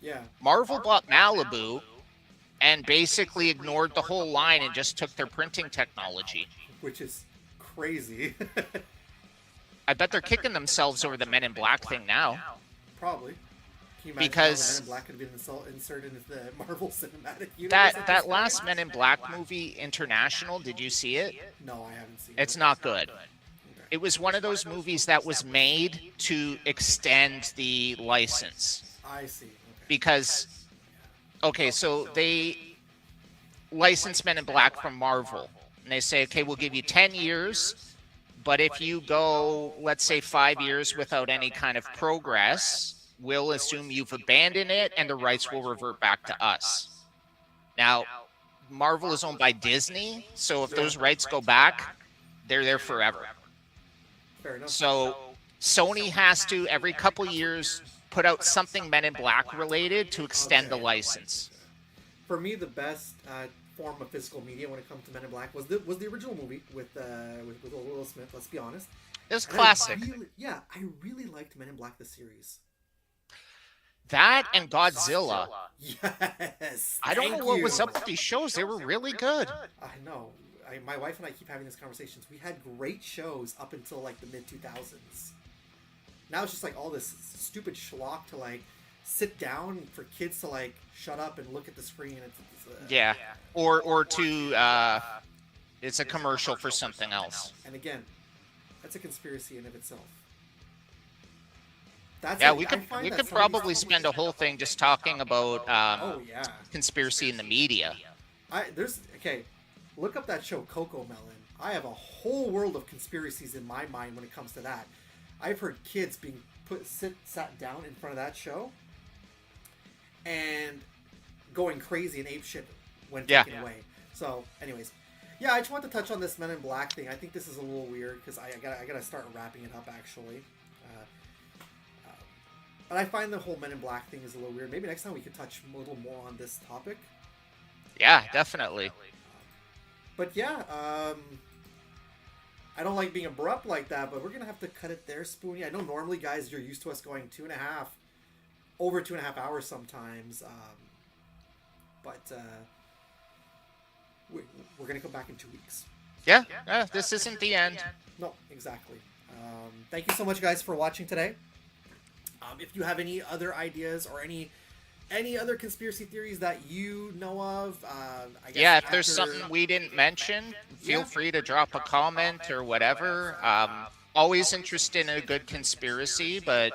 [SPEAKER 1] Yeah.
[SPEAKER 2] Marvel bought Malibu and basically ignored the whole line and just took their printing technology.
[SPEAKER 1] Which is crazy.
[SPEAKER 2] I bet they're kicking themselves over the Men in Black thing now.
[SPEAKER 1] Probably. Can you imagine
[SPEAKER 2] because
[SPEAKER 1] how the Men in Black could have been inserted into the Marvel Cinematic Universe?
[SPEAKER 2] That last Men in Black movie, International, did you see it?
[SPEAKER 1] No, I haven't seen it.
[SPEAKER 2] It's not good. It was one of those movies that was made to extend the license.
[SPEAKER 1] I see. Okay.
[SPEAKER 2] Because, so they license Men in Black from Marvel. And they say, okay, we'll give you 10 years. But if you go, let's say, 5 years without any kind of progress, we'll assume you've abandoned it and the rights will revert back to us. Now, Marvel is owned by Disney, so if those rights go back, they're there forever.
[SPEAKER 1] Fair enough.
[SPEAKER 2] So Sony has to, every couple years, put out something Men in Black related to extend the license.
[SPEAKER 1] For me, the best form of physical media when it comes to Men in Black was the original movie with Will Smith. Let's be honest.
[SPEAKER 2] It was classic.
[SPEAKER 1] I really liked Men in Black the series.
[SPEAKER 2] That and Godzilla.
[SPEAKER 1] Yes.
[SPEAKER 2] I don't know what was up with these shows. They were really good.
[SPEAKER 1] I know. My wife and I keep having these conversations. We had great shows up until like the mid 2000s. Now it's just like all this stupid schlock to like sit down for kids to like shut up and look at the screen. Or to
[SPEAKER 2] it's a commercial for something else.
[SPEAKER 1] And again, that's a conspiracy in of itself.
[SPEAKER 2] We could probably spend a whole thing just talking about conspiracy in the media.
[SPEAKER 1] Look up that show Coco Melon. I have a whole world of conspiracies in my mind when it comes to that. I've heard kids being sat down in front of that show and going crazy and apeshit when taken away. So, anyways, I just want to touch on this Men in Black thing. I think this is a little weird because I gotta start wrapping it up actually. But I find the whole Men in Black thing is a little weird. Maybe next time we could touch a little more on this topic.
[SPEAKER 2] Yeah, definitely.
[SPEAKER 1] But I don't like being abrupt like that, but we're going to have to cut it there, Spoonie. I know normally, guys, you're used to us going over 2.5 hours sometimes. But we're going to come back in 2 weeks.
[SPEAKER 2] Yeah, this isn't the end.
[SPEAKER 1] No, exactly. Thank you so much, guys, for watching today. If you have any other ideas or any other conspiracy theories that you know of,
[SPEAKER 2] if there's something we didn't mention, feel free to drop a comment or whatever. Always interested in a good conspiracy, but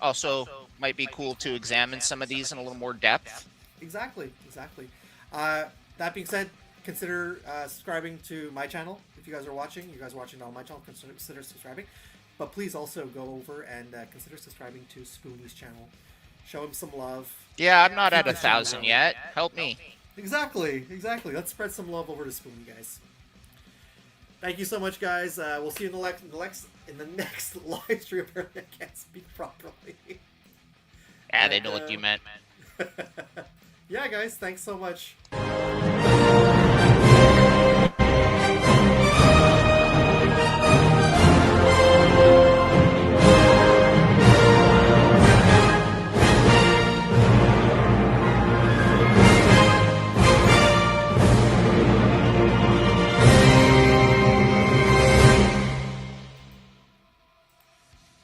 [SPEAKER 2] also might be cool to examine some of these in a little more depth.
[SPEAKER 1] Exactly. That being said, consider subscribing to my channel. If you guys are watching on my channel, consider subscribing. But please also go over and consider subscribing to Spoonie's channel. Show him some love.
[SPEAKER 2] Yeah, I'm not at 1,000 yet. Help me.
[SPEAKER 1] Exactly. Let's spread some love over to Spoonie, guys. Thank you so much, guys. We'll see you in the next live stream. Apparently, I can't speak properly.
[SPEAKER 2] Yeah, they know what you meant.
[SPEAKER 1] Yeah, guys. Thanks so much.